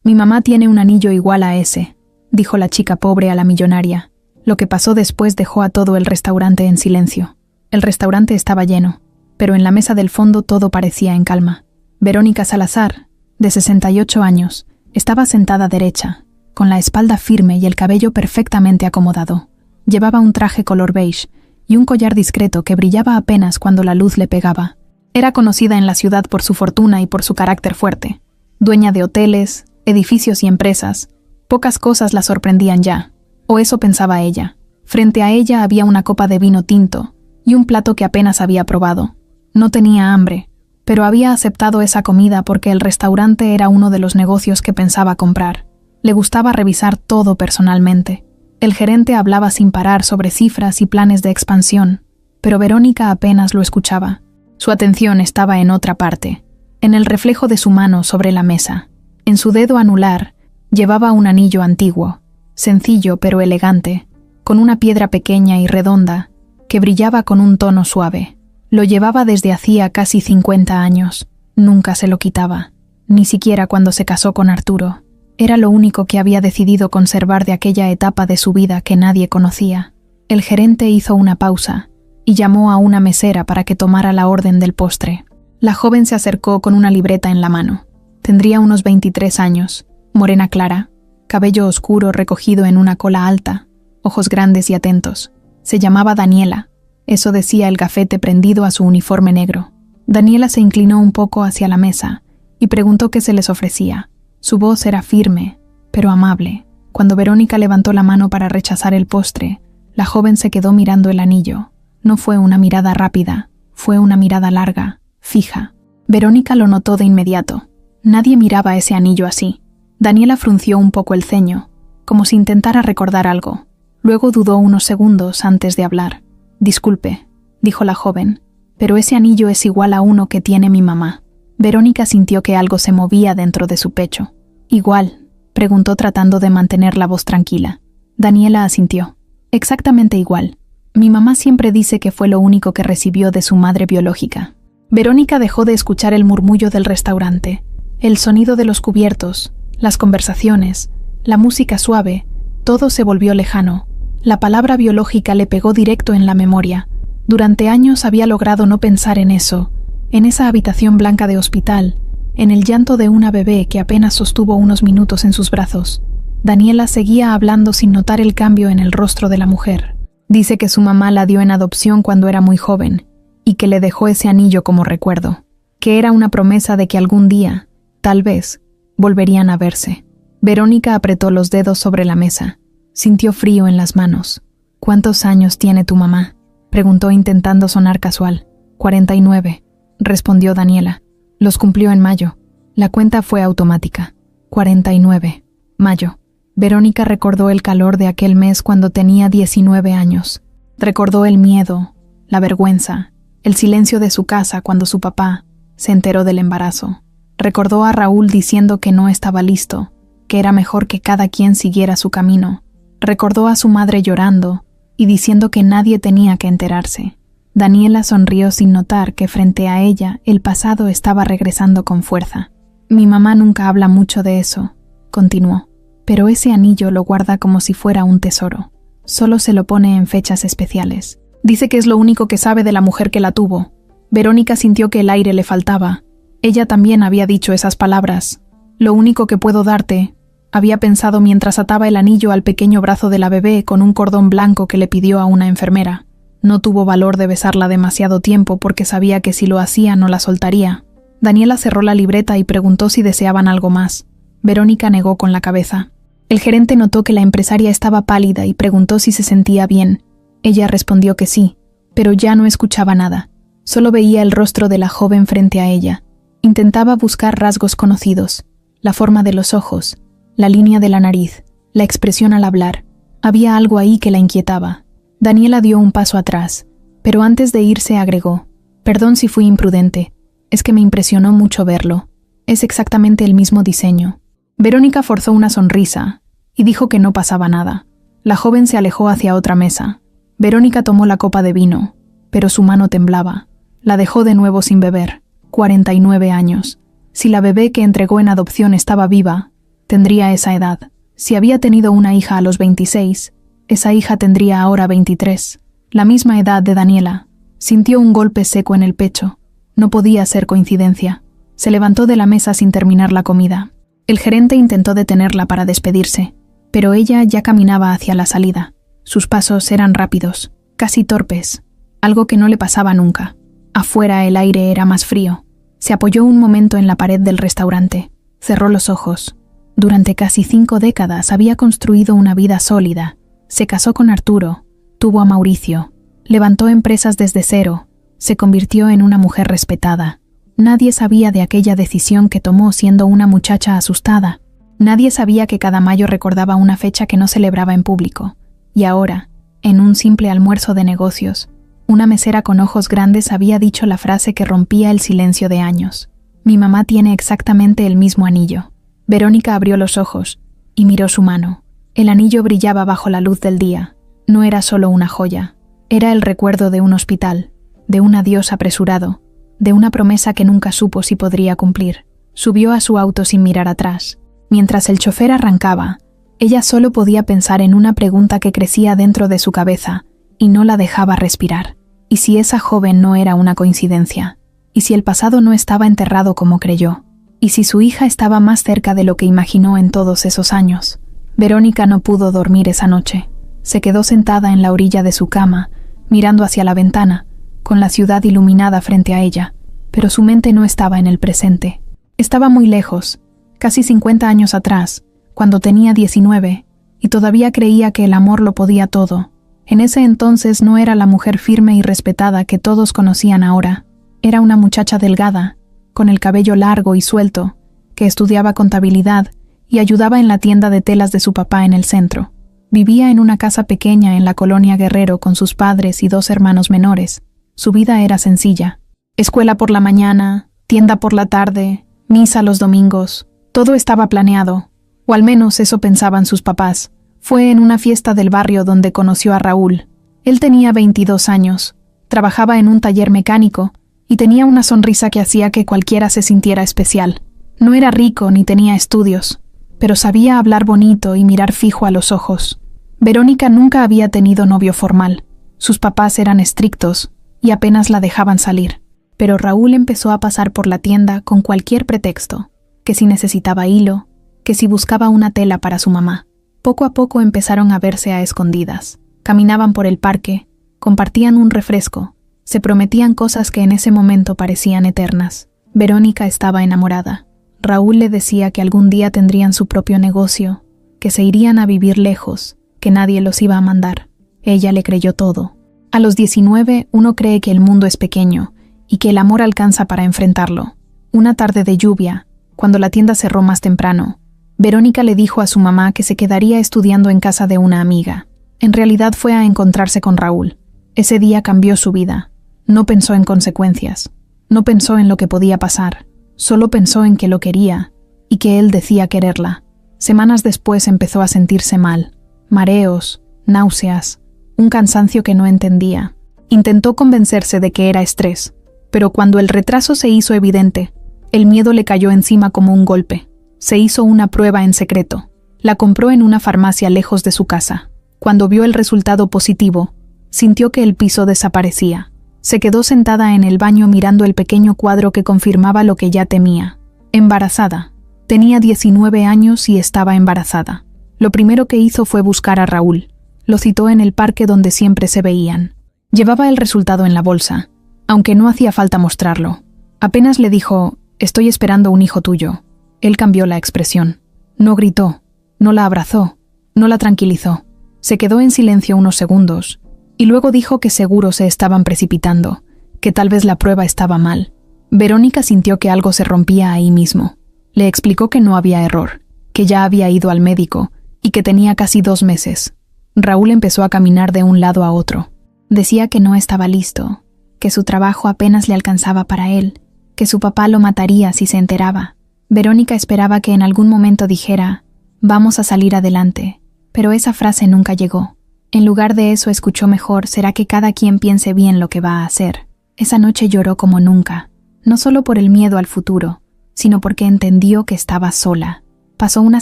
Mi mamá tiene un anillo igual a ese, dijo la chica pobre a la millonaria. Lo que pasó después dejó a todo el restaurante en silencio. El restaurante estaba lleno, pero en la mesa del fondo todo parecía en calma. Verónica Salazar, de 68 años, estaba sentada derecha, con la espalda firme y el cabello perfectamente acomodado. Llevaba un traje color beige y un collar discreto que brillaba apenas cuando la luz le pegaba. Era conocida en la ciudad por su fortuna y por su carácter fuerte. Dueña de hoteles, edificios y empresas, pocas cosas la sorprendían ya, o eso pensaba ella. Frente a ella había una copa de vino tinto y un plato que apenas había probado. No tenía hambre, pero había aceptado esa comida porque el restaurante era uno de los negocios que pensaba comprar. Le gustaba revisar todo personalmente. El gerente hablaba sin parar sobre cifras y planes de expansión, pero Verónica apenas lo escuchaba. Su atención estaba en otra parte, en el reflejo de su mano sobre la mesa. En su dedo anular llevaba un anillo antiguo, sencillo pero elegante, con una piedra pequeña y redonda que brillaba con un tono suave. Lo llevaba desde hacía casi 50 años. Nunca se lo quitaba, ni siquiera cuando se casó con Arturo. Era lo único que había decidido conservar de aquella etapa de su vida que nadie conocía. El gerente hizo una pausa y llamó a una mesera para que tomara la orden del postre. La joven se acercó con una libreta en la mano. Tendría unos 23 años, morena clara, cabello oscuro recogido en una cola alta, ojos grandes y atentos. Se llamaba Daniela, eso decía el gafete prendido a su uniforme negro. Daniela se inclinó un poco hacia la mesa y preguntó qué se les ofrecía. Su voz era firme, pero amable. Cuando Verónica levantó la mano para rechazar el postre, la joven se quedó mirando el anillo. No fue una mirada rápida, fue una mirada larga, fija. Verónica lo notó de inmediato. Nadie miraba ese anillo así. Daniela frunció un poco el ceño, como si intentara recordar algo. Luego dudó unos segundos antes de hablar. «Disculpe», dijo la joven, «pero ese anillo es igual a uno que tiene mi mamá». Verónica sintió que algo se movía dentro de su pecho. «¿Igual?», preguntó tratando de mantener la voz tranquila. Daniela asintió. «Exactamente igual. Mi mamá siempre dice que fue lo único que recibió de su madre biológica». Verónica dejó de escuchar el murmullo del restaurante, el sonido de los cubiertos, las conversaciones, la música suave, todo se volvió lejano. La palabra biológica le pegó directo en la memoria. Durante años había logrado no pensar en eso, en esa habitación blanca de hospital, en el llanto de una bebé que apenas sostuvo unos minutos en sus brazos. Daniela seguía hablando sin notar el cambio en el rostro de la mujer. Dice que su mamá la dio en adopción cuando era muy joven, y que le dejó ese anillo como recuerdo, que era una promesa de que algún día, tal vez, volverían a verse. Verónica apretó los dedos sobre la mesa. Sintió frío en las manos. «¿Cuántos años tiene tu mamá?», preguntó intentando sonar casual. 49, respondió Daniela. Los cumplió en mayo. La cuenta fue automática. 49, mayo. Verónica recordó el calor de aquel mes cuando tenía 19 años. Recordó el miedo, la vergüenza, el silencio de su casa cuando su papá se enteró del embarazo. Recordó a Raúl diciendo que no estaba listo, que era mejor que cada quien siguiera su camino. Recordó a su madre llorando y diciendo que nadie tenía que enterarse. Daniela sonrió sin notar que frente a ella el pasado estaba regresando con fuerza. «Mi mamá nunca habla mucho de eso», continuó, «pero ese anillo lo guarda como si fuera un tesoro. Solo se lo pone en fechas especiales. Dice que es lo único que sabe de la mujer que la tuvo». Verónica sintió que el aire le faltaba. Ella también había dicho esas palabras. «Lo único que puedo darte», había pensado mientras ataba el anillo al pequeño brazo de la bebé con un cordón blanco que le pidió a una enfermera. No tuvo valor de besarla demasiado tiempo porque sabía que si lo hacía no la soltaría. Daniela cerró la libreta y preguntó si deseaban algo más. Verónica negó con la cabeza. El gerente notó que la empresaria estaba pálida y preguntó si se sentía bien. Ella respondió que sí, pero ya no escuchaba nada. Solo veía el rostro de la joven frente a ella. Intentaba buscar rasgos conocidos, la forma de los ojos, la línea de la nariz, la expresión al hablar. Había algo ahí que la inquietaba. Daniela dio un paso atrás, pero antes de irse agregó: «Perdón si fui imprudente, es que me impresionó mucho verlo. Es exactamente el mismo diseño». Verónica forzó una sonrisa y dijo que no pasaba nada. La joven se alejó hacia otra mesa. Verónica tomó la copa de vino, pero su mano temblaba. La dejó de nuevo sin beber. 49 años. Si la bebé que entregó en adopción estaba viva, tendría esa edad. Si había tenido una hija a los 26, esa hija tendría ahora 23, la misma edad de Daniela. Sintió un golpe seco en el pecho. No podía ser coincidencia. Se levantó de la mesa sin terminar la comida. El gerente intentó detenerla para despedirse, pero ella ya caminaba hacia la salida. Sus pasos eran rápidos, casi torpes, algo que no le pasaba nunca. Afuera el aire era más frío. Se apoyó un momento en la pared del restaurante. Cerró los ojos. Durante casi 5 décadas había construido una vida sólida. Se casó con Arturo, tuvo a Mauricio, levantó empresas desde cero, se convirtió en una mujer respetada. Nadie sabía de aquella decisión que tomó siendo una muchacha asustada. Nadie sabía que cada mayo recordaba una fecha que no celebraba en público. Y ahora, en un simple almuerzo de negocios, una mesera con ojos grandes había dicho la frase que rompía el silencio de años. Mi mamá tiene exactamente el mismo anillo. Verónica abrió los ojos y miró su mano. El anillo brillaba bajo la luz del día. No era solo una joya. Era el recuerdo de un hospital, de un adiós apresurado, de una promesa que nunca supo si podría cumplir. Subió a su auto sin mirar atrás. Mientras el chofer arrancaba, ella solo podía pensar en una pregunta que crecía dentro de su cabeza y no la dejaba respirar. ¿Y si esa joven no era una coincidencia? ¿Y si el pasado no estaba enterrado como creyó? ¿Y si su hija estaba más cerca de lo que imaginó en todos esos años? Verónica no pudo dormir esa noche. Se quedó sentada en la orilla de su cama, mirando hacia la ventana, con la ciudad iluminada frente a ella, pero su mente no estaba en el presente. Estaba muy lejos, casi 50 años atrás, cuando tenía 19, y todavía creía que el amor lo podía todo. En ese entonces no era la mujer firme y respetada que todos conocían ahora. Era una muchacha delgada, con el cabello largo y suelto, que estudiaba contabilidad y ayudaba en la tienda de telas de su papá en el centro. Vivía en una casa pequeña en la colonia Guerrero con sus padres y 2 hermanos menores. Su vida era sencilla. Escuela por la mañana, tienda por la tarde, misa los domingos. Todo estaba planeado, o al menos eso pensaban sus papás. Fue en una fiesta del barrio donde conoció a Raúl. Él tenía 22 años, trabajaba en un taller mecánico y tenía una sonrisa que hacía que cualquiera se sintiera especial. No era rico ni tenía estudios, pero sabía hablar bonito y mirar fijo a los ojos. Verónica nunca había tenido novio formal. Sus papás eran estrictos y apenas la dejaban salir. Pero Raúl empezó a pasar por la tienda con cualquier pretexto, que si necesitaba hilo, que si buscaba una tela para su mamá. Poco a poco empezaron a verse a escondidas. Caminaban por el parque, compartían un refresco, se prometían cosas que en ese momento parecían eternas. Verónica estaba enamorada. Raúl le decía que algún día tendrían su propio negocio, que se irían a vivir lejos, que nadie los iba a mandar. Ella le creyó todo. A los 19 uno cree que el mundo es pequeño y que el amor alcanza para enfrentarlo. Una tarde de lluvia, cuando la tienda cerró más temprano, Verónica le dijo a su mamá que se quedaría estudiando en casa de una amiga. En realidad fue a encontrarse con Raúl. Ese día cambió su vida. No pensó en consecuencias. No pensó en lo que podía pasar. Solo pensó en que lo quería y que él decía quererla. Semanas después empezó a sentirse mal. Mareos, náuseas, un cansancio que no entendía. Intentó convencerse de que era estrés, pero cuando el retraso se hizo evidente, el miedo le cayó encima como un golpe. Se hizo una prueba en secreto. La compró en una farmacia lejos de su casa. Cuando vio el resultado positivo, sintió que el piso desaparecía. Se quedó sentada en el baño mirando el pequeño cuadro que confirmaba lo que ya temía. Embarazada. Tenía 19 años y estaba embarazada. Lo primero que hizo fue buscar a Raúl. Lo citó en el parque donde siempre se veían. Llevaba el resultado en la bolsa, aunque no hacía falta mostrarlo. Apenas le dijo, «Estoy esperando un hijo tuyo». Él cambió la expresión. No gritó, no la abrazó, no la tranquilizó. Se quedó en silencio unos segundos, y luego dijo que seguro se estaban precipitando, que tal vez la prueba estaba mal. Verónica sintió que algo se rompía ahí mismo. Le explicó que no había error, que ya había ido al médico y que tenía casi 2 meses. Raúl empezó a caminar de un lado a otro. Decía que no estaba listo, que su trabajo apenas le alcanzaba para él, que su papá lo mataría si se enteraba. Verónica esperaba que en algún momento dijera, «Vamos a salir adelante», pero esa frase nunca llegó. En lugar de eso escuchó mejor, «Será que cada quien piense bien lo que va a hacer». Esa noche lloró como nunca, no solo por el miedo al futuro, sino porque entendió que estaba sola. Pasó una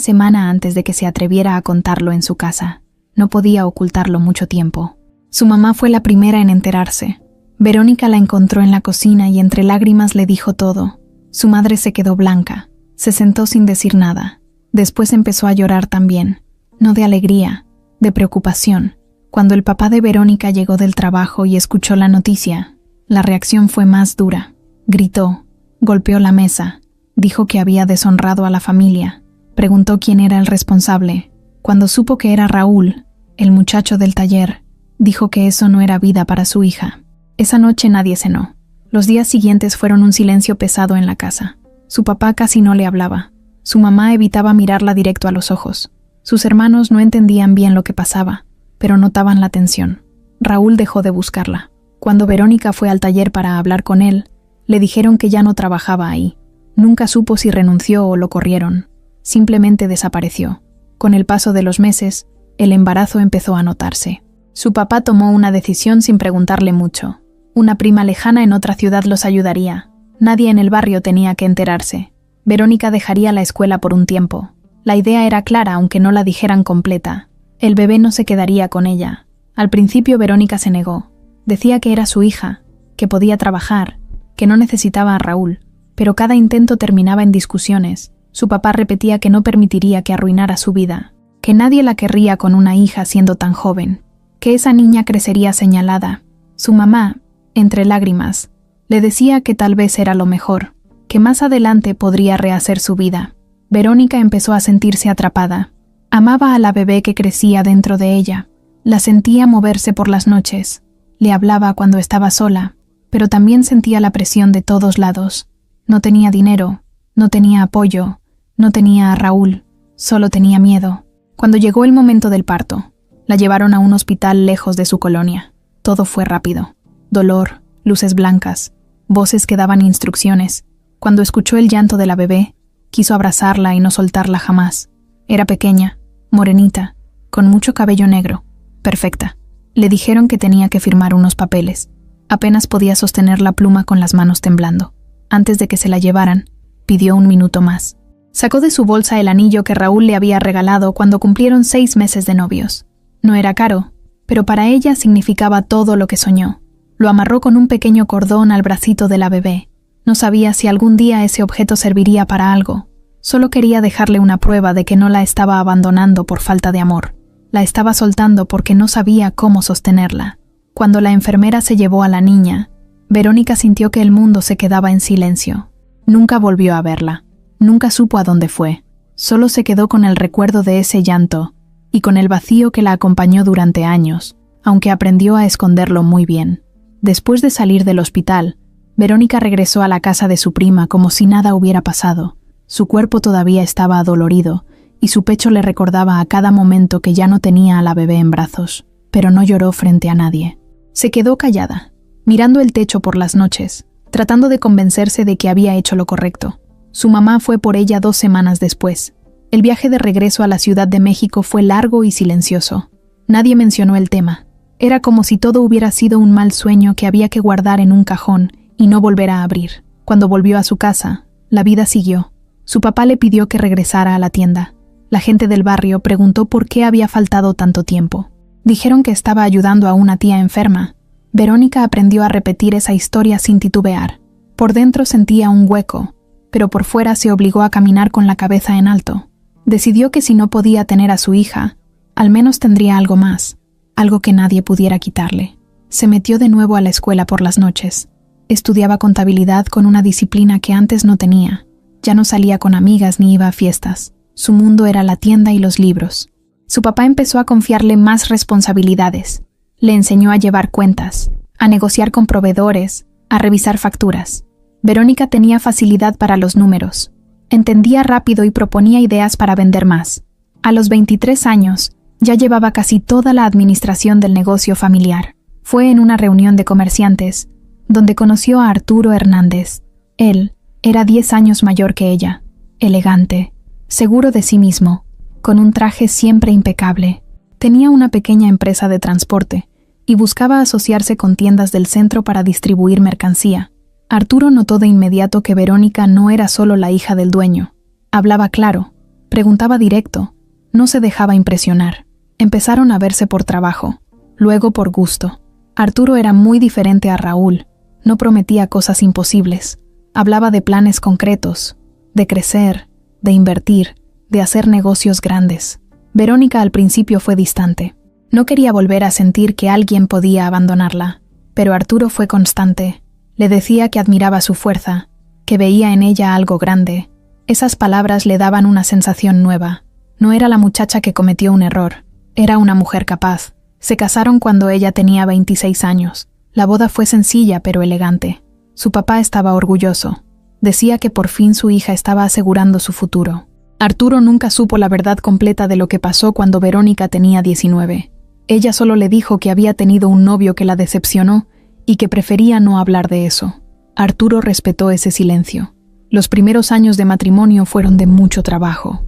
semana antes de que se atreviera a contarlo en su casa. No podía ocultarlo mucho tiempo. Su mamá fue la primera en enterarse. Verónica la encontró en la cocina y entre lágrimas le dijo todo. Su madre se quedó blanca. Se sentó sin decir nada. Después empezó a llorar también. No de alegría, de preocupación. Cuando el papá de Verónica llegó del trabajo y escuchó la noticia, la reacción fue más dura. Gritó, golpeó la mesa, dijo que había deshonrado a la familia. Preguntó quién era el responsable. Cuando supo que era Raúl, el muchacho del taller, dijo que eso no era vida para su hija. Esa noche nadie cenó. Los días siguientes fueron un silencio pesado en la casa. Su papá casi no le hablaba. Su mamá evitaba mirarla directo a los ojos. Sus hermanos no entendían bien lo que pasaba, pero notaban la tensión. Raúl dejó de buscarla. Cuando Verónica fue al taller para hablar con él, le dijeron que ya no trabajaba ahí. Nunca supo si renunció o lo corrieron. Simplemente desapareció. Con el paso de los meses, el embarazo empezó a notarse. Su papá tomó una decisión sin preguntarle mucho. Una prima lejana en otra ciudad los ayudaría. Nadie en el barrio tenía que enterarse. Verónica dejaría la escuela por un tiempo. La idea era clara, aunque no la dijeran completa. El bebé no se quedaría con ella. Al principio Verónica se negó. Decía que era su hija, que podía trabajar, que no necesitaba a Raúl. Pero cada intento terminaba en discusiones. Su papá repetía que no permitiría que arruinara su vida, que nadie la querría con una hija siendo tan joven, que esa niña crecería señalada. Su mamá, entre lágrimas, le decía que tal vez era lo mejor, que más adelante podría rehacer su vida. Verónica empezó a sentirse atrapada. Amaba a la bebé que crecía dentro de ella. La sentía moverse por las noches. Le hablaba cuando estaba sola, pero también sentía la presión de todos lados. No tenía dinero, no tenía apoyo, no tenía a Raúl, solo tenía miedo. Cuando llegó el momento del parto, la llevaron a un hospital lejos de su colonia. Todo fue rápido. Dolor, luces blancas, voces que daban instrucciones. Cuando escuchó el llanto de la bebé, quiso abrazarla y no soltarla jamás. Era pequeña, morenita, con mucho cabello negro, perfecta. Le dijeron que tenía que firmar unos papeles. Apenas podía sostener la pluma con las manos temblando. Antes de que se la llevaran, pidió un minuto más. Sacó de su bolsa el anillo que Raúl le había regalado cuando cumplieron 6 meses de novios. No era caro, pero para ella significaba todo lo que soñó. Lo amarró con un pequeño cordón al bracito de la bebé. No sabía si algún día ese objeto serviría para algo. Solo quería dejarle una prueba de que no la estaba abandonando por falta de amor. La estaba soltando porque no sabía cómo sostenerla. Cuando la enfermera se llevó a la niña, Verónica sintió que el mundo se quedaba en silencio. Nunca volvió a verla. Nunca supo a dónde fue. Solo se quedó con el recuerdo de ese llanto y con el vacío que la acompañó durante años, aunque aprendió a esconderlo muy bien. Después de salir del hospital, Verónica regresó a la casa de su prima como si nada hubiera pasado. Su cuerpo todavía estaba adolorido y su pecho le recordaba a cada momento que ya no tenía a la bebé en brazos, pero no lloró frente a nadie. Se quedó callada, mirando el techo por las noches, tratando de convencerse de que había hecho lo correcto. Su mamá fue por ella 2 semanas después. El viaje de regreso a la Ciudad de México fue largo y silencioso. Nadie mencionó el tema. Era como si todo hubiera sido un mal sueño que había que guardar en un cajón y no volver a abrir. Cuando volvió a su casa, la vida siguió. Su papá le pidió que regresara a la tienda. La gente del barrio preguntó por qué había faltado tanto tiempo. Dijeron que estaba ayudando a una tía enferma. Verónica aprendió a repetir esa historia sin titubear. Por dentro sentía un hueco, pero por fuera se obligó a caminar con la cabeza en alto. Decidió que si no podía tener a su hija, al menos tendría algo más, algo que nadie pudiera quitarle. Se metió de nuevo a la escuela por las noches. Estudiaba contabilidad con una disciplina que antes no tenía. Ya no salía con amigas ni iba a fiestas. Su mundo era la tienda y los libros. Su papá empezó a confiarle más responsabilidades. Le enseñó a llevar cuentas, a negociar con proveedores, a revisar facturas. Verónica tenía facilidad para los números. Entendía rápido y proponía ideas para vender más. A los 23 años, ya llevaba casi toda la administración del negocio familiar. Fue en una reunión de comerciantes, donde conoció a Arturo Hernández. Él era 10 años mayor que ella, elegante, seguro de sí mismo, con un traje siempre impecable. Tenía una pequeña empresa de transporte y buscaba asociarse con tiendas del centro para distribuir mercancía. Arturo notó de inmediato que Verónica no era solo la hija del dueño. Hablaba claro, preguntaba directo, no se dejaba impresionar. Empezaron a verse por trabajo, luego por gusto. Arturo era muy diferente a Raúl, no prometía cosas imposibles. Hablaba de planes concretos, de crecer, de invertir, de hacer negocios grandes. Verónica al principio fue distante. No quería volver a sentir que alguien podía abandonarla, pero Arturo fue constante. Le decía que admiraba su fuerza, que veía en ella algo grande. Esas palabras le daban una sensación nueva. No era la muchacha que cometió un error, era una mujer capaz. Se casaron cuando ella tenía 26 años. La boda fue sencilla pero elegante. Su papá estaba orgulloso. Decía que por fin su hija estaba asegurando su futuro. Arturo nunca supo la verdad completa de lo que pasó cuando Verónica tenía 19. Ella solo le dijo que había tenido un novio que la decepcionó y que prefería no hablar de eso. Arturo respetó ese silencio. Los primeros años de matrimonio fueron de mucho trabajo.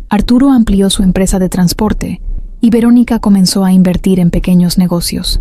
Arturo amplió su empresa de transporte y Verónica comenzó a invertir en pequeños negocios.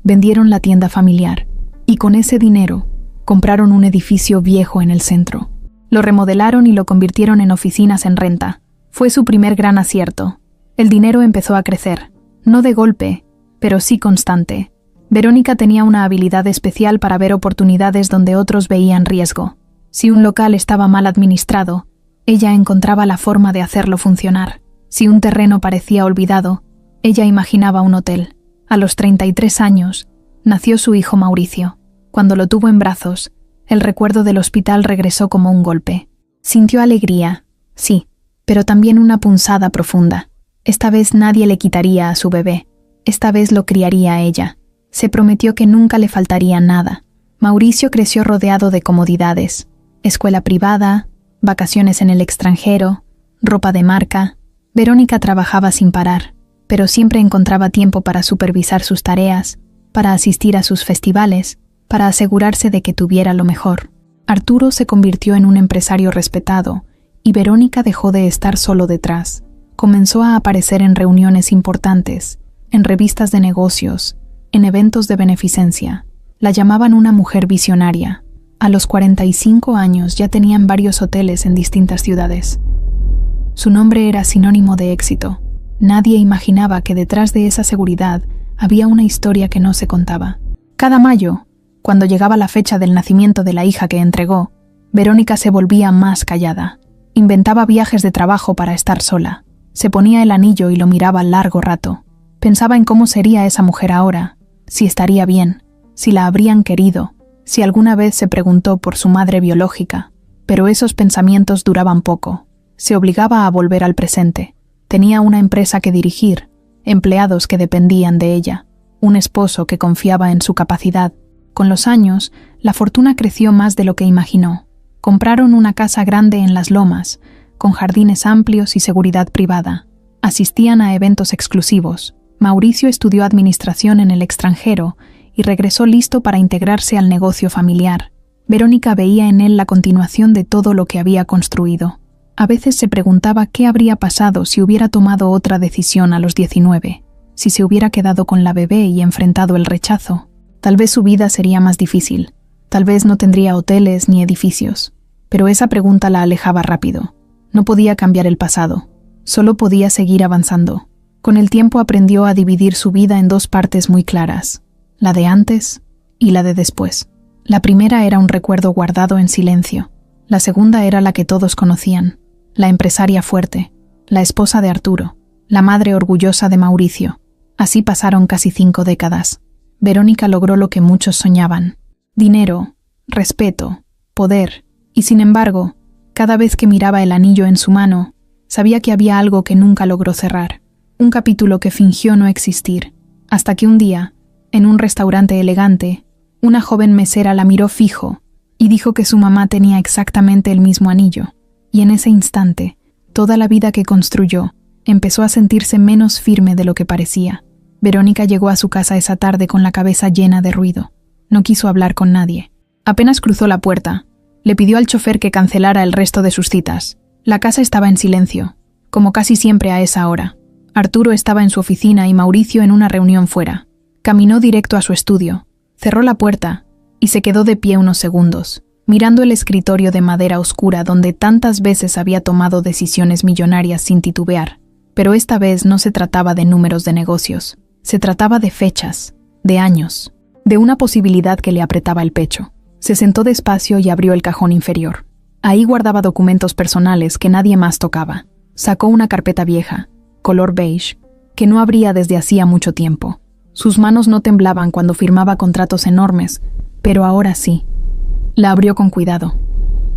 Vendieron la tienda familiar y con ese dinero compraron un edificio viejo en el centro. Lo remodelaron y lo convirtieron en oficinas en renta. Fue su primer gran acierto. El dinero empezó a crecer, no de golpe, pero sí constante. Verónica tenía una habilidad especial para ver oportunidades donde otros veían riesgo. Si un local estaba mal administrado, ella encontraba la forma de hacerlo funcionar. Si un terreno parecía olvidado, ella imaginaba un hotel. A los 33 años, nació su hijo Mauricio. Cuando lo tuvo en brazos, el recuerdo del hospital regresó como un golpe. Sintió alegría, sí, pero también una punzada profunda. Esta vez nadie le quitaría a su bebé. Esta vez lo criaría a ella. Se prometió que nunca le faltaría nada. Mauricio creció rodeado de comodidades. Escuela privada, vacaciones en el extranjero, ropa de marca. Verónica trabajaba sin parar, pero siempre encontraba tiempo para supervisar sus tareas, para asistir a sus festivales, para asegurarse de que tuviera lo mejor. Arturo se convirtió en un empresario respetado y Verónica dejó de estar solo detrás. Comenzó a aparecer en reuniones importantes, en revistas de negocios, en eventos de beneficencia. La llamaban una mujer visionaria. A los 45 años ya tenían varios hoteles en distintas ciudades. Su nombre era sinónimo de éxito. Nadie imaginaba que detrás de esa seguridad había una historia que no se contaba. Cada mayo, cuando llegaba la fecha del nacimiento de la hija que entregó, Verónica se volvía más callada. Inventaba viajes de trabajo para estar sola. Se ponía el anillo y lo miraba largo rato. Pensaba en cómo sería esa mujer ahora, si estaría bien, si la habrían querido, si alguna vez se preguntó por su madre biológica. Pero esos pensamientos duraban poco. Se obligaba a volver al presente. Tenía una empresa que dirigir, empleados que dependían de ella, un esposo que confiaba en su capacidad. Con los años, la fortuna creció más de lo que imaginó. Compraron una casa grande en Las Lomas, con jardines amplios y seguridad privada. Asistían a eventos exclusivos. Mauricio estudió administración en el extranjero y regresó listo para integrarse al negocio familiar. Verónica veía en él la continuación de todo lo que había construido. A veces se preguntaba qué habría pasado si hubiera tomado otra decisión a los 19, si se hubiera quedado con la bebé y enfrentado el rechazo. Tal vez su vida sería más difícil, tal vez no tendría hoteles ni edificios, pero esa pregunta la alejaba rápido. No podía cambiar el pasado, solo podía seguir avanzando. Con el tiempo aprendió a dividir su vida en dos partes muy claras, la de antes y la de después. La primera era un recuerdo guardado en silencio, la segunda era la que todos conocían, la empresaria fuerte, la esposa de Arturo, la madre orgullosa de Mauricio. Así pasaron casi 5 décadas. Verónica logró lo que muchos soñaban: dinero, respeto, poder, y sin embargo, cada vez que miraba el anillo en su mano, sabía que había algo que nunca logró cerrar, un capítulo que fingió no existir, hasta que un día, en un restaurante elegante, una joven mesera la miró fijo y dijo que su mamá tenía exactamente el mismo anillo, y en ese instante, toda la vida que construyó empezó a sentirse menos firme de lo que parecía. Verónica llegó a su casa esa tarde con la cabeza llena de ruido. No quiso hablar con nadie. Apenas cruzó la puerta, le pidió al chofer que cancelara el resto de sus citas. La casa estaba en silencio, como casi siempre a esa hora. Arturo estaba en su oficina y Mauricio en una reunión fuera. Caminó directo a su estudio, cerró la puerta y se quedó de pie unos segundos, mirando el escritorio de madera oscura donde tantas veces había tomado decisiones millonarias sin titubear. Pero esta vez no se trataba de números de negocios, se trataba de fechas, de años, de una posibilidad que le apretaba el pecho. Se sentó despacio y abrió el cajón inferior. Ahí guardaba documentos personales que nadie más tocaba. Sacó una carpeta vieja, color beige, que no abría desde hacía mucho tiempo. Sus manos no temblaban cuando firmaba contratos enormes, pero ahora sí. La abrió con cuidado.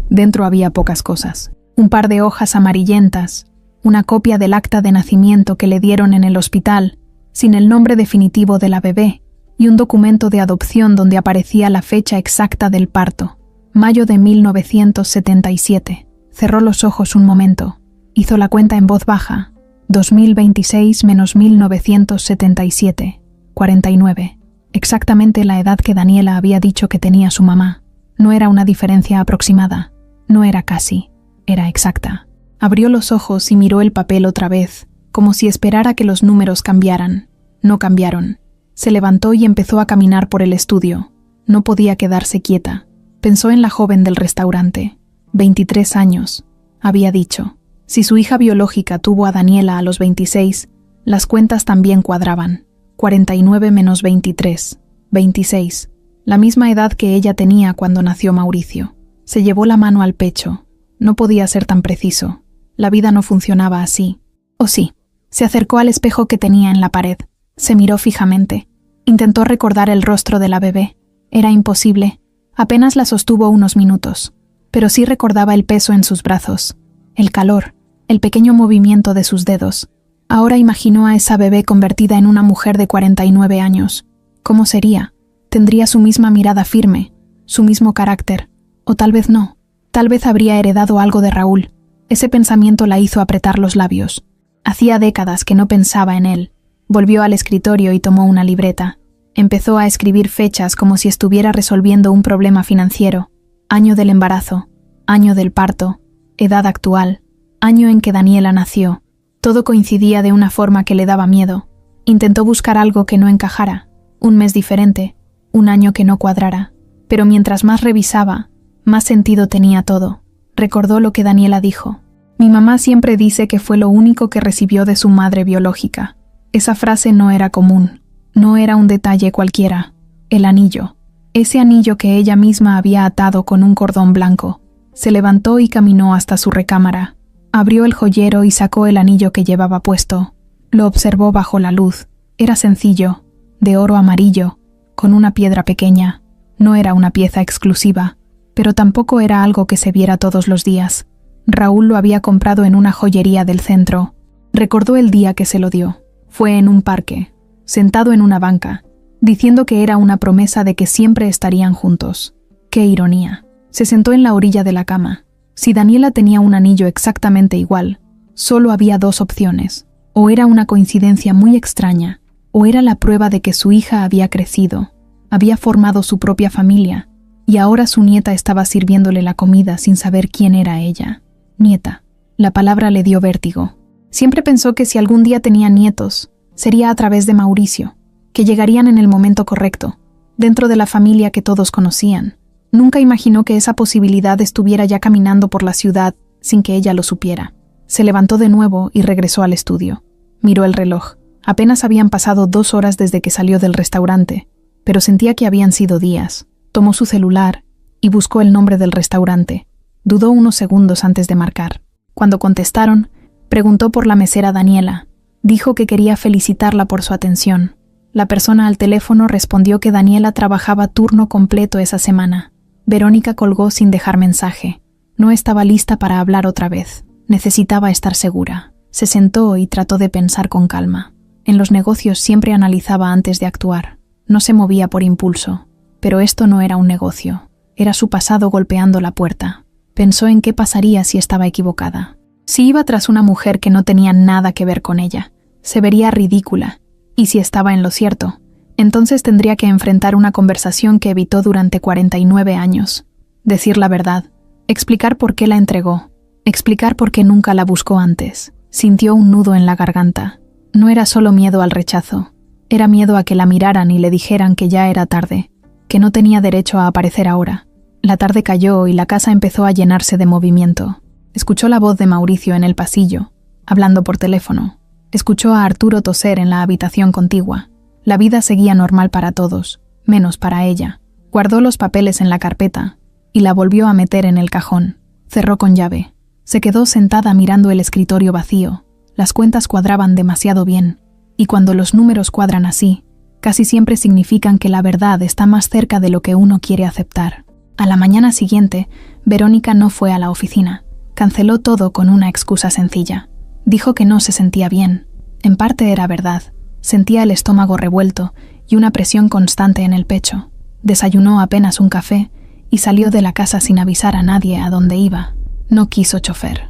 Dentro había pocas cosas. Un par de hojas amarillentas, una copia del acta de nacimiento que le dieron en el hospital, sin el nombre definitivo de la bebé, y un documento de adopción donde aparecía la fecha exacta del parto, mayo de 1977. Cerró los ojos un momento. Hizo la cuenta en voz baja. 2026 menos 1977. 49. Exactamente la edad que Daniela había dicho que tenía su mamá. No era una diferencia aproximada. No era casi. Era exacta. Abrió los ojos y miró el papel otra vez, como si esperara que los números cambiaran. No cambiaron. Se levantó y empezó a caminar por el estudio. No podía quedarse quieta. Pensó en la joven del restaurante. 23 años, había dicho. Si su hija biológica tuvo a Daniela a los 26, las cuentas también cuadraban. 49 menos 23, 26. La misma edad que ella tenía cuando nació Mauricio. Se llevó la mano al pecho. No podía ser tan preciso. La vida no funcionaba así. ¿O sí? Se acercó al espejo que tenía en la pared. Se miró fijamente. Intentó recordar el rostro de la bebé. Era imposible. Apenas la sostuvo unos minutos. Pero sí recordaba el peso en sus brazos, el calor, el pequeño movimiento de sus dedos. Ahora imaginó a esa bebé convertida en una mujer de 49 años. ¿Cómo sería? Tendría su misma mirada firme, su mismo carácter. O tal vez no. Tal vez habría heredado algo de Raúl. Ese pensamiento la hizo apretar los labios. Hacía décadas que no pensaba en él. Volvió al escritorio y tomó una libreta. Empezó a escribir fechas como si estuviera resolviendo un problema financiero. Año del embarazo, año del parto, edad actual, año en que Daniela nació. Todo coincidía de una forma que le daba miedo. Intentó buscar algo que no encajara, un mes diferente, un año que no cuadrara. Pero mientras más revisaba, más sentido tenía todo. Recordó lo que Daniela dijo. Mi mamá siempre dice que fue lo único que recibió de su madre biológica. Esa frase no era común, no era un detalle cualquiera. El anillo. Ese anillo que ella misma había atado con un cordón blanco. Se levantó y caminó hasta su recámara. Abrió el joyero y sacó el anillo que llevaba puesto. Lo observó bajo la luz. Era sencillo, de oro amarillo, con una piedra pequeña. No era una pieza exclusiva, pero tampoco era algo que se viera todos los días. Raúl lo había comprado en una joyería del centro. Recordó el día que se lo dio. Fue en un parque, sentado en una banca, diciendo que era una promesa de que siempre estarían juntos. ¡Qué ironía! Se sentó en la orilla de la cama. Si Daniela tenía un anillo exactamente igual, solo había dos opciones. O era una coincidencia muy extraña, o era la prueba de que su hija había crecido, había formado su propia familia, y ahora su nieta estaba sirviéndole la comida sin saber quién era ella. Nieta. La palabra le dio vértigo. Siempre pensó que si algún día tenía nietos, sería a través de Mauricio, que llegarían en el momento correcto, dentro de la familia que todos conocían. Nunca imaginó que esa posibilidad estuviera ya caminando por la ciudad sin que ella lo supiera. Se levantó de nuevo y regresó al estudio. Miró el reloj. Apenas habían pasado 2 horas desde que salió del restaurante, pero sentía que habían sido días. Tomó su celular y buscó el nombre del restaurante. Dudó unos segundos antes de marcar. Cuando contestaron, preguntó por la mesera Daniela. Dijo que quería felicitarla por su atención. La persona al teléfono respondió que Daniela trabajaba turno completo esa semana. Verónica colgó sin dejar mensaje. No estaba lista para hablar otra vez. Necesitaba estar segura. Se sentó y trató de pensar con calma. En los negocios siempre analizaba antes de actuar. No se movía por impulso. Pero esto no era un negocio. Era su pasado golpeando la puerta. Pensó en qué pasaría si estaba equivocada. Si iba tras una mujer que no tenía nada que ver con ella, se vería ridícula. Y si estaba en lo cierto, entonces tendría que enfrentar una conversación que evitó durante 49 años. Decir la verdad. Explicar por qué la entregó. Explicar por qué nunca la buscó antes. Sintió un nudo en la garganta. No era solo miedo al rechazo. Era miedo a que la miraran y le dijeran que ya era tarde, que no tenía derecho a aparecer ahora. La tarde cayó y la casa empezó a llenarse de movimiento. Escuchó la voz de Mauricio en el pasillo, hablando por teléfono. Escuchó a Arturo toser en la habitación contigua. La vida seguía normal para todos, menos para ella. Guardó los papeles en la carpeta y la volvió a meter en el cajón. Cerró con llave. Se quedó sentada mirando el escritorio vacío. Las cuentas cuadraban demasiado bien, y cuando los números cuadran así, casi siempre significan que la verdad está más cerca de lo que uno quiere aceptar. A la mañana siguiente, Verónica no fue a la oficina. Canceló todo con una excusa sencilla. Dijo que no se sentía bien. En parte era verdad. Sentía el estómago revuelto y una presión constante en el pecho. Desayunó apenas un café y salió de la casa sin avisar a nadie a dónde iba. No quiso chofer.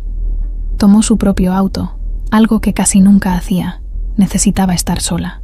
Tomó su propio auto, algo que casi nunca hacía. Necesitaba estar sola.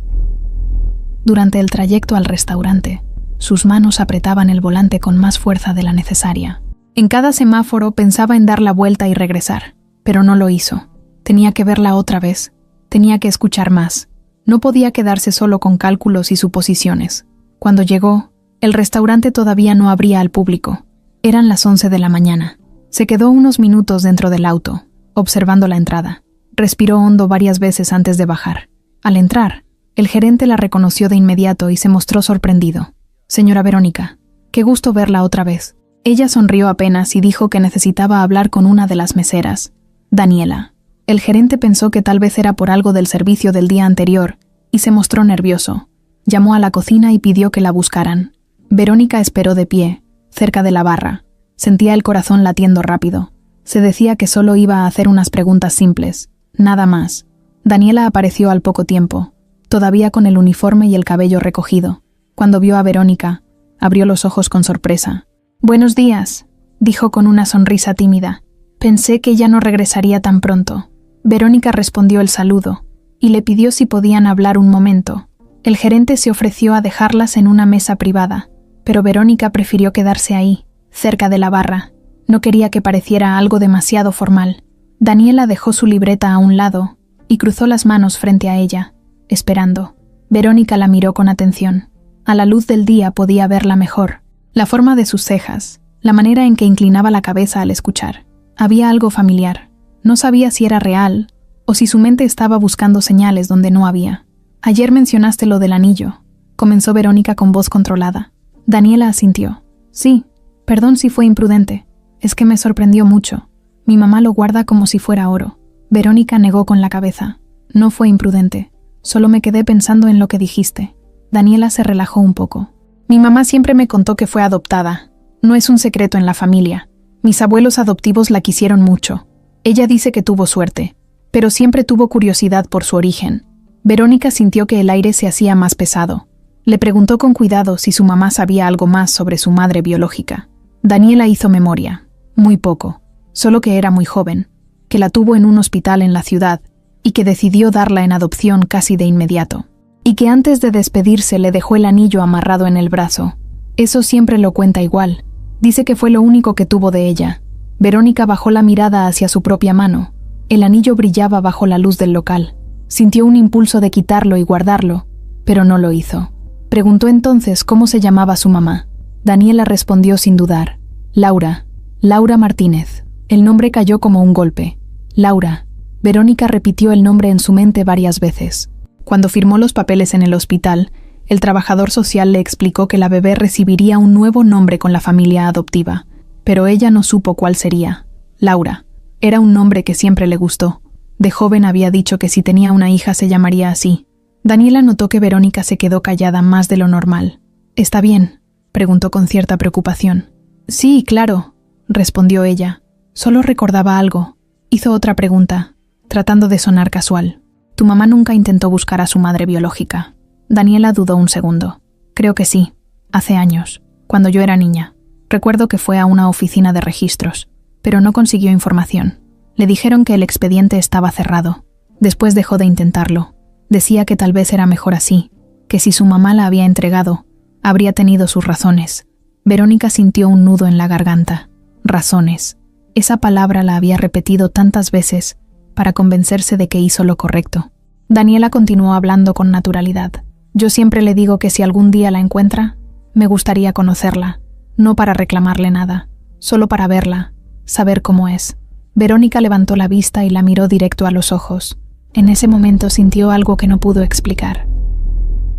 Durante el trayecto al restaurante, sus manos apretaban el volante con más fuerza de la necesaria. En cada semáforo pensaba en dar la vuelta y regresar, pero no lo hizo. Tenía que verla otra vez. Tenía que escuchar más. No podía quedarse solo con cálculos y suposiciones. Cuando llegó, el restaurante todavía no abría al público. Eran las 11 de la mañana. Se quedó unos minutos dentro del auto, observando la entrada. Respiró hondo varias veces antes de bajar. Al entrar, el gerente la reconoció de inmediato y se mostró sorprendido. «Señora Verónica, qué gusto verla otra vez». Ella sonrió apenas y dijo que necesitaba hablar con una de las meseras, Daniela. El gerente pensó que tal vez era por algo del servicio del día anterior y se mostró nervioso. Llamó a la cocina y pidió que la buscaran. Verónica esperó de pie, cerca de la barra. Sentía el corazón latiendo rápido. Se decía que solo iba a hacer unas preguntas simples, nada más. Daniela apareció al poco tiempo, todavía con el uniforme y el cabello recogido. Cuando vio a Verónica, abrió los ojos con sorpresa. «Buenos días», dijo con una sonrisa tímida. «Pensé que ya no regresaría tan pronto». Verónica respondió el saludo y le pidió si podían hablar un momento. El gerente se ofreció a dejarlas en una mesa privada, pero Verónica prefirió quedarse ahí, cerca de la barra. No quería que pareciera algo demasiado formal. Daniela dejó su libreta a un lado y cruzó las manos frente a ella, esperando. Verónica la miró con atención. A la luz del día podía verla mejor. La forma de sus cejas, la manera en que inclinaba la cabeza al escuchar. Había algo familiar. No sabía si era real o si su mente estaba buscando señales donde no había. «Ayer mencionaste lo del anillo», comenzó Verónica con voz controlada. Daniela asintió. «Sí, perdón si fue imprudente. Es que me sorprendió mucho. Mi mamá lo guarda como si fuera oro». Verónica negó con la cabeza. «No fue imprudente. Solo me quedé pensando en lo que dijiste». Daniela se relajó un poco. «Mi mamá siempre me contó que fue adoptada. No es un secreto en la familia. Mis abuelos adoptivos la quisieron mucho. Ella dice que tuvo suerte, pero siempre tuvo curiosidad por su origen». Verónica sintió que el aire se hacía más pesado. Le preguntó con cuidado si su mamá sabía algo más sobre su madre biológica. Daniela hizo memoria. Muy poco. Solo que era muy joven, que la tuvo en un hospital en la ciudad y que decidió darla en adopción casi de inmediato. Y que antes de despedirse le dejó el anillo amarrado en el brazo. Eso siempre lo cuenta igual. Dice que fue lo único que tuvo de ella. Verónica bajó la mirada hacia su propia mano. El anillo brillaba bajo la luz del local. Sintió un impulso de quitarlo y guardarlo, pero no lo hizo. Preguntó entonces cómo se llamaba su mamá. Daniela respondió sin dudar. Laura. Laura Martínez. El nombre cayó como un golpe. Laura. Verónica repitió el nombre en su mente varias veces. Cuando firmó los papeles en el hospital, el trabajador social le explicó que la bebé recibiría un nuevo nombre con la familia adoptiva, pero ella no supo cuál sería. Laura. Era un nombre que siempre le gustó. De joven había dicho que si tenía una hija se llamaría así. Daniela notó que Verónica se quedó callada más de lo normal. «¿Está bien?», preguntó con cierta preocupación. «Sí, claro», respondió ella. Solo recordaba algo. Hizo otra pregunta, tratando de sonar casual. «¿Tu mamá nunca intentó buscar a su madre biológica?». Daniela dudó un segundo. «Creo que sí. Hace años, cuando yo era niña. Recuerdo que fue a una oficina de registros, pero no consiguió información. Le dijeron que el expediente estaba cerrado. Después dejó de intentarlo. Decía que tal vez era mejor así, que si su mamá la había entregado, habría tenido sus razones». Verónica sintió un nudo en la garganta. Razones. Esa palabra la había repetido tantas veces para convencerse de que hizo lo correcto. Daniela continuó hablando con naturalidad. «Yo siempre le digo que si algún día la encuentra, Me gustaría conocerla, no para reclamarle nada, solo para verla, saber cómo es. Verónica levantó la vista y la miró directo a los ojos. En ese momento sintió algo que no pudo explicar.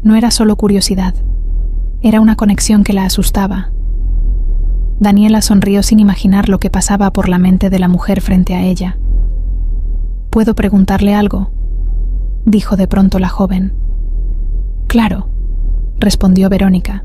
No era solo curiosidad, era una conexión que la asustaba. Daniela sonrió sin imaginar lo que pasaba por la mente de la mujer frente a ella. «¿Puedo preguntarle algo?», dijo de pronto la joven. «Claro», respondió Verónica.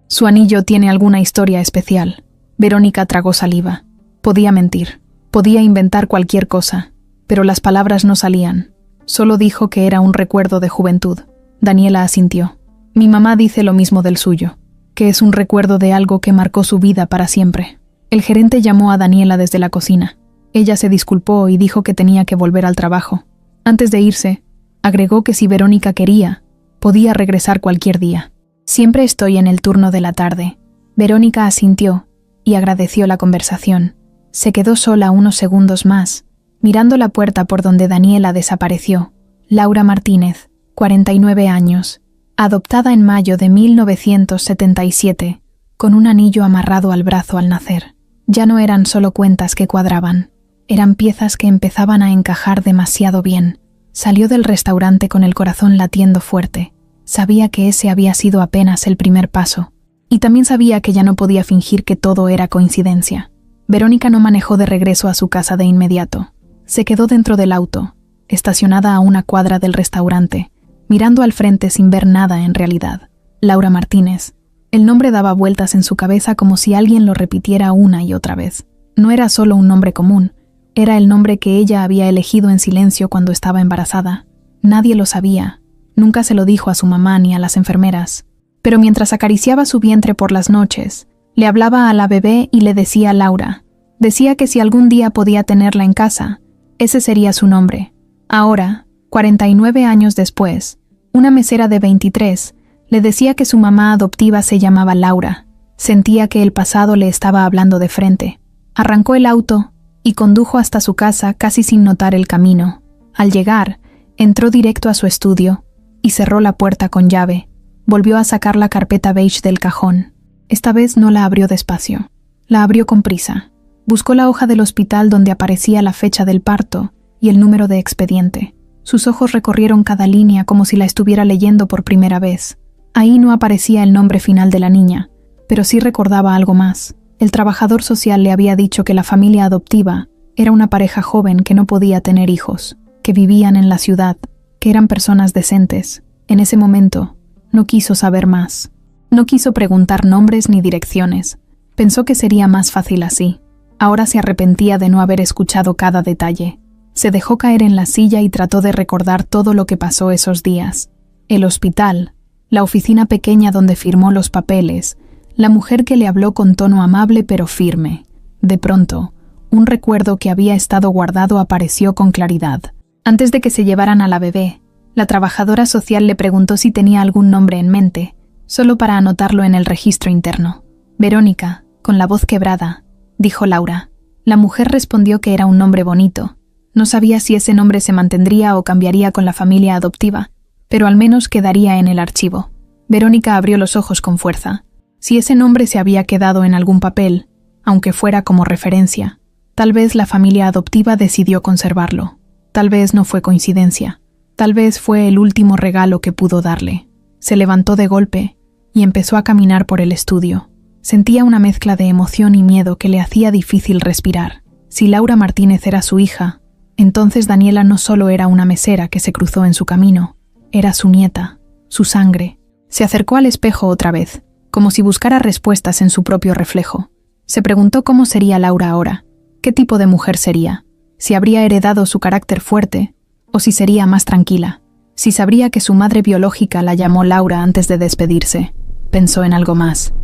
«Su anillo tiene alguna historia especial». Verónica tragó saliva. Podía mentir, podía inventar cualquier cosa, pero las palabras no salían. Solo dijo que era un recuerdo de juventud. Daniela asintió. «Mi mamá dice lo mismo del suyo, que es un recuerdo de algo que marcó su vida para siempre». El gerente llamó a Daniela desde la cocina. Ella se disculpó y dijo que tenía que volver al trabajo. Antes de irse, agregó que si Verónica quería, podía regresar cualquier día. «Siempre estoy en el turno de la tarde». Verónica asintió y agradeció la conversación. Se quedó sola unos segundos más, mirando la puerta por donde Daniela desapareció. Laura Martínez, 49 años, adoptada en mayo de 1977, con un anillo amarrado al brazo al nacer. Ya no eran solo cuentas que cuadraban, eran piezas que empezaban a encajar demasiado bien. Salió del restaurante con el corazón latiendo fuerte. Sabía que ese había sido apenas el primer paso, y también sabía que ya no podía fingir que todo era coincidencia. Verónica no manejó de regreso a su casa de inmediato. Se quedó dentro del auto, estacionada a una cuadra del restaurante, mirando al frente sin ver nada en realidad. Laura Martínez. El nombre daba vueltas en su cabeza como si alguien lo repitiera una y otra vez. No era solo un nombre común, era el nombre que ella había elegido en silencio cuando estaba embarazada. Nadie lo sabía, nunca se lo dijo a su mamá ni a las enfermeras. Pero mientras acariciaba su vientre por las noches, le hablaba a la bebé y le decía Laura. Decía que si algún día podía tenerla en casa, ese sería su nombre. Ahora, 49 años después, una mesera de 23 le decía que su mamá adoptiva se llamaba Laura. Sentía que el pasado le estaba hablando de frente. Arrancó el auto y condujo hasta su casa casi sin notar el camino. Al llegar, entró directo a su estudio y cerró la puerta con llave. Volvió a sacar la carpeta beige del cajón. Esta vez no la abrió despacio. La abrió con prisa. Buscó la hoja del hospital donde aparecía la fecha del parto y el número de expediente. Sus ojos recorrieron cada línea como si la estuviera leyendo por primera vez. Ahí no aparecía el nombre final de la niña, pero sí recordaba algo más. El trabajador social le había dicho que la familia adoptiva era una pareja joven que no podía tener hijos, que vivían en la ciudad, que eran personas decentes. En ese momento, no quiso saber más. No quiso preguntar nombres ni direcciones. Pensó que sería más fácil así. Ahora se arrepentía de no haber escuchado cada detalle. Se dejó caer en la silla y trató de recordar todo lo que pasó esos días. El hospital, la oficina pequeña donde firmó los papeles, la mujer que le habló con tono amable pero firme. De pronto, un recuerdo que había estado guardado apareció con claridad. Antes de que se llevaran a la bebé, la trabajadora social le preguntó si tenía algún nombre en mente, solo para anotarlo en el registro interno. Verónica, con la voz quebrada, dijo Laura. La mujer respondió que era un nombre bonito. No sabía si ese nombre se mantendría o cambiaría con la familia adoptiva, pero al menos quedaría en el archivo. Verónica abrió los ojos con fuerza. Si ese nombre se había quedado en algún papel, aunque fuera como referencia, tal vez la familia adoptiva decidió conservarlo. Tal vez no fue coincidencia. Tal vez fue el último regalo que pudo darle. Se levantó de golpe y empezó a caminar por el estudio. Sentía una mezcla de emoción y miedo que le hacía difícil respirar. Si Laura Martínez era su hija, entonces Daniela no solo era una mesera que se cruzó en su camino, era su nieta, su sangre. Se acercó al espejo otra vez, como si buscara respuestas en su propio reflejo. Se preguntó cómo sería Laura ahora, qué tipo de mujer sería, si habría heredado su carácter fuerte o si sería más tranquila, si sabría que su madre biológica la llamó Laura antes de despedirse. Pensó en algo más.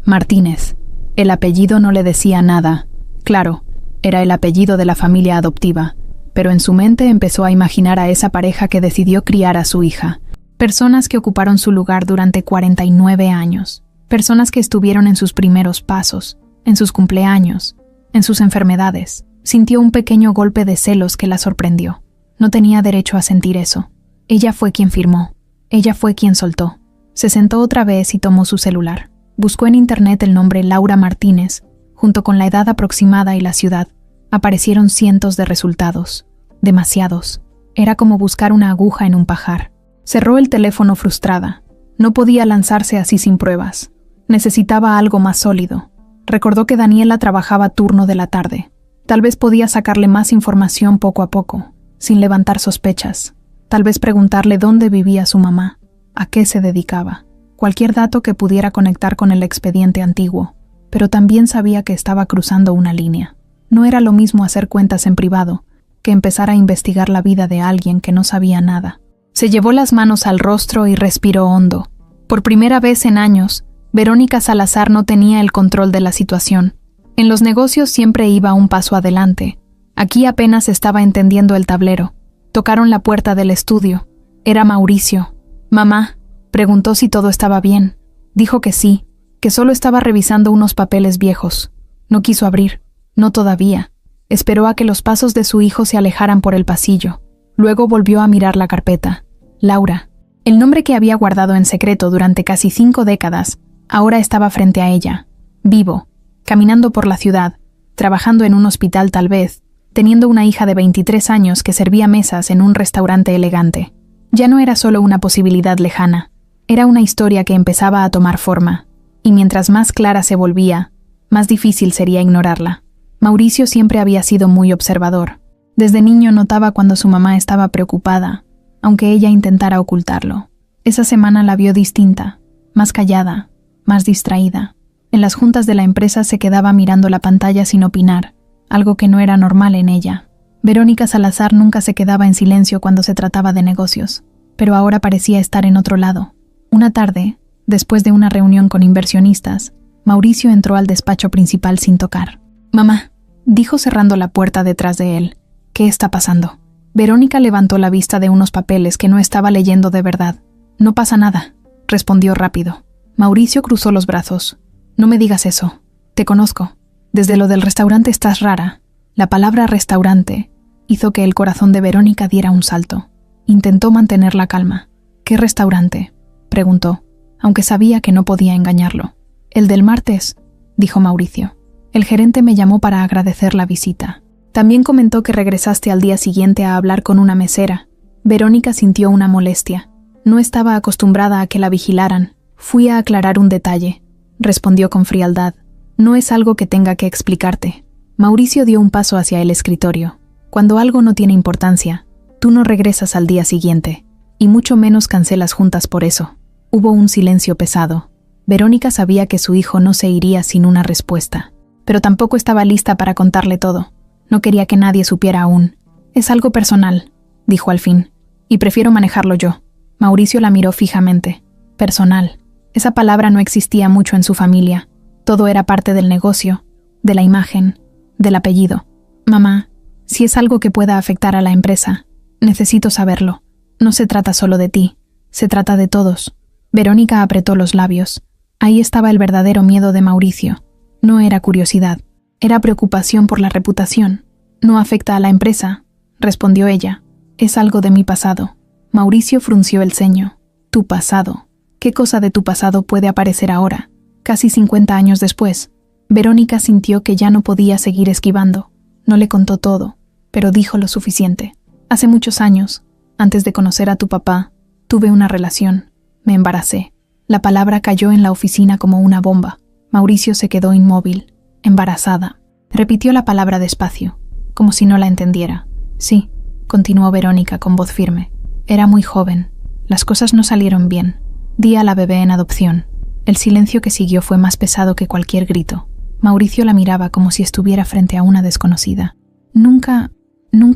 Martínez. El apellido no le decía nada. Claro, era el apellido de la familia adoptiva, pero en su mente empezó a imaginar a esa pareja que decidió criar a su hija. Personas que ocuparon su lugar durante 49 años. Personas que estuvieron en sus primeros pasos, en sus cumpleaños, en sus enfermedades. Sintió un pequeño golpe de celos que la sorprendió. No tenía derecho a sentir eso. Ella fue quien firmó. Ella fue quien soltó. Se sentó otra vez y tomó su celular. Buscó en internet el nombre Laura Martínez, junto con la edad aproximada y la ciudad. Aparecieron cientos de resultados. Demasiados. Era como buscar una aguja en un pajar. Cerró el teléfono frustrada. No podía lanzarse así sin pruebas. Necesitaba algo más sólido. Recordó que Daniela trabajaba turno de la tarde. Tal vez podía sacarle más información poco a poco, sin levantar sospechas. Tal vez preguntarle dónde vivía su mamá, a qué se dedicaba. Cualquier dato que pudiera conectar con el expediente antiguo. Pero también sabía que estaba cruzando una línea. No era lo mismo hacer cuentas en privado que empezar a investigar la vida de alguien que no sabía nada. Se llevó las manos al rostro y respiró hondo. Por primera vez en años, Verónica Salazar no tenía el control de la situación. En los negocios siempre iba un paso adelante. Aquí apenas estaba entendiendo el tablero. Tocaron la puerta del estudio. Era Mauricio. «Mamá», preguntó si todo estaba bien. Dijo que sí, que solo estaba revisando unos papeles viejos. No quiso abrir. No todavía. Esperó a que los pasos de su hijo se alejaran por el pasillo. Luego volvió a mirar la carpeta. Laura. El nombre que había guardado en secreto durante casi 5 décadas, ahora estaba frente a ella. Vivo. Caminando por la ciudad. Trabajando en un hospital tal vez. Teniendo una hija de 23 años que servía mesas en un restaurante elegante. Ya no era solo una posibilidad lejana. Era una historia que empezaba a tomar forma. Y mientras más clara se volvía, más difícil sería ignorarla. Mauricio siempre había sido muy observador. Desde niño notaba cuando su mamá estaba preocupada, aunque ella intentara ocultarlo. Esa semana la vio distinta, más callada, más distraída. En las juntas de la empresa se quedaba mirando la pantalla sin opinar, algo que no era normal en ella. Verónica Salazar nunca se quedaba en silencio cuando se trataba de negocios, pero ahora parecía estar en otro lado. Una tarde, después de una reunión con inversionistas, Mauricio entró al despacho principal sin tocar. «Mamá», dijo cerrando la puerta detrás de él. «¿Qué está pasando?» Verónica levantó la vista de unos papeles que no estaba leyendo de verdad. «No pasa nada», respondió rápido. Mauricio cruzó los brazos. «No me digas eso. Te conozco. Desde lo del restaurante estás rara». La palabra restaurante hizo que el corazón de Verónica diera un salto. Intentó mantener la calma. «¿Qué restaurante?», preguntó, aunque sabía que no podía engañarlo. «El del martes», dijo Mauricio. «El gerente me llamó para agradecer la visita. También comentó que regresaste al día siguiente a hablar con una mesera». Verónica sintió una molestia. No estaba acostumbrada a que la vigilaran. «Fui a aclarar un detalle», respondió con frialdad. «No es algo que tenga que explicarte». Mauricio dio un paso hacia el escritorio. «Cuando algo no tiene importancia, tú no regresas al día siguiente, y mucho menos cancelas juntas por eso». Hubo un silencio pesado. Verónica sabía que su hijo no se iría sin una respuesta, pero tampoco estaba lista para contarle todo. No quería que nadie supiera aún. «Es algo personal», dijo al fin, «y prefiero manejarlo yo». Mauricio la miró fijamente. Personal. Esa palabra no existía mucho en su familia. Todo era parte del negocio, de la imagen, del apellido. «Mamá, si es algo que pueda afectar a la empresa, necesito saberlo. No se trata solo de ti, se trata de todos». Verónica apretó los labios. Ahí estaba el verdadero miedo de Mauricio. No era curiosidad, era preocupación por la reputación. «No afecta a la empresa», respondió ella. «Es algo de mi pasado». Mauricio frunció el ceño. «¿Tu pasado? ¿Qué cosa de tu pasado puede aparecer ahora, casi 50 años después?» Verónica sintió que ya no podía seguir esquivando. No le contó todo, pero dijo lo suficiente. «Hace muchos años, antes de conocer a tu papá, tuve una relación. Me embaracé». La palabra cayó en la oficina como una bomba. Mauricio se quedó inmóvil. «Embarazada». Repitió la palabra despacio, como si no la entendiera. «Sí», continuó Verónica con voz firme. «Era muy joven. Las cosas no salieron bien. Di a la bebé en adopción». El silencio que siguió fue más pesado que cualquier grito. Mauricio la miraba como si estuviera frente a una desconocida. Nunca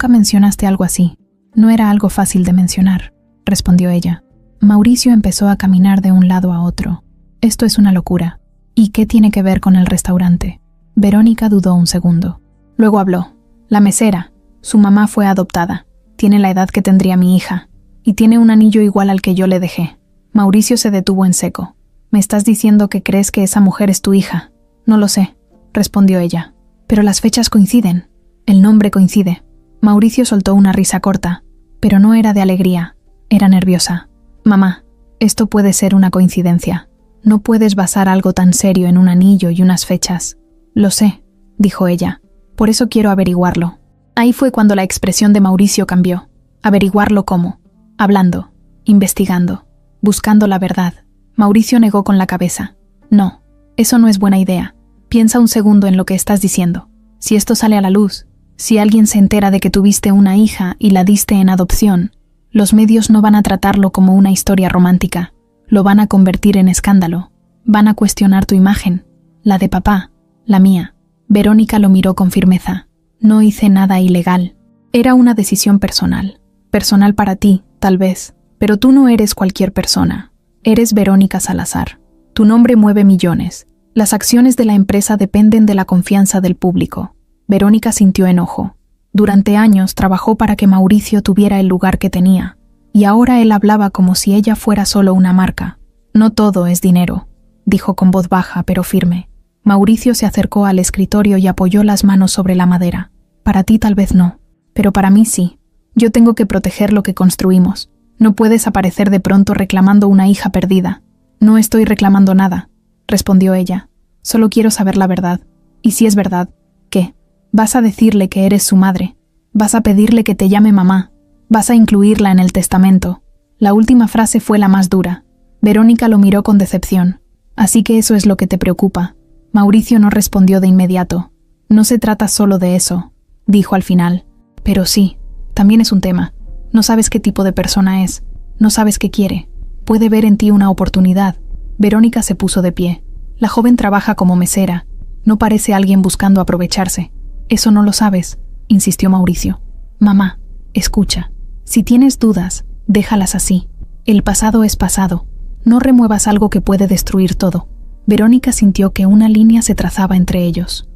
mencionaste algo así». «No era algo fácil de mencionar», respondió ella. Mauricio empezó a caminar de un lado a otro. «Esto es una locura. ¿Y qué tiene que ver con el restaurante?» Verónica dudó un segundo. Luego habló. «La mesera. Su mamá fue adoptada. Tiene la edad que tendría mi hija. Y tiene un anillo igual al que yo le dejé». Mauricio se detuvo en seco. «¿Me estás diciendo que crees que esa mujer es tu hija?» «No lo sé», respondió ella. «Pero las fechas coinciden. El nombre coincide». Mauricio soltó una risa corta, pero no era de alegría, era nerviosa. «Mamá, esto puede ser una coincidencia. No puedes basar algo tan serio en un anillo y unas fechas. Lo sé, dijo ella. Por eso quiero averiguarlo. Ahí fue cuando la expresión de Mauricio cambió. ¿Averiguarlo cómo? Hablando, investigando, buscando la verdad. Mauricio negó con la cabeza. No, eso no es buena idea. Piensa un segundo en lo que estás diciendo. Si esto sale a la luz, si alguien se entera de que tuviste una hija y la diste en adopción, los medios no van a tratarlo como una historia romántica. Lo van a convertir en escándalo. Van a cuestionar tu imagen, la de papá, la mía. Verónica lo miró con firmeza. No hice nada ilegal. Era una decisión personal. Personal para ti, tal vez. Pero tú no eres cualquier persona. Eres Verónica Salazar. Tu nombre mueve millones. Las acciones de la empresa dependen de la confianza del público. Verónica sintió enojo. Durante años trabajó para que Mauricio tuviera el lugar que tenía. Y ahora él hablaba como si ella fuera solo una marca. No todo es dinero, dijo con voz baja pero firme. Mauricio se acercó al escritorio y apoyó las manos sobre la madera. Para ti tal vez no, pero para mí sí. Yo tengo que proteger lo que construimos. No puedes aparecer de pronto reclamando una hija perdida. No estoy reclamando nada, respondió ella. Solo quiero saber la verdad. Y si es verdad, ¿qué? Vas a decirle que eres su madre. Vas a pedirle que te llame mamá. Vas a incluirla en el testamento. La última frase fue la más dura. Verónica lo miró con decepción. Así que eso es lo que te preocupa. Mauricio no respondió de inmediato. No se trata solo de eso, dijo al final. Pero sí, también es un tema. No sabes qué tipo de persona es. No sabes qué quiere. Puede ver en ti una oportunidad. Verónica se puso de pie. La joven trabaja como mesera. No parece alguien buscando aprovecharse. Eso no lo sabes, insistió Mauricio. Mamá, escucha. Si tienes dudas, déjalas así. El pasado es pasado. No remuevas algo que puede destruir todo. Verónica sintió que una línea se trazaba entre ellos.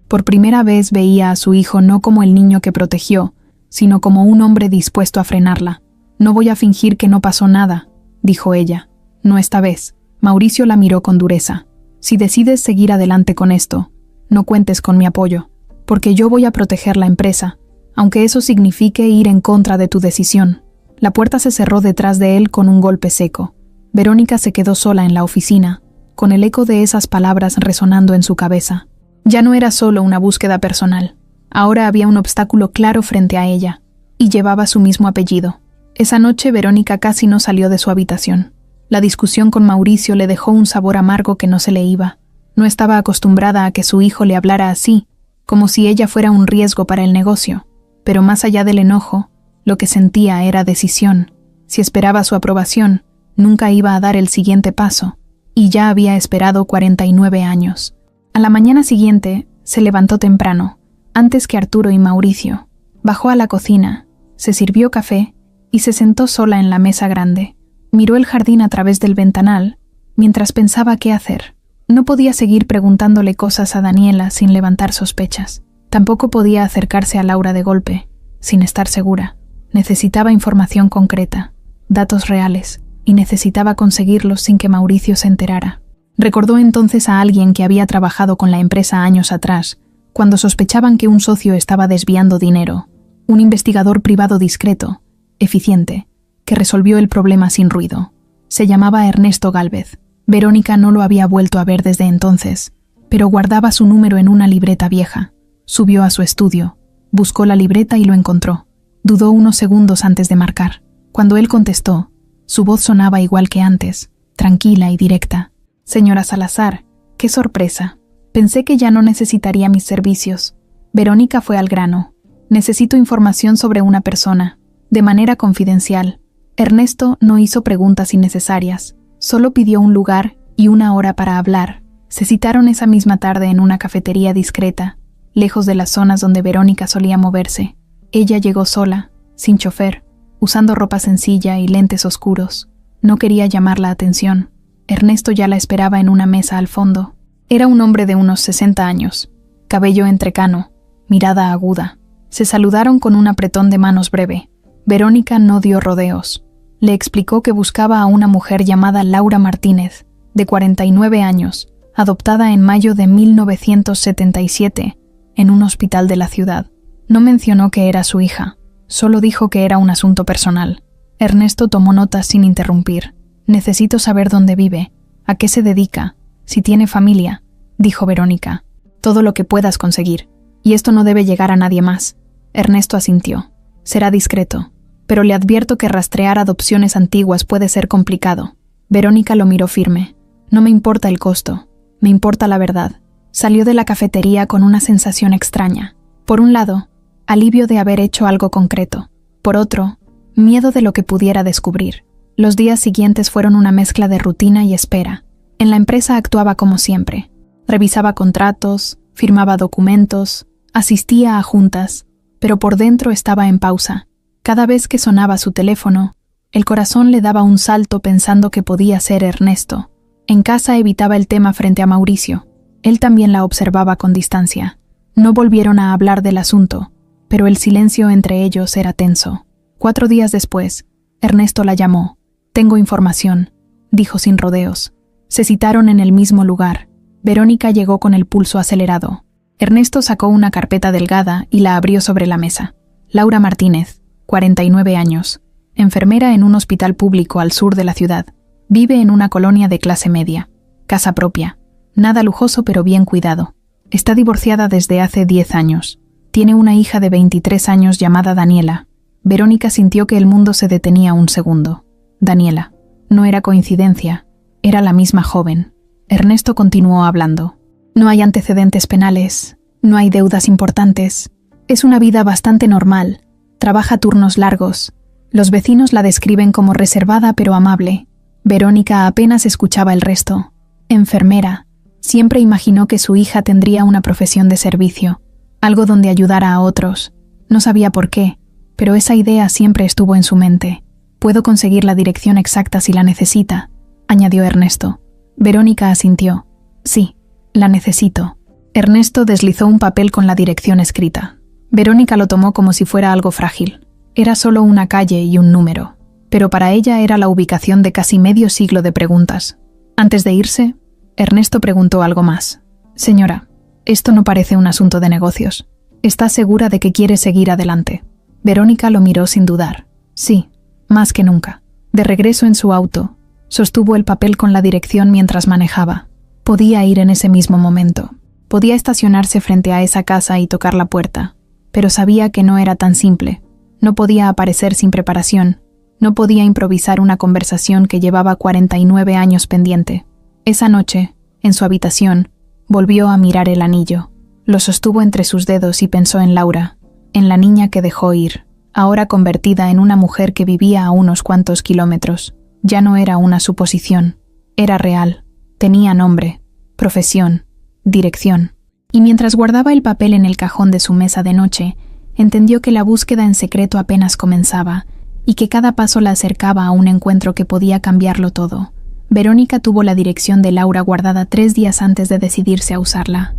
Por primera vez veía a su hijo no como el niño que protegió, sino como un hombre dispuesto a frenarla. No voy a fingir que no pasó nada, dijo ella. No esta vez. Mauricio la miró con dureza. Si decides seguir adelante con esto, no cuentes con mi apoyo, porque yo voy a proteger la empresa, aunque eso signifique ir en contra de tu decisión. La puerta se cerró detrás de él con un golpe seco. Verónica se quedó sola en la oficina, con el eco de esas palabras resonando en su cabeza. Ya no era solo una búsqueda personal. Ahora había un obstáculo claro frente a ella, y llevaba su mismo apellido. Esa noche Verónica casi no salió de su habitación. La discusión con Mauricio le dejó un sabor amargo que no se le iba. No estaba acostumbrada a que su hijo le hablara así, como si ella fuera un riesgo para el negocio. Pero más allá del enojo, lo que sentía era decisión. Si esperaba su aprobación, nunca iba a dar el siguiente paso, y ya había esperado 49 años. A la mañana siguiente, se levantó temprano, antes que Arturo y Mauricio. Bajó a la cocina, se sirvió café y se sentó sola en la mesa grande. Miró el jardín a través del ventanal, mientras pensaba qué hacer. No podía seguir preguntándole cosas a Daniela sin levantar sospechas. Tampoco podía acercarse a Laura de golpe, sin estar segura. Necesitaba información concreta, datos reales, y necesitaba conseguirlos sin que Mauricio se enterara. Recordó entonces a alguien que había trabajado con la empresa años atrás, cuando sospechaban que un socio estaba desviando dinero. Un investigador privado discreto, eficiente, que resolvió el problema sin ruido. Se llamaba Ernesto Gálvez. Verónica no lo había vuelto a ver desde entonces, pero guardaba su número en una libreta vieja. Subió a su estudio, buscó la libreta y lo encontró. Dudó unos segundos antes de marcar. Cuando él contestó, su voz sonaba igual que antes, tranquila y directa. Señora Salazar, qué sorpresa. Pensé que ya no necesitaría mis servicios. Verónica fue al grano. Necesito información sobre una persona, de manera confidencial. Ernesto no hizo preguntas innecesarias, solo pidió un lugar y una hora para hablar. Se citaron esa misma tarde en una cafetería discreta, lejos de las zonas donde Verónica solía moverse. Ella llegó sola, sin chofer, usando ropa sencilla y lentes oscuros. No quería llamar la atención. Ernesto ya la esperaba en una mesa al fondo. Era un hombre de unos 60 años, cabello entrecano, mirada aguda. Se saludaron con un apretón de manos breve. Verónica no dio rodeos. Le explicó que buscaba a una mujer llamada Laura Martínez, de 49 años, adoptada en mayo de 1977, en un hospital de la ciudad. No mencionó que era su hija, solo dijo que era un asunto personal. Ernesto tomó notas sin interrumpir. Necesito saber dónde vive. ¿A qué se dedica? Si tiene familia, dijo Verónica. Todo lo que puedas conseguir. Y esto no debe llegar a nadie más. Ernesto asintió. Será discreto. Pero le advierto que rastrear adopciones antiguas puede ser complicado. Verónica lo miró firme. No me importa el costo. Me importa la verdad. Salió de la cafetería con una sensación extraña. Por un lado, alivio de haber hecho algo concreto. Por otro, miedo de lo que pudiera descubrir. Los días siguientes fueron una mezcla de rutina y espera. En la empresa actuaba como siempre. Revisaba contratos, firmaba documentos, asistía a juntas, pero por dentro estaba en pausa. Cada vez que sonaba su teléfono, el corazón le daba un salto pensando que podía ser Ernesto. En casa evitaba el tema frente a Mauricio. Él también la observaba con distancia. No volvieron a hablar del asunto, pero el silencio entre ellos era tenso. 4 días después, Ernesto la llamó. «Tengo información», dijo sin rodeos. Se citaron en el mismo lugar. Verónica llegó con el pulso acelerado. Ernesto sacó una carpeta delgada y la abrió sobre la mesa. Laura Martínez, 49 años, enfermera en un hospital público al sur de la ciudad. Vive en una colonia de clase media. Casa propia. Nada lujoso pero bien cuidado. Está divorciada desde hace 10 años. Tiene una hija de 23 años llamada Daniela. Verónica sintió que el mundo se detenía un segundo. Daniela. No era coincidencia. Era la misma joven. Ernesto continuó hablando. No hay antecedentes penales. No hay deudas importantes. Es una vida bastante normal. Trabaja turnos largos. Los vecinos la describen como reservada pero amable. Verónica apenas escuchaba el resto. Enfermera. Siempre imaginó que su hija tendría una profesión de servicio, algo donde ayudara a otros. No sabía por qué, pero esa idea siempre estuvo en su mente. «Puedo conseguir la dirección exacta si la necesita», añadió Ernesto. Verónica asintió. «Sí, la necesito». Ernesto deslizó un papel con la dirección escrita. Verónica lo tomó como si fuera algo frágil. Era solo una calle y un número, pero para ella era la ubicación de casi medio siglo de preguntas. Antes de irse, Ernesto preguntó algo más. «Señora, esto no parece un asunto de negocios. ¿Está segura de que quiere seguir adelante?» Verónica lo miró sin dudar. Sí, más que nunca. De regreso en su auto, sostuvo el papel con la dirección mientras manejaba. Podía ir en ese mismo momento. Podía estacionarse frente a esa casa y tocar la puerta. Pero sabía que no era tan simple. No podía aparecer sin preparación. No podía improvisar una conversación que llevaba 49 años pendiente. Esa noche, en su habitación, volvió a mirar el anillo. Lo sostuvo entre sus dedos y pensó en Laura, en la niña que dejó ir, ahora convertida en una mujer que vivía a unos cuantos kilómetros. Ya no era una suposición, era real. Tenía nombre, profesión, dirección. Y mientras guardaba el papel en el cajón de su mesa de noche, entendió que la búsqueda en secreto apenas comenzaba y que cada paso la acercaba a un encuentro que podía cambiarlo todo. Verónica tuvo la dirección de Laura guardada 3 días antes de decidirse a usarla.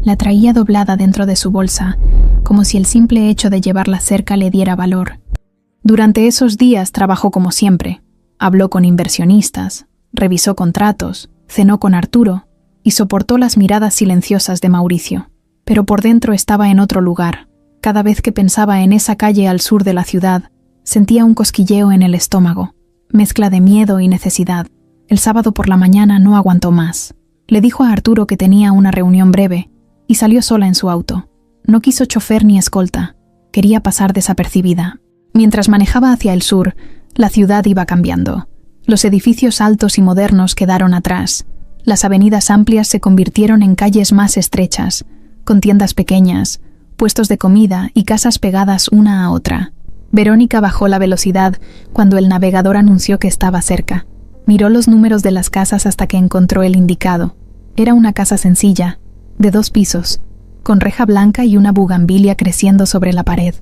La traía doblada dentro de su bolsa, como si el simple hecho de llevarla cerca le diera valor. Durante esos días trabajó como siempre. Habló con inversionistas, revisó contratos, cenó con Arturo y soportó las miradas silenciosas de Mauricio. Pero por dentro estaba en otro lugar. Cada vez que pensaba en esa calle al sur de la ciudad, sentía un cosquilleo en el estómago, mezcla de miedo y necesidad. El sábado por la mañana no aguantó más. Le dijo a Arturo que tenía una reunión breve y salió sola en su auto. No quiso chofer ni escolta. Quería pasar desapercibida. Mientras manejaba hacia el sur, la ciudad iba cambiando. Los edificios altos y modernos quedaron atrás. Las avenidas amplias se convirtieron en calles más estrechas, con tiendas pequeñas, puestos de comida y casas pegadas una a otra. Verónica bajó la velocidad cuando el navegador anunció que estaba cerca. Miró los números de las casas hasta que encontró el indicado. Era una casa sencilla, de 2 pisos, con reja blanca y una bugambilia creciendo sobre la pared.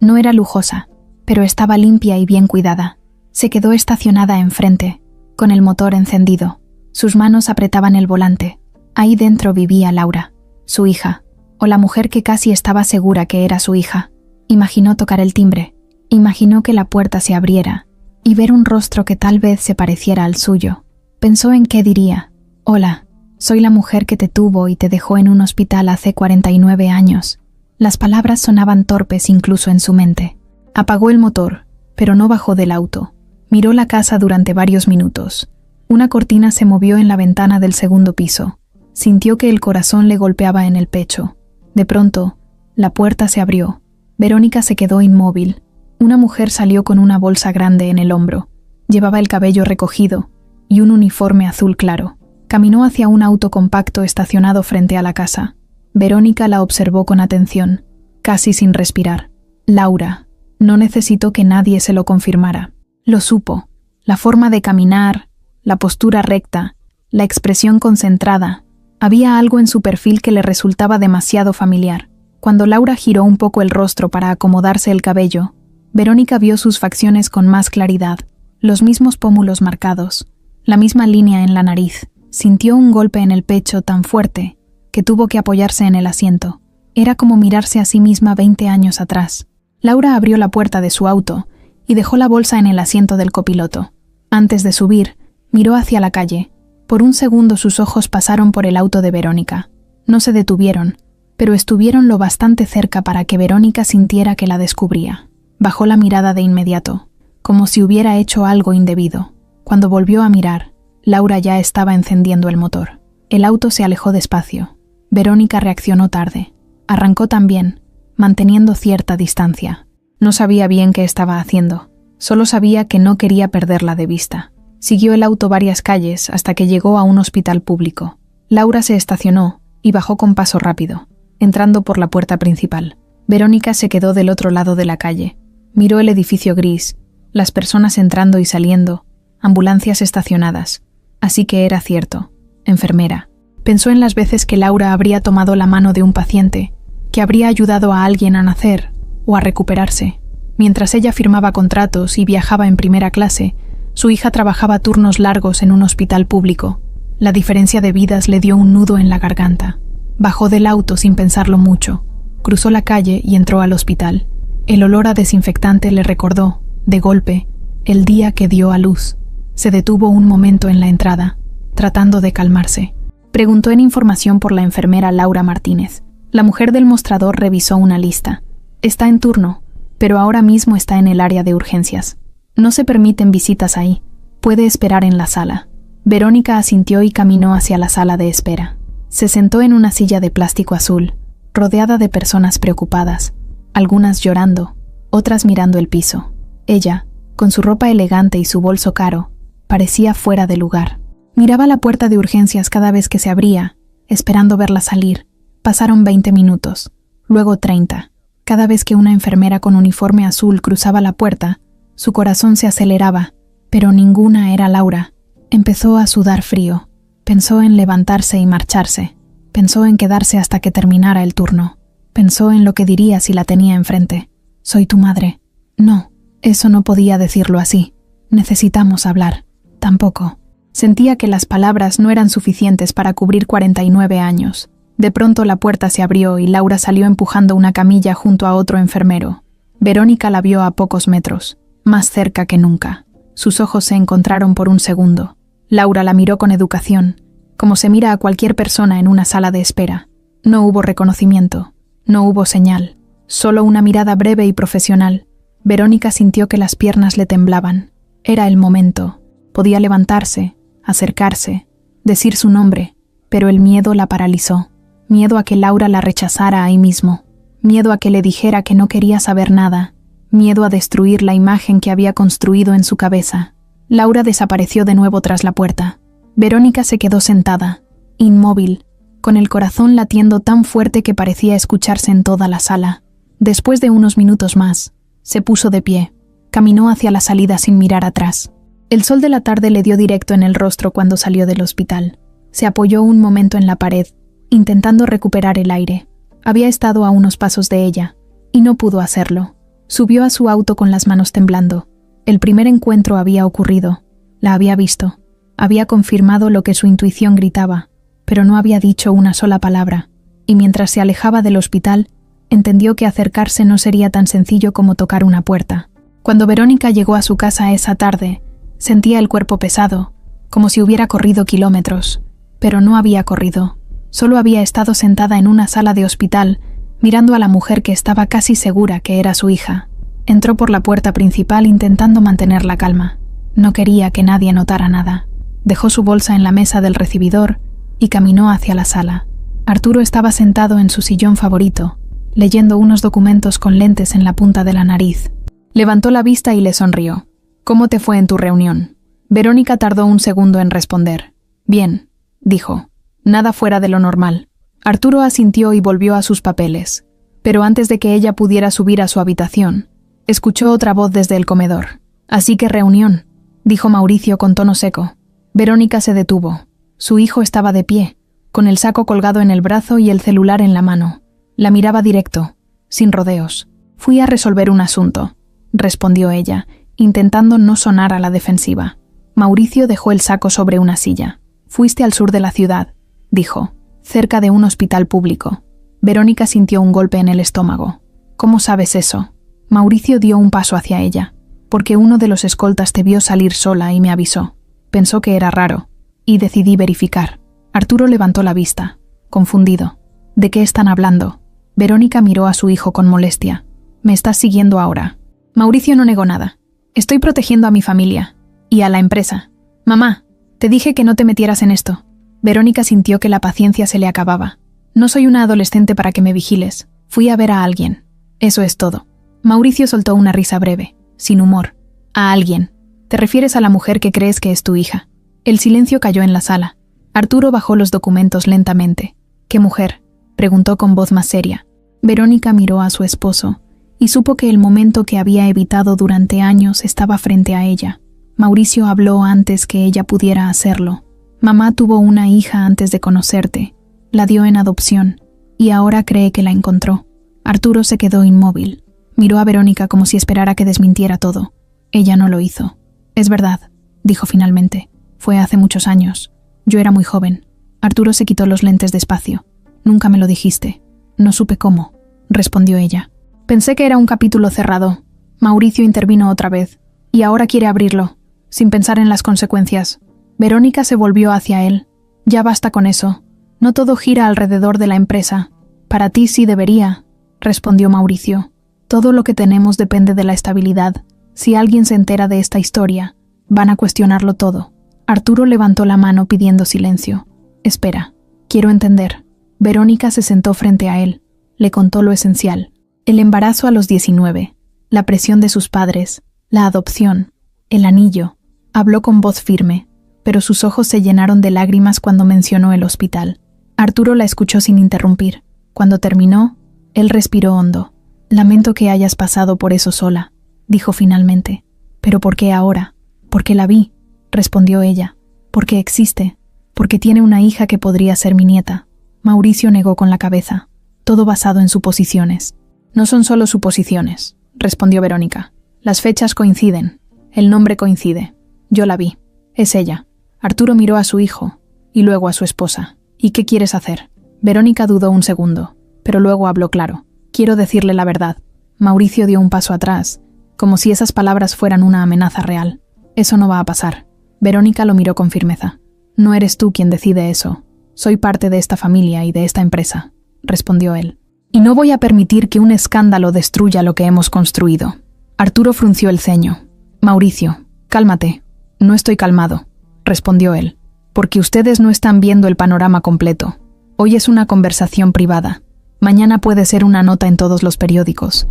No era lujosa, pero estaba limpia y bien cuidada. Se quedó estacionada enfrente, con el motor encendido. Sus manos apretaban el volante. Ahí dentro vivía Laura, su hija, o la mujer que casi estaba segura que era su hija. Imaginó tocar el timbre. Imaginó que la puerta se abriera y ver un rostro que tal vez se pareciera al suyo. Pensó en qué diría. «Hola, soy la mujer que te tuvo y te dejó en un hospital hace 49 años». Las palabras sonaban torpes incluso en su mente. Apagó el motor, pero no bajó del auto. Miró la casa durante varios minutos. Una cortina se movió en la ventana del segundo piso. Sintió que el corazón le golpeaba en el pecho. De pronto, la puerta se abrió. Verónica se quedó inmóvil. Una mujer salió con una bolsa grande en el hombro. Llevaba el cabello recogido y un uniforme azul claro. Caminó hacia un auto compacto estacionado frente a la casa. Verónica la observó con atención, casi sin respirar. Laura. No necesitó que nadie se lo confirmara. Lo supo. La forma de caminar, la postura recta, la expresión concentrada. Había algo en su perfil que le resultaba demasiado familiar. Cuando Laura giró un poco el rostro para acomodarse el cabello, Verónica vio sus facciones con más claridad, los mismos pómulos marcados, la misma línea en la nariz. Sintió un golpe en el pecho tan fuerte que tuvo que apoyarse en el asiento. Era como mirarse a sí misma 20 años atrás. Laura abrió la puerta de su auto y dejó la bolsa en el asiento del copiloto. Antes de subir, miró hacia la calle. Por un segundo sus ojos pasaron por el auto de Verónica. No se detuvieron, pero estuvieron lo bastante cerca para que Verónica sintiera que la descubría. Bajó la mirada de inmediato, como si hubiera hecho algo indebido. Cuando volvió a mirar, Laura ya estaba encendiendo el motor. El auto se alejó despacio. Verónica reaccionó tarde. Arrancó también, manteniendo cierta distancia. No sabía bien qué estaba haciendo. Solo sabía que no quería perderla de vista. Siguió el auto varias calles hasta que llegó a un hospital público. Laura se estacionó y bajó con paso rápido, entrando por la puerta principal. Verónica se quedó del otro lado de la calle. Miró el edificio gris, las personas entrando y saliendo, ambulancias estacionadas. Así que era cierto. Enfermera. Pensó en las veces que Laura habría tomado la mano de un paciente, que habría ayudado a alguien a nacer o a recuperarse. Mientras ella firmaba contratos y viajaba en primera clase, su hija trabajaba turnos largos en un hospital público. La diferencia de vidas le dio un nudo en la garganta. Bajó del auto sin pensarlo mucho. Cruzó la calle y entró al hospital. El olor a desinfectante le recordó, de golpe, el día que dio a luz. Se detuvo un momento en la entrada, tratando de calmarse. Preguntó en información por la enfermera Laura Martínez. La mujer del mostrador revisó una lista. Está en turno, pero ahora mismo está en el área de urgencias. No se permiten visitas ahí. Puede esperar en la sala. Verónica asintió y caminó hacia la sala de espera. Se sentó en una silla de plástico azul, rodeada de personas preocupadas, algunas llorando, otras mirando el piso. Ella, con su ropa elegante y su bolso caro, parecía fuera de lugar. Miraba la puerta de urgencias cada vez que se abría, esperando verla salir. Pasaron 20 minutos, luego 30. Cada vez que una enfermera con uniforme azul cruzaba la puerta, su corazón se aceleraba, pero ninguna era Laura. Empezó a sudar frío. Pensó en levantarse y marcharse. Pensó en quedarse hasta que terminara el turno. Pensó en lo que diría si la tenía enfrente. «Soy tu madre». No, eso no podía decirlo así. Necesitamos hablar. Tampoco. Sentía que las palabras no eran suficientes para cubrir 49 años. De pronto la puerta se abrió y Laura salió empujando una camilla junto a otro enfermero. Verónica la vio a pocos metros, más cerca que nunca. Sus ojos se encontraron por un segundo. Laura la miró con educación, como se mira a cualquier persona en una sala de espera. No hubo reconocimiento, no hubo señal, solo una mirada breve y profesional. Verónica sintió que las piernas le temblaban. Era el momento. Podía levantarse, acercarse, decir su nombre, pero el miedo la paralizó. Miedo a que Laura la rechazara ahí mismo. Miedo a que le dijera que no quería saber nada. Miedo a destruir la imagen que había construido en su cabeza. Laura desapareció de nuevo tras la puerta. Verónica se quedó sentada, inmóvil, con el corazón latiendo tan fuerte que parecía escucharse en toda la sala. Después de unos minutos más, se puso de pie. Caminó hacia la salida sin mirar atrás. El sol de la tarde le dio directo en el rostro cuando salió del hospital. Se apoyó un momento en la pared, intentando recuperar el aire. Había estado a unos pasos de ella, y no pudo hacerlo. Subió a su auto con las manos temblando. El primer encuentro había ocurrido. La había visto. Había confirmado lo que su intuición gritaba, pero no había dicho una sola palabra. Y mientras se alejaba del hospital, entendió que acercarse no sería tan sencillo como tocar una puerta. Cuando Verónica llegó a su casa esa tarde, sentía el cuerpo pesado, como si hubiera corrido kilómetros. Pero no había corrido. Solo había estado sentada en una sala de hospital, mirando a la mujer que estaba casi segura que era su hija. Entró por la puerta principal intentando mantener la calma. No quería que nadie notara nada. Dejó su bolsa en la mesa del recibidor y caminó hacia la sala. Arturo estaba sentado en su sillón favorito, leyendo unos documentos con lentes en la punta de la nariz. Levantó la vista y le sonrió. «¿Cómo te fue en tu reunión?» Verónica tardó un segundo en responder. «Bien», dijo. «Nada fuera de lo normal». Arturo asintió y volvió a sus papeles. Pero antes de que ella pudiera subir a su habitación, escuchó otra voz desde el comedor. «Así que reunión», dijo Mauricio con tono seco. Verónica se detuvo. Su hijo estaba de pie, con el saco colgado en el brazo y el celular en la mano. La miraba directo, sin rodeos. «Fui a resolver un asunto», respondió ella, intentando no sonar a la defensiva. Mauricio dejó el saco sobre una silla. «Fuiste al sur de la ciudad», dijo, «cerca de un hospital público». Verónica sintió un golpe en el estómago. «¿Cómo sabes eso?» Mauricio dio un paso hacia ella. «Porque uno de los escoltas te vio salir sola y me avisó. Pensó que era raro, y decidí verificar». Arturo levantó la vista, confundido. «¿De qué están hablando?» Verónica miró a su hijo con molestia. «¿Me estás siguiendo ahora?» Mauricio no negó nada. «Estoy protegiendo a mi familia. Y a la empresa. Mamá, te dije que no te metieras en esto». Verónica sintió que la paciencia se le acababa. «No soy una adolescente para que me vigiles. Fui a ver a alguien. Eso es todo». Mauricio soltó una risa breve, sin humor. «¿A alguien? ¿Te refieres a la mujer que crees que es tu hija?» El silencio cayó en la sala. Arturo bajó los documentos lentamente. «¿Qué mujer?», preguntó con voz más seria. Verónica miró a su esposo y supo que el momento que había evitado durante años estaba frente a ella. Mauricio habló antes que ella pudiera hacerlo. «Mamá tuvo una hija antes de conocerte. La dio en adopción, y ahora cree que la encontró». Arturo se quedó inmóvil. Miró a Verónica como si esperara que desmintiera todo. Ella no lo hizo. «Es verdad», dijo finalmente. «Fue hace muchos años. Yo era muy joven». Arturo se quitó los lentes despacio. «Nunca me lo dijiste». «No supe cómo», respondió ella. «Pensé que era un capítulo cerrado». Mauricio intervino otra vez. «Y ahora quiere abrirlo, sin pensar en las consecuencias». Verónica se volvió hacia él. «Ya basta con eso. No todo gira alrededor de la empresa». «Para ti sí debería», respondió Mauricio. «Todo lo que tenemos depende de la estabilidad. Si alguien se entera de esta historia, van a cuestionarlo todo». Arturo levantó la mano pidiendo silencio. «Espera, quiero entender». Verónica se sentó frente a él. Le contó lo esencial. El embarazo a los 19, la presión de sus padres, la adopción, el anillo. Habló con voz firme, pero sus ojos se llenaron de lágrimas cuando mencionó el hospital. Arturo la escuchó sin interrumpir. Cuando terminó, él respiró hondo. «Lamento que hayas pasado por eso sola», dijo finalmente. «¿Pero por qué ahora?» «Porque la vi», respondió ella. «Porque existe. Porque tiene una hija que podría ser mi nieta». Mauricio negó con la cabeza. «Todo basado en suposiciones». «No son solo suposiciones», respondió Verónica. «Las fechas coinciden. El nombre coincide. Yo la vi. Es ella». Arturo miró a su hijo, y luego a su esposa. «¿Y qué quieres hacer?» Verónica dudó un segundo, pero luego habló claro. «Quiero decirle la verdad». Mauricio dio un paso atrás, como si esas palabras fueran una amenaza real. «Eso no va a pasar». Verónica lo miró con firmeza. «No eres tú quien decide eso. Soy parte de esta familia y de esta empresa», respondió él. «Y no voy a permitir que un escándalo destruya lo que hemos construido». Arturo frunció el ceño. «Mauricio, cálmate». «No estoy calmado», respondió él, «porque ustedes no están viendo el panorama completo. Hoy es una conversación privada. Mañana puede ser una nota en todos los periódicos.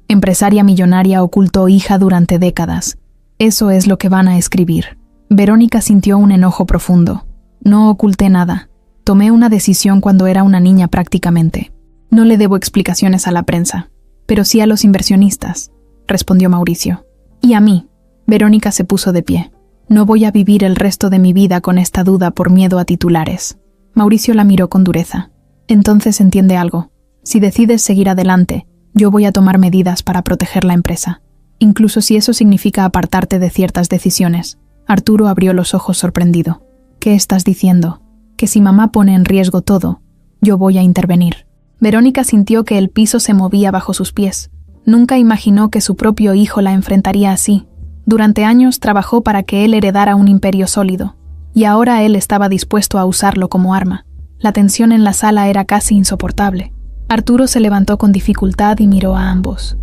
Empresaria millonaria ocultó hija durante décadas. Eso es lo que van a escribir». Verónica sintió un enojo profundo. «No oculté nada. Tomé una decisión cuando era una niña prácticamente. No le debo explicaciones a la prensa, pero sí a los inversionistas», respondió Mauricio. «Y a mí». Verónica se puso de pie. «No voy a vivir el resto de mi vida con esta duda por miedo a titulares». Mauricio la miró con dureza. «Entonces entiende algo. Si decides seguir adelante, yo voy a tomar medidas para proteger la empresa, incluso si eso significa apartarte de ciertas decisiones». Arturo abrió los ojos sorprendido. «¿Qué estás diciendo?» «Que si mamá pone en riesgo todo, yo voy a intervenir». Verónica sintió que el piso se movía bajo sus pies. Nunca imaginó que su propio hijo la enfrentaría así. Durante años trabajó para que él heredara un imperio sólido, y ahora él estaba dispuesto a usarlo como arma. La tensión en la sala era casi insoportable. Arturo se levantó con dificultad y miró a ambos.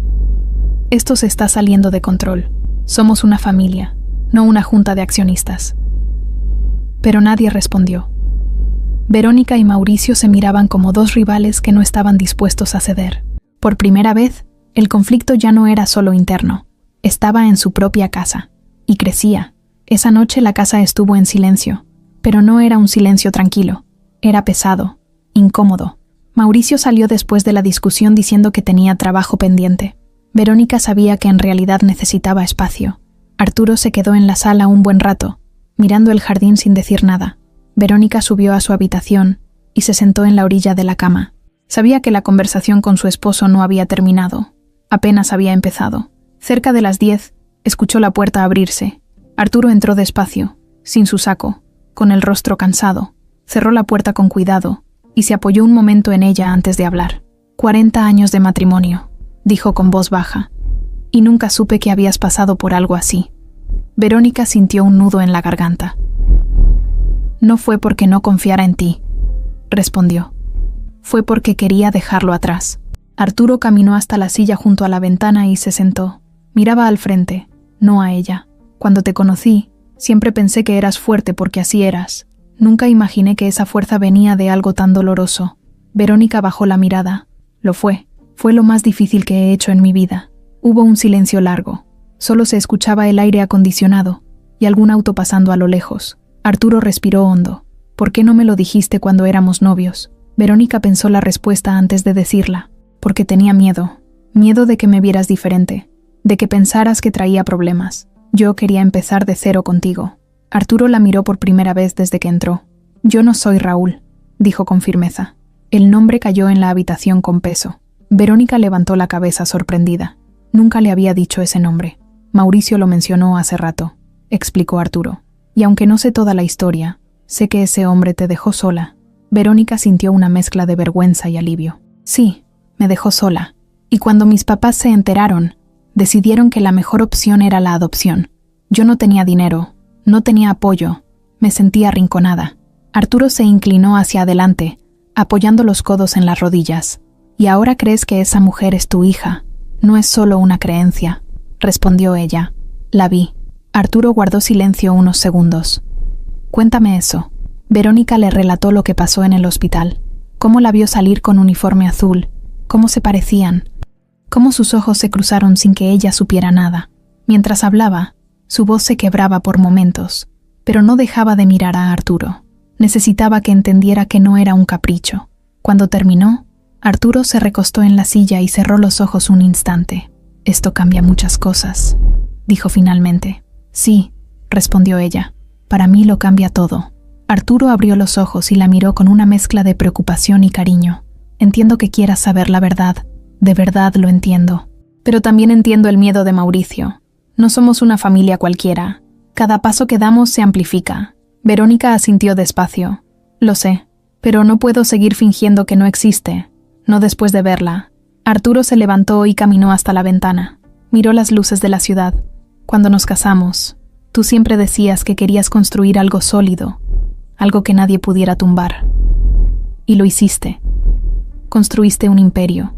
«Esto se está saliendo de control. Somos una familia, no una junta de accionistas». pero nadie respondió. Verónica y Mauricio se miraban como dos rivales que no estaban dispuestos a ceder. Por primera vez, el conflicto ya no era solo interno, estaba en su propia casa, y crecía. Esa noche la casa estuvo en silencio, pero no era un silencio tranquilo, era pesado, incómodo. Mauricio salió después de la discusión diciendo que tenía trabajo pendiente. Verónica sabía que en realidad necesitaba espacio. Arturo se quedó en la sala un buen rato, mirando el jardín sin decir nada. Verónica subió a su habitación y se sentó en la orilla de la cama. Sabía que la conversación con su esposo no había terminado. Apenas había empezado. Cerca de las 10, escuchó la puerta abrirse. Arturo entró despacio, sin su saco, con el rostro cansado. Cerró la puerta con cuidado y se apoyó un momento en ella antes de hablar. 40 años de matrimonio, dijo con voz baja, y nunca supe que habías pasado por algo así. Verónica sintió un nudo en la garganta. No fue porque no confiara en ti, respondió. Fue porque quería dejarlo atrás. Arturo caminó hasta la silla junto a la ventana y se sentó. Miraba al frente, no a ella. Cuando te conocí, siempre pensé que eras fuerte porque así eras. Nunca imaginé que esa fuerza venía de algo tan doloroso. Verónica bajó la mirada. Lo fue. Fue lo más difícil que he hecho en mi vida. Hubo un silencio largo. Solo se escuchaba el aire acondicionado y algún auto pasando a lo lejos. Arturo respiró hondo. ¿Por qué no me lo dijiste cuando éramos novios? Verónica pensó la respuesta antes de decirla. Porque tenía miedo. Miedo de que me vieras diferente. De que pensaras que traía problemas. Yo quería empezar de cero contigo. Arturo la miró por primera vez desde que entró. Yo no soy Raúl, dijo con firmeza. El nombre cayó en la habitación con peso. Verónica levantó la cabeza sorprendida. Nunca le había dicho ese nombre. Mauricio lo mencionó hace rato, explicó Arturo. Y aunque no sé toda la historia, sé que ese hombre te dejó sola. Verónica sintió una mezcla de vergüenza y alivio. Sí, me dejó sola. Y cuando mis papás se enteraron, decidieron que la mejor opción era la adopción. Yo no tenía dinero, no tenía apoyo, me sentía arrinconada. Arturo se inclinó hacia adelante, apoyando los codos en las rodillas. ¿Y ahora crees que esa mujer es tu hija? No es solo una creencia, respondió ella. La vi. Arturo guardó silencio unos segundos. Cuéntame eso. Verónica le relató lo que pasó en el hospital, cómo la vio salir con uniforme azul, cómo se parecían, cómo sus ojos se cruzaron sin que ella supiera nada. Mientras hablaba, su voz se quebraba por momentos, pero no dejaba de mirar a Arturo. Necesitaba que entendiera que no era un capricho. Cuando terminó, Arturo se recostó en la silla y cerró los ojos un instante. Esto cambia muchas cosas, dijo finalmente. Sí, respondió ella. Para mí lo cambia todo. Arturo abrió los ojos y la miró con una mezcla de preocupación y cariño. Entiendo que quieras saber la verdad. De verdad lo entiendo. Pero también entiendo el miedo de Mauricio. No somos una familia cualquiera. Cada paso que damos se amplifica. Verónica asintió despacio. Lo sé, pero no puedo seguir fingiendo que no existe. No después de verla. Arturo se levantó y caminó hasta la ventana. Miró las luces de la ciudad. Cuando nos casamos, tú siempre decías que querías construir algo sólido, algo que nadie pudiera tumbar. Y lo hiciste. Construiste un imperio.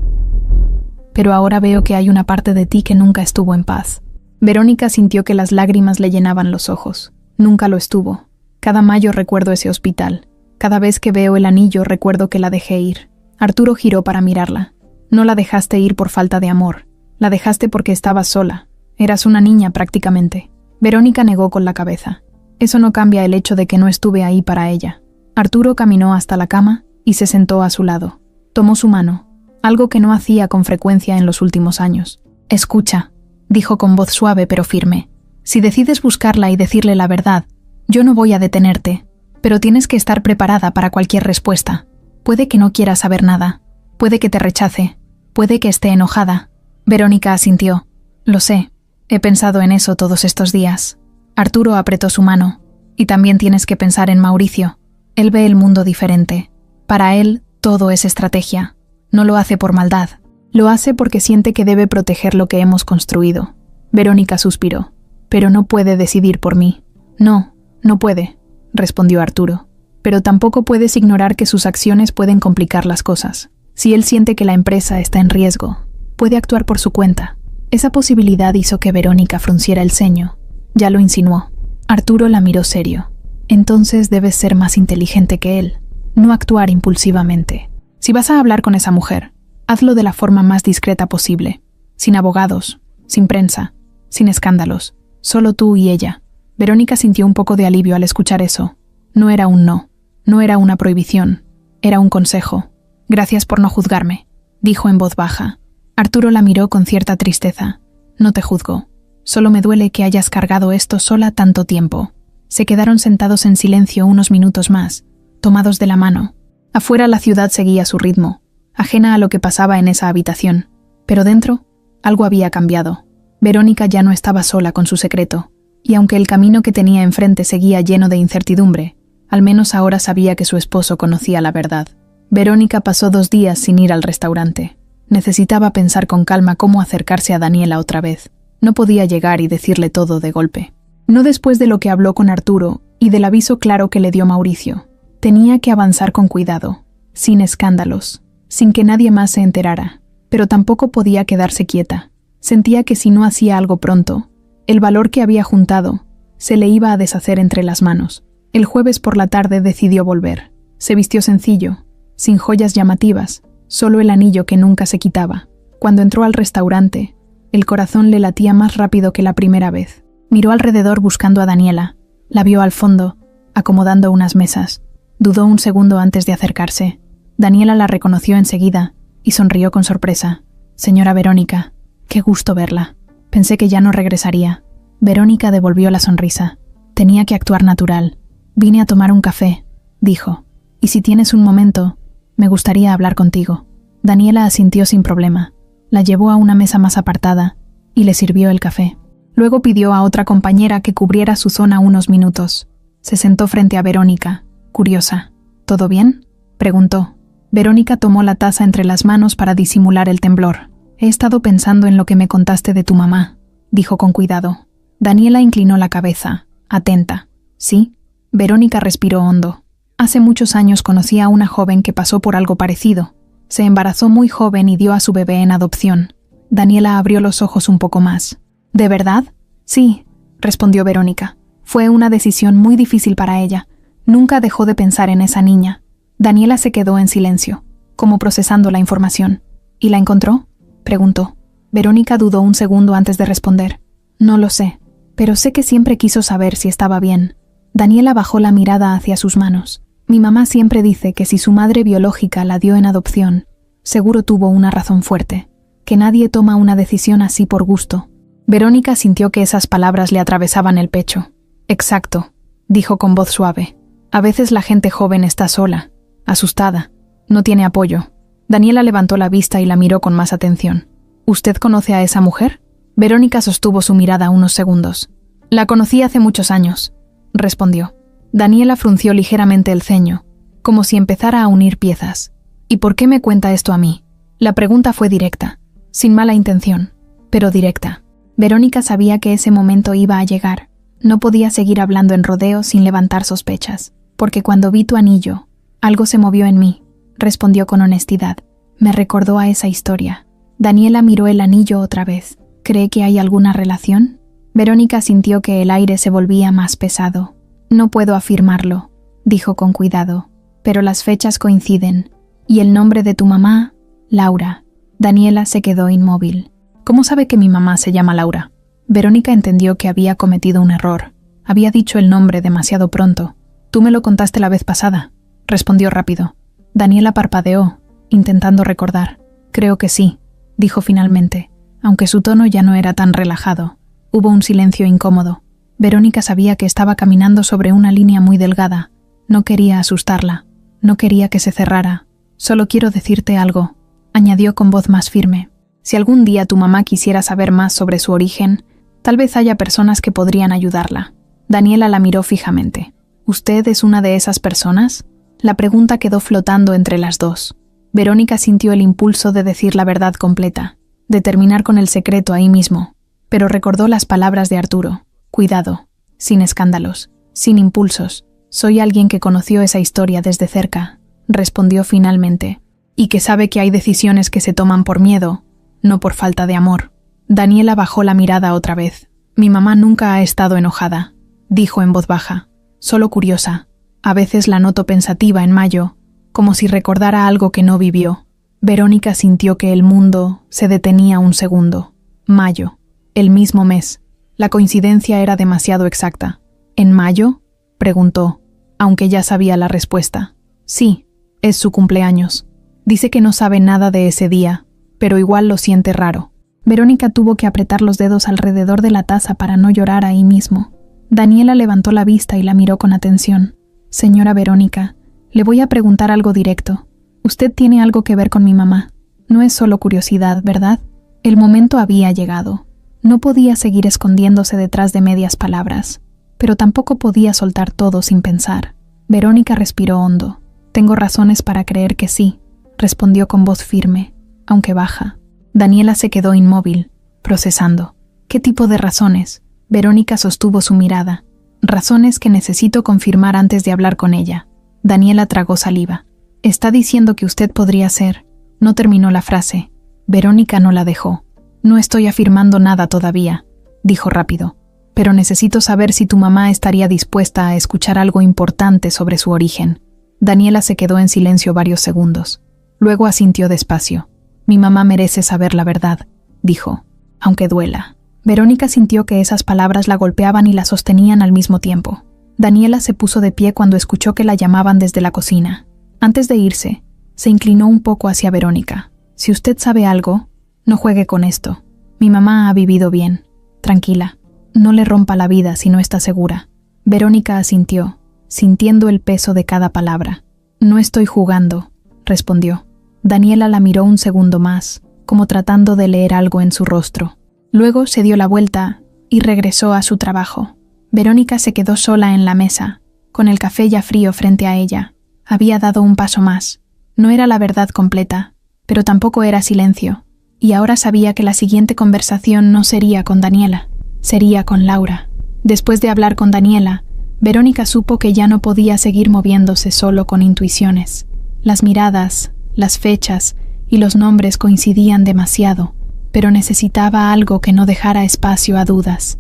Pero ahora veo que hay una parte de ti que nunca estuvo en paz. Verónica sintió que las lágrimas le llenaban los ojos. Nunca lo estuvo. Cada mayo recuerdo ese hospital. Cada vez que veo el anillo recuerdo que la dejé ir. Arturo giró para mirarla. No la dejaste ir por falta de amor. La dejaste porque estabas sola. Eras una niña prácticamente. Verónica negó con la cabeza. Eso no cambia el hecho de que no estuve ahí para ella. Arturo caminó hasta la cama y se sentó a su lado. Tomó su mano, algo que no hacía con frecuencia en los últimos años. Escucha, dijo con voz suave pero firme. Si decides buscarla y decirle la verdad, yo no voy a detenerte, pero tienes que estar preparada para cualquier respuesta. Puede que no quiera saber nada, puede que te rechace, puede que esté enojada. Verónica asintió. Lo sé, he pensado en eso todos estos días. Arturo apretó su mano. Y también tienes que pensar en Mauricio. Él ve el mundo diferente. Para él, todo es estrategia. No lo hace por maldad. Lo hace porque siente que debe proteger lo que hemos construido. Verónica suspiró. Pero no puede decidir por mí. No, no puede, respondió Arturo. Pero tampoco puedes ignorar que sus acciones pueden complicar las cosas. Si él siente que la empresa está en riesgo, puede actuar por su cuenta. Esa posibilidad hizo que Verónica frunciera el ceño. Ya lo insinuó. Arturo la miró serio. Entonces debes ser más inteligente que él, no actuar impulsivamente. Si vas a hablar con esa mujer, hazlo de la forma más discreta posible, sin abogados, sin prensa, sin escándalos, solo tú y ella. Verónica sintió un poco de alivio al escuchar eso. No era un no, no era una prohibición, era un consejo. Gracias por no juzgarme, dijo en voz baja. Arturo la miró con cierta tristeza. No te juzgo, solo me duele que hayas cargado esto sola tanto tiempo. Se quedaron sentados en silencio unos minutos más, tomados de la mano. Afuera la ciudad seguía su ritmo, ajena a lo que pasaba en esa habitación. Pero dentro, algo había cambiado. Verónica ya no estaba sola con su secreto, y aunque el camino que tenía enfrente seguía lleno de incertidumbre, al menos ahora sabía que su esposo conocía la verdad. Verónica pasó 2 días sin ir al restaurante. Necesitaba pensar con calma cómo acercarse a Daniela otra vez. No podía llegar y decirle todo de golpe. No después de lo que habló con Arturo y del aviso claro que le dio Mauricio. Tenía que avanzar con cuidado, sin escándalos, sin que nadie más se enterara, pero tampoco podía quedarse quieta. Sentía que si no hacía algo pronto, el valor que había juntado se le iba a deshacer entre las manos. El jueves por la tarde decidió volver. Se vistió sencillo, sin joyas llamativas, solo el anillo que nunca se quitaba. Cuando entró al restaurante, el corazón le latía más rápido que la primera vez. Miró alrededor buscando a Daniela. La vio al fondo, acomodando unas mesas. Dudó un segundo antes de acercarse. Daniela la reconoció enseguida y sonrió con sorpresa. Señora Verónica, qué gusto verla. Pensé que ya no regresaría. Verónica devolvió la sonrisa. Tenía que actuar natural. Vine a tomar un café, dijo. Y si tienes un momento, me gustaría hablar contigo. Daniela asintió sin problema. La llevó a una mesa más apartada y le sirvió el café. Luego pidió a otra compañera que cubriera su zona unos minutos. Se sentó frente a Verónica, curiosa. ¿Todo bien?, preguntó. Verónica tomó la taza entre las manos para disimular el temblor. He estado pensando en lo que me contaste de tu mamá, dijo con cuidado. Daniela inclinó la cabeza, atenta. ¿Sí? Verónica respiró hondo. Hace muchos años conocí a una joven que pasó por algo parecido. Se embarazó muy joven y dio a su bebé en adopción. Daniela abrió los ojos un poco más. ¿De verdad? Sí, respondió Verónica. Fue una decisión muy difícil para ella. Nunca dejó de pensar en esa niña. Daniela se quedó en silencio, como procesando la información. ¿Y la encontró?, preguntó. Verónica dudó un segundo antes de responder. No lo sé, pero sé que siempre quiso saber si estaba bien. Daniela bajó la mirada hacia sus manos. Mi mamá siempre dice que si su madre biológica la dio en adopción, seguro tuvo una razón fuerte, que nadie toma una decisión así por gusto. Verónica sintió que esas palabras le atravesaban el pecho. Exacto, dijo con voz suave. A veces la gente joven está sola, asustada, no tiene apoyo. Daniela levantó la vista y la miró con más atención. ¿Usted conoce a esa mujer? Verónica sostuvo su mirada unos segundos. La conocí hace muchos años, respondió. Daniela frunció ligeramente el ceño, como si empezara a unir piezas. ¿Y por qué me cuenta esto a mí? La pregunta fue directa, sin mala intención, pero directa. Verónica sabía que ese momento iba a llegar. No podía seguir hablando en rodeo sin levantar sospechas, porque cuando vi tu anillo, algo se movió en mí, respondió con honestidad. Me recordó a esa historia. Daniela miró el anillo otra vez. ¿Cree que hay alguna relación? Verónica sintió que el aire se volvía más pesado. No puedo afirmarlo, dijo con cuidado, pero las fechas coinciden. ¿Y el nombre de tu mamá? Laura. Daniela se quedó inmóvil. ¿Cómo sabe que mi mamá se llama Laura? Verónica entendió que había cometido un error. Había dicho el nombre demasiado pronto. Tú me lo contaste la vez pasada, respondió rápido. Daniela parpadeó, intentando recordar. Creo que sí, dijo finalmente, aunque su tono ya no era tan relajado. Hubo un silencio incómodo. Verónica sabía que estaba caminando sobre una línea muy delgada. No quería asustarla. No quería que se cerrara. Solo quiero decirte algo, añadió con voz más firme. Si algún día tu mamá quisiera saber más sobre su origen, tal vez haya personas que podrían ayudarla. Daniela la miró fijamente. ¿Usted es una de esas personas? La pregunta quedó flotando entre las dos. Verónica sintió el impulso de decir la verdad completa, de terminar con el secreto ahí mismo, pero recordó las palabras de Arturo. Cuidado, sin escándalos, sin impulsos. Soy alguien que conoció esa historia desde cerca, respondió finalmente, y que sabe que hay decisiones que se toman por miedo, no por falta de amor. Daniela bajó la mirada otra vez. Mi mamá nunca ha estado enojada, dijo en voz baja. solo curiosa. A veces la noto pensativa en Mayo, como si recordara algo que no vivió. Verónica sintió que el mundo se detenía un segundo. Mayo, el mismo mes. La coincidencia era demasiado exacta. ¿En mayo?, preguntó, aunque ya sabía la respuesta. Sí, es su cumpleaños. Dice que no sabe nada de ese día, pero igual lo siente raro. Verónica tuvo que apretar los dedos alrededor de la taza para no llorar ahí mismo. Daniela levantó la vista y la miró con atención. Señora Verónica, le voy a preguntar algo directo. Usted tiene algo que ver con mi mamá. No es solo curiosidad, ¿verdad? El momento había llegado. No podía seguir escondiéndose detrás de medias palabras, pero tampoco podía soltar todo sin pensar. Verónica respiró hondo. Tengo razones para creer que sí, respondió con voz firme, aunque baja. Daniela se quedó inmóvil, procesando. ¿Qué tipo de razones? Verónica sostuvo su mirada. Razones que necesito confirmar antes de hablar con ella. Daniela tragó saliva. Está diciendo que usted podría ser. No terminó la frase. Verónica no la dejó. No estoy afirmando nada todavía, dijo rápido, pero necesito saber si tu mamá estaría dispuesta a escuchar algo importante sobre su origen. Daniela se quedó en silencio varios segundos. Luego asintió despacio. Mi mamá merece saber la verdad, dijo, aunque duela. Verónica sintió que esas palabras la golpeaban y la sostenían al mismo tiempo. Daniela se puso de pie cuando escuchó que la llamaban desde la cocina. Antes de irse, se inclinó un poco hacia Verónica. Si usted sabe algo, no juegue con esto. Mi mamá ha vivido bien. Tranquila. No le rompa la vida si no está segura. Verónica asintió, sintiendo el peso de cada palabra. No estoy jugando, respondió. Daniela la miró un segundo más, como tratando de leer algo en su rostro. Luego se dio la vuelta y regresó a su trabajo. Verónica se quedó sola en la mesa, con el café ya frío frente a ella. Había dado un paso más. No era la verdad completa, pero tampoco era silencio. Y ahora sabía que la siguiente conversación no sería con Daniela, sería con Laura. Después de hablar con Daniela, Verónica supo que ya no podía seguir moviéndose solo con intuiciones. Las miradas, las fechas y los nombres coincidían demasiado, pero necesitaba algo que no dejara espacio a dudas.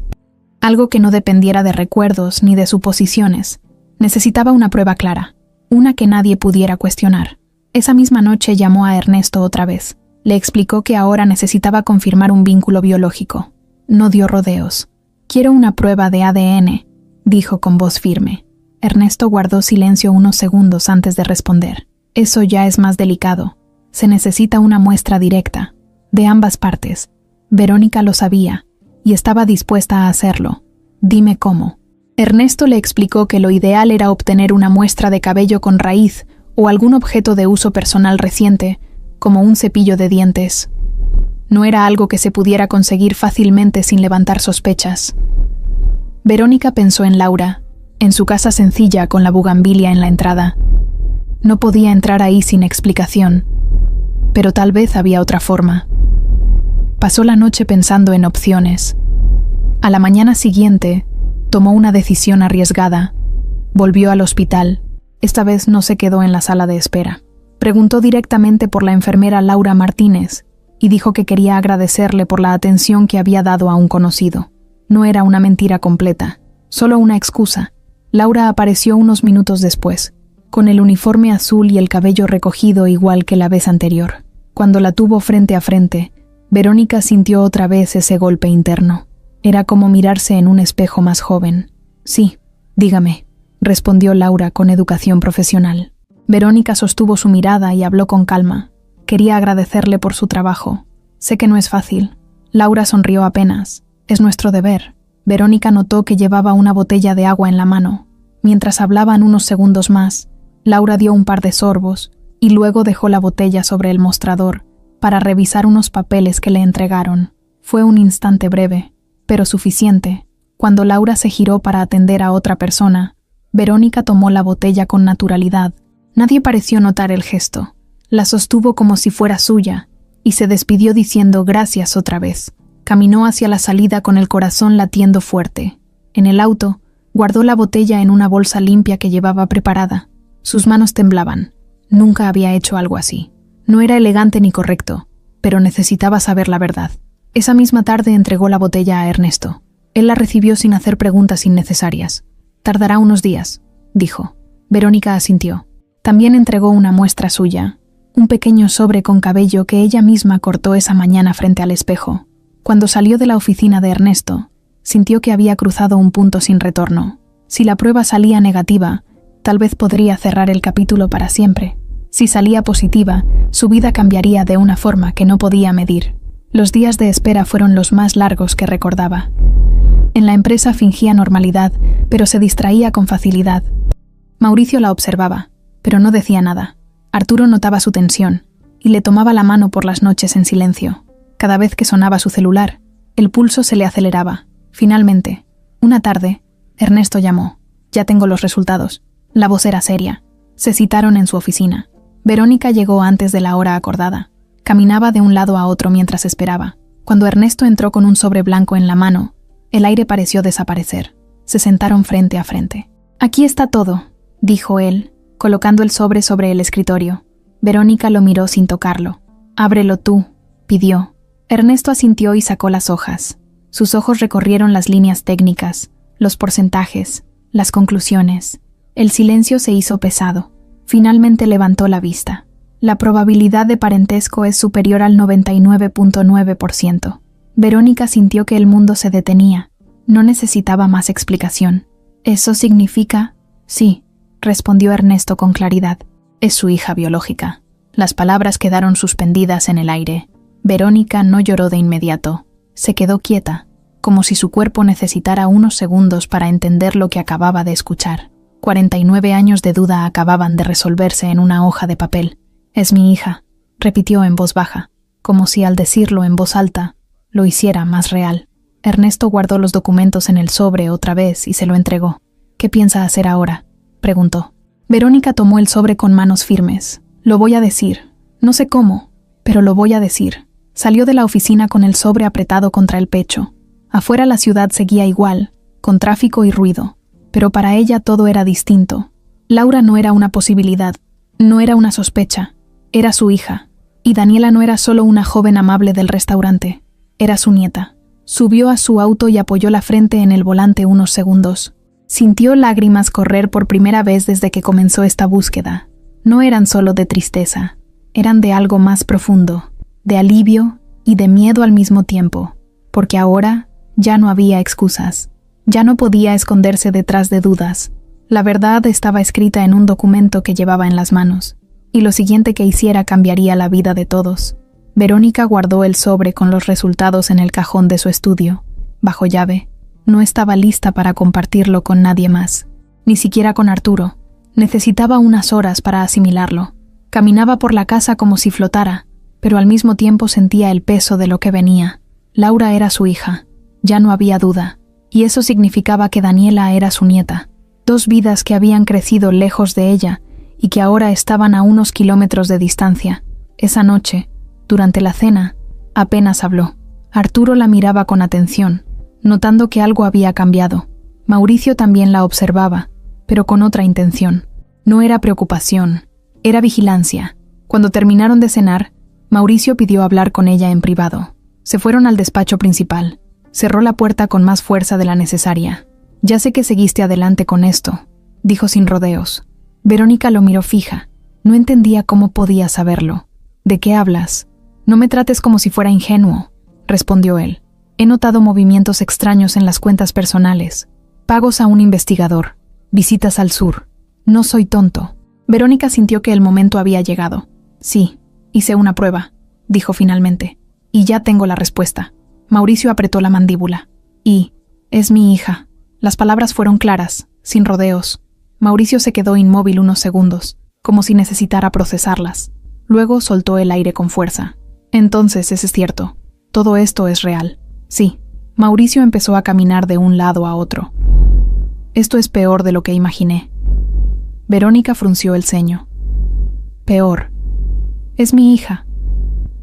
Algo que no dependiera de recuerdos ni de suposiciones. Necesitaba una prueba clara, una que nadie pudiera cuestionar. Esa misma noche llamó a Ernesto otra vez. Le explicó que ahora necesitaba confirmar un vínculo biológico. No dio rodeos. «Quiero una prueba de ADN», dijo con voz firme. Ernesto guardó silencio unos segundos antes de responder. «Eso ya es más delicado. Se necesita una muestra directa, de ambas partes». Verónica lo sabía, y estaba dispuesta a hacerlo. «Dime cómo». Ernesto le explicó que lo ideal era obtener una muestra de cabello con raíz o algún objeto de uso personal reciente, como un cepillo de dientes. No era algo que se pudiera conseguir fácilmente sin levantar sospechas. Verónica pensó en Laura, en su casa sencilla con la bugambilia en la entrada. No podía entrar ahí sin explicación, pero tal vez había otra forma. Pasó la noche pensando en opciones. A la mañana siguiente, tomó una decisión arriesgada. Volvió al hospital. Esta vez no se quedó en la sala de espera. Preguntó directamente por la enfermera Laura Martínez y dijo que quería agradecerle por la atención que había dado a un conocido. No era una mentira completa, solo una excusa. Laura apareció unos minutos después, con el uniforme azul y el cabello recogido igual que la vez anterior. Cuando la tuvo frente a frente, Verónica sintió otra vez ese golpe interno. Era como mirarse en un espejo más joven. «Sí, dígame», respondió Laura con educación profesional. Verónica sostuvo su mirada y habló con calma. Quería agradecerle por su trabajo. «Sé que no es fácil». Laura sonrió apenas. «Es nuestro deber». Verónica notó que llevaba una botella de agua en la mano. Mientras hablaban unos segundos más, Laura dio un par de sorbos y luego dejó la botella sobre el mostrador para revisar unos papeles que le entregaron. Fue un instante breve, pero suficiente. Cuando Laura se giró para atender a otra persona, Verónica tomó la botella con naturalidad. Nadie pareció notar el gesto. La sostuvo como si fuera suya y se despidió diciendo gracias otra vez. Caminó hacia la salida con el corazón latiendo fuerte. En el auto, guardó la botella en una bolsa limpia que llevaba preparada. Sus manos temblaban. Nunca había hecho algo así. No era elegante ni correcto, pero necesitaba saber la verdad. Esa misma tarde entregó la botella a Ernesto. Él la recibió sin hacer preguntas innecesarias. Tardará unos días, dijo. Verónica asintió. También entregó una muestra suya, un pequeño sobre con cabello que ella misma cortó esa mañana frente al espejo. Cuando salió de la oficina de Ernesto, sintió que había cruzado un punto sin retorno. Si la prueba salía negativa, tal vez podría cerrar el capítulo para siempre. Si salía positiva, su vida cambiaría de una forma que no podía medir. Los días de espera fueron los más largos que recordaba. En la empresa fingía normalidad, pero se distraía con facilidad. Mauricio la observaba, pero no decía nada. Arturo notaba su tensión y le tomaba la mano por las noches en silencio. Cada vez que sonaba su celular, el pulso se le aceleraba. Finalmente, una tarde, Ernesto llamó. «Ya tengo los resultados». La voz era seria. Se citaron en su oficina. Verónica llegó antes de la hora acordada. Caminaba de un lado a otro mientras esperaba. Cuando Ernesto entró con un sobre blanco en la mano, el aire pareció desaparecer. Se sentaron frente a frente. «Aquí está todo», dijo él, colocando el sobre el escritorio. Verónica lo miró sin tocarlo. «Ábrelo tú», pidió. Ernesto asintió y sacó las hojas. Sus ojos recorrieron las líneas técnicas, los porcentajes, las conclusiones. El silencio se hizo pesado. Finalmente levantó la vista. La probabilidad de parentesco es superior al 99.9%. Verónica sintió que el mundo se detenía. No necesitaba más explicación. «¿Eso significa?» «Sí», respondió Ernesto con claridad. «Es su hija biológica». Las palabras quedaron suspendidas en el aire. Verónica no lloró de inmediato. Se quedó quieta, como si su cuerpo necesitara unos segundos para entender lo que acababa de escuchar. 49 años de duda acababan de resolverse en una hoja de papel. «Es mi hija», repitió en voz baja, como si al decirlo en voz alta lo hiciera más real. Ernesto guardó los documentos en el sobre otra vez y se lo entregó. «¿Qué piensa hacer ahora?», preguntó. Verónica tomó el sobre con manos firmes. «Lo voy a decir. No sé cómo, pero lo voy a decir». Salió de la oficina con el sobre apretado contra el pecho. Afuera la ciudad seguía igual, con tráfico y ruido, pero para ella todo era distinto. Laura no era una posibilidad, no era una sospecha, era su hija. Y Daniela no era solo una joven amable del restaurante, era su nieta. Subió a su auto y apoyó la frente en el volante unos segundos. Sintió lágrimas correr por primera vez desde que comenzó esta búsqueda. No eran solo de tristeza, eran de algo más profundo, de alivio y de miedo al mismo tiempo, porque ahora ya no había excusas. Ya no podía esconderse detrás de dudas. La verdad estaba escrita en un documento que llevaba en las manos, y lo siguiente que hiciera cambiaría la vida de todos. Verónica guardó el sobre con los resultados en el cajón de su estudio, bajo llave. No estaba lista para compartirlo con nadie más, ni siquiera con Arturo. Necesitaba unas horas para asimilarlo. Caminaba por la casa como si flotara, pero al mismo tiempo sentía el peso de lo que venía. Laura era su hija, ya no había duda, y eso significaba que Daniela era su nieta. Dos vidas que habían crecido lejos de ella y que ahora estaban a unos kilómetros de distancia. Esa noche, durante la cena, apenas habló. Arturo la miraba con atención, notando que algo había cambiado. Mauricio también la observaba, pero con otra intención. No era preocupación, era vigilancia. Cuando terminaron de cenar, Mauricio pidió hablar con ella en privado. Se fueron al despacho principal. Cerró la puerta con más fuerza de la necesaria. «Ya sé que seguiste adelante con esto», dijo sin rodeos. Verónica lo miró fija. No entendía cómo podía saberlo. «¿De qué hablas?» «No me trates como si fuera ingenuo», respondió él. «He notado movimientos extraños en las cuentas personales. Pagos a un investigador. Visitas al sur. No soy tonto». Verónica sintió que el momento había llegado. «Sí, hice una prueba», dijo finalmente. «Y ya tengo la respuesta». Mauricio apretó la mandíbula. «Y es mi hija». Las palabras fueron claras, sin rodeos. Mauricio se quedó inmóvil unos segundos, como si necesitara procesarlas. Luego soltó el aire con fuerza. «Entonces, es cierto. Todo esto es real». «Sí». Mauricio empezó a caminar de un lado a otro. «Esto es peor de lo que imaginé». Verónica frunció el ceño. «Peor. Es mi hija.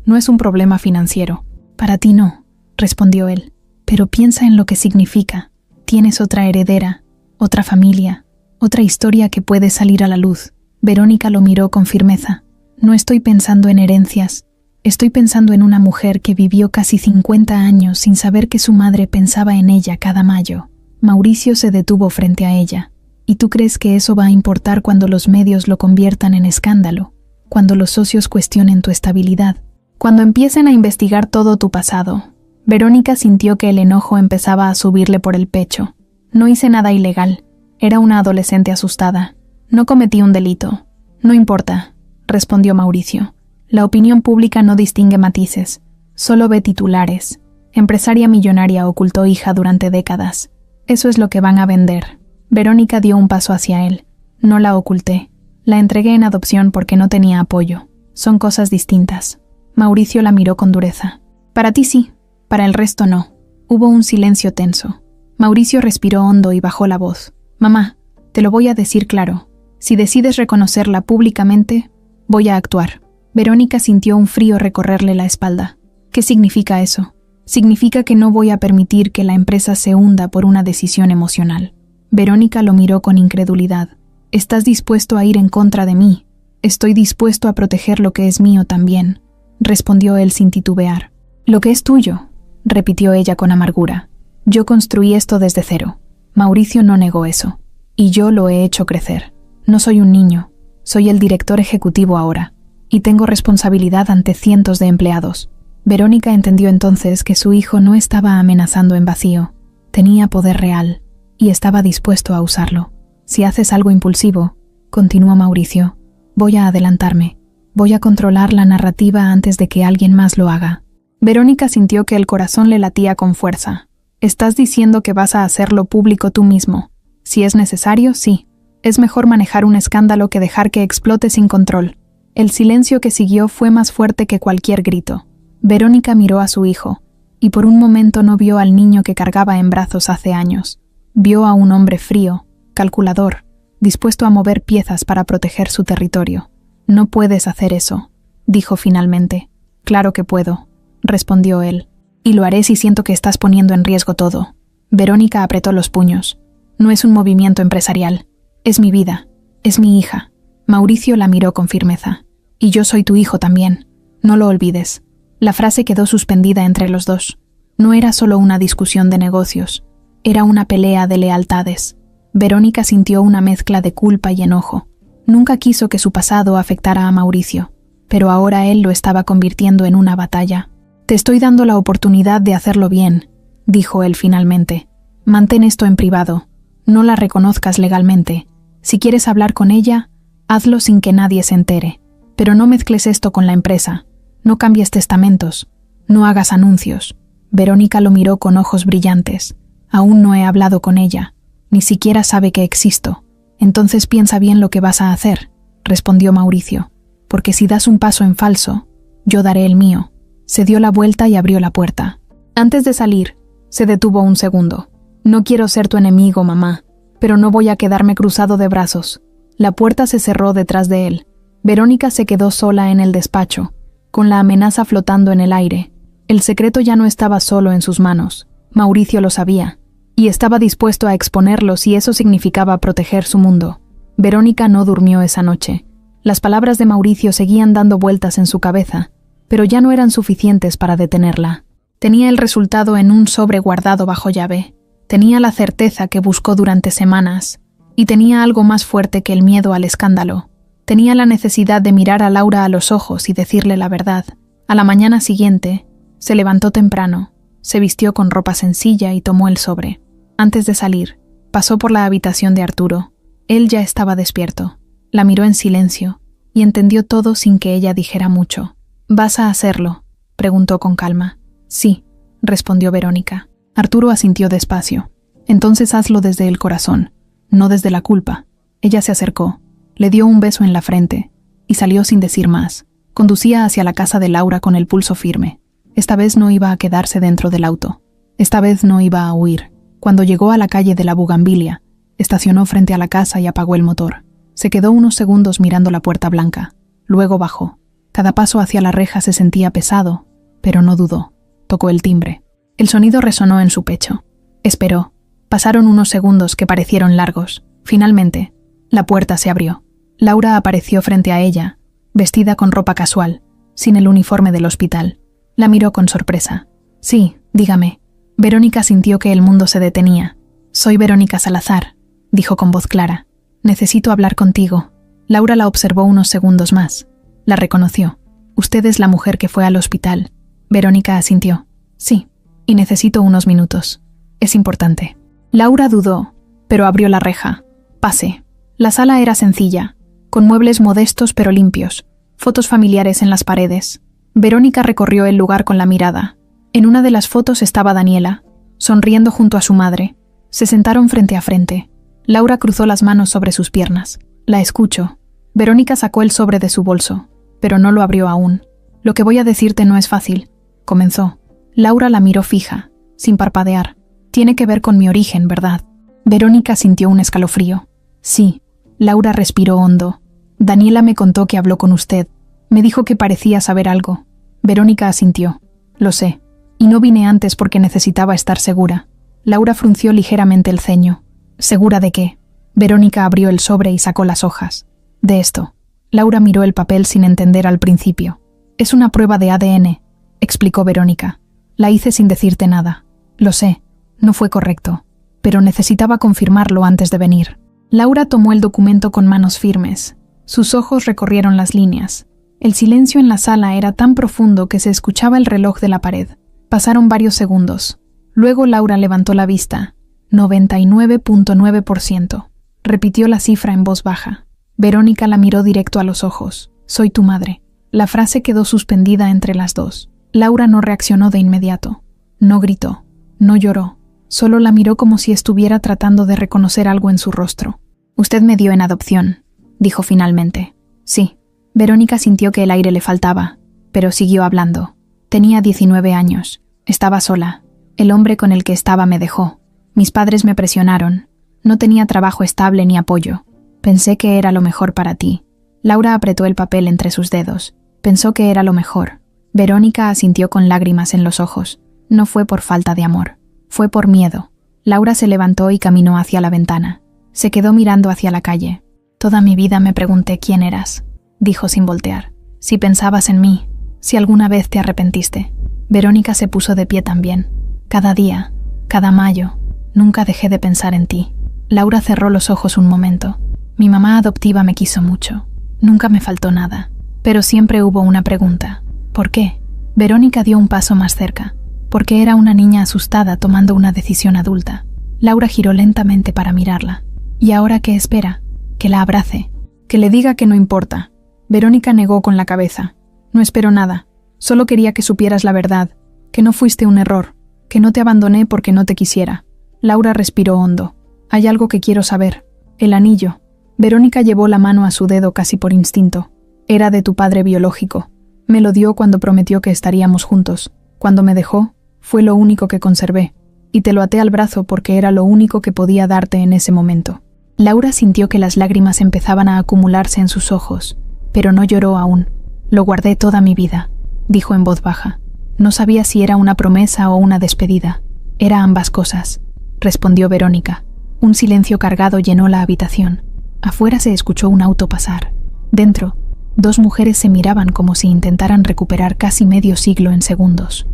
No es un problema financiero». «Para ti no», respondió él. «Pero piensa en lo que significa. Tienes otra heredera, otra familia, otra historia que puede salir a la luz». Verónica lo miró con firmeza. «No estoy pensando en herencias. Estoy pensando en una mujer que vivió casi 50 años sin saber que su madre pensaba en ella cada mayo». Mauricio se detuvo frente a ella. ¿Y tú crees que eso va a importar cuando los medios lo conviertan en escándalo? Cuando los socios cuestionen tu estabilidad? Cuando empiecen a investigar todo tu pasado? Verónica sintió que el enojo empezaba a subirle por el pecho. No hice nada ilegal. Era una adolescente asustada. No cometí un delito. No importa, respondió Mauricio. La opinión pública no distingue matices. Solo ve titulares. Empresaria millonaria ocultó hija durante décadas. Eso es lo que van a vender. Verónica dio un paso hacia él. No la oculté. La entregué en adopción porque no tenía apoyo. Son cosas distintas. Mauricio la miró con dureza. Para ti sí, para el resto no. Hubo un silencio tenso. Mauricio respiró hondo y bajó la voz. Mamá, te lo voy a decir claro. Si decides reconocerla públicamente, voy a actuar. Verónica sintió un frío recorrerle la espalda. ¿Qué significa eso? Significa que no voy a permitir que la empresa se hunda por una decisión emocional. Verónica lo miró con incredulidad. ¿Estás dispuesto a ir en contra de mí? Estoy dispuesto a proteger lo que es mío también, respondió él sin titubear. Lo que es tuyo, repitió ella con amargura. Yo construí esto desde cero. Mauricio no negó eso. Y yo lo he hecho crecer. No soy un niño. Soy el director ejecutivo ahora. Y tengo responsabilidad ante cientos de empleados. Verónica entendió entonces que su hijo no estaba amenazando en vacío. Tenía poder real. Y estaba dispuesto a usarlo. Si haces algo impulsivo, continuó Mauricio, voy a adelantarme. Voy a controlar la narrativa antes de que alguien más lo haga. Verónica sintió que el corazón le latía con fuerza. Estás diciendo que vas a hacerlo público tú mismo. Si es necesario, sí. Es mejor manejar un escándalo que dejar que explote sin control. El silencio que siguió fue más fuerte que cualquier grito. Verónica miró a su hijo, y por un momento no vio al niño que cargaba en brazos hace años. Vio a un hombre frío, calculador, dispuesto a mover piezas para proteger su territorio. No puedes hacer eso, dijo finalmente. Claro que puedo, respondió él. Y lo haré si siento que estás poniendo en riesgo todo. Verónica apretó los puños. No es un movimiento empresarial. Es mi vida. Es mi hija. Mauricio la miró con firmeza. Y yo soy tu hijo también. No lo olvides. La frase quedó suspendida entre los dos. No era solo una discusión de negocios. Era una pelea de lealtades. Verónica sintió una mezcla de culpa y enojo. Nunca quiso que su pasado afectara a Mauricio, pero ahora él lo estaba convirtiendo en una batalla. Te estoy dando la oportunidad de hacerlo bien, dijo él finalmente. Mantén esto en privado. No la reconozcas legalmente. Si quieres hablar con ella, hazlo sin que nadie se entere. Pero no mezcles esto con la empresa. No cambies testamentos. No hagas anuncios. Verónica lo miró con ojos brillantes. Aún no he hablado con ella. Ni siquiera sabe que existo. Entonces piensa bien lo que vas a hacer, respondió Mauricio. Porque si das un paso en falso, yo daré el mío. Se dio la vuelta y abrió la puerta. Antes de salir, se detuvo un segundo. No quiero ser tu enemigo, mamá, pero no voy a quedarme cruzado de brazos. La puerta se cerró detrás de él. Verónica se quedó sola en el despacho, con la amenaza flotando en el aire. El secreto ya no estaba solo en sus manos. Mauricio lo sabía, y estaba dispuesto a exponerlo si eso significaba proteger su mundo. Verónica no durmió esa noche. Las palabras de Mauricio seguían dando vueltas en su cabeza, pero ya no eran suficientes para detenerla. Tenía el resultado en un sobre guardado bajo llave. Tenía la certeza que buscó durante semanas, y tenía algo más fuerte que el miedo al escándalo. Tenía la necesidad de mirar a Laura a los ojos y decirle la verdad. A la mañana siguiente, se levantó temprano, se vistió con ropa sencilla y tomó el sobre. Antes de salir, pasó por la habitación de Arturo. Él ya estaba despierto. La miró en silencio y entendió todo sin que ella dijera mucho. ¿Vas a hacerlo?, preguntó con calma. Sí, respondió Verónica. Arturo asintió despacio. Entonces hazlo desde el corazón, no desde la culpa. Ella se acercó, le dio un beso en la frente y salió sin decir más. Conducía hacia la casa de Laura con el pulso firme. Esta vez no iba a quedarse dentro del auto. Esta vez no iba a huir. Cuando llegó a la calle de la Bugambilia, estacionó frente a la casa y apagó el motor. Se quedó unos segundos mirando la puerta blanca. Luego bajó. Cada paso hacia la reja se sentía pesado, pero no dudó. Tocó el timbre. El sonido resonó en su pecho. Esperó. Pasaron unos segundos que parecieron largos. Finalmente, la puerta se abrió. Laura apareció frente a ella, vestida con ropa casual, sin el uniforme del hospital. La miró con sorpresa. Sí, dígame. Verónica sintió que el mundo se detenía. Soy Verónica Salazar, dijo con voz clara. Necesito hablar contigo. Laura la observó unos segundos más. La reconoció. Usted es la mujer que fue al hospital. Verónica asintió. Sí, y necesito unos minutos. Es importante. Laura dudó, pero abrió la reja. Pase. La sala era sencilla, con muebles modestos pero limpios, fotos familiares en las paredes. Verónica recorrió el lugar con la mirada. En una de las fotos estaba Daniela, sonriendo junto a su madre. Se sentaron frente a frente. Laura cruzó las manos sobre sus piernas. La escucho. Verónica sacó el sobre de su bolso, pero no lo abrió aún. Lo que voy a decirte no es fácil, comenzó. Laura la miró fija, sin parpadear. Tiene que ver con mi origen, ¿verdad? Verónica sintió un escalofrío. Sí. Laura respiró hondo. Daniela me contó que habló con usted. Me dijo que parecía saber algo. Verónica asintió. Lo sé. Y no vine antes porque necesitaba estar segura. Laura frunció ligeramente el ceño. ¿Segura de qué? Verónica abrió el sobre y sacó las hojas. De esto. Laura miró el papel sin entender al principio. Es una prueba de ADN, explicó Verónica. La hice sin decirte nada. Lo sé. No fue correcto. Pero necesitaba confirmarlo antes de venir. Laura tomó el documento con manos firmes. Sus ojos recorrieron las líneas. El silencio en la sala era tan profundo que se escuchaba el reloj de la pared. Pasaron varios segundos. Luego Laura levantó la vista. 99.9%. Repitió la cifra en voz baja. Verónica la miró directo a los ojos. Soy tu madre. La frase quedó suspendida entre las dos. Laura no reaccionó de inmediato. No gritó. No lloró. Solo la miró como si estuviera tratando de reconocer algo en su rostro. Usted me dio en adopción, dijo finalmente. Sí. Verónica sintió que el aire le faltaba, pero siguió hablando. Tenía 19 años. Estaba sola. El hombre con el que estaba me dejó. Mis padres me presionaron. No tenía trabajo estable ni apoyo. Pensé que era lo mejor para ti. Laura apretó el papel entre sus dedos. Pensó que era lo mejor. Verónica asintió con lágrimas en los ojos. No fue por falta de amor. Fue por miedo. Laura se levantó y caminó hacia la ventana. Se quedó mirando hacia la calle. Toda mi vida me pregunté quién eras, dijo sin voltear. Si pensabas en mí, si alguna vez te arrepentiste. Verónica se puso de pie también. Cada día, cada mayo, nunca dejé de pensar en ti. Laura cerró los ojos un momento. Mi mamá adoptiva me quiso mucho. Nunca me faltó nada. Pero siempre hubo una pregunta. ¿Por qué? Verónica dio un paso más cerca. Porque era una niña asustada tomando una decisión adulta. Laura giró lentamente para mirarla. ¿Y ahora qué espera? Que la abrace. Que le diga que no importa. Verónica negó con la cabeza. No espero nada. Solo quería que supieras la verdad. Que no fuiste un error. Que no te abandoné porque no te quisiera. Laura respiró hondo. Hay algo que quiero saber. El anillo. Verónica llevó la mano a su dedo casi por instinto. Era de tu padre biológico. Me lo dio cuando prometió que estaríamos juntos. Cuando me dejó, fue lo único que conservé. Y te lo até al brazo porque era lo único que podía darte en ese momento. Laura sintió que las lágrimas empezaban a acumularse en sus ojos, pero no lloró aún. Lo guardé toda mi vida, dijo en voz baja. No sabía si era una promesa o una despedida. Era ambas cosas, respondió Verónica. Un silencio cargado llenó la habitación. Afuera se escuchó un auto pasar. Dentro, dos mujeres se miraban como si intentaran recuperar casi medio siglo en segundos.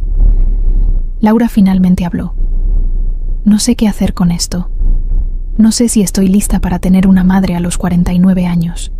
Laura finalmente habló. No sé qué hacer con esto. No sé si estoy lista para tener una madre a los 49 años.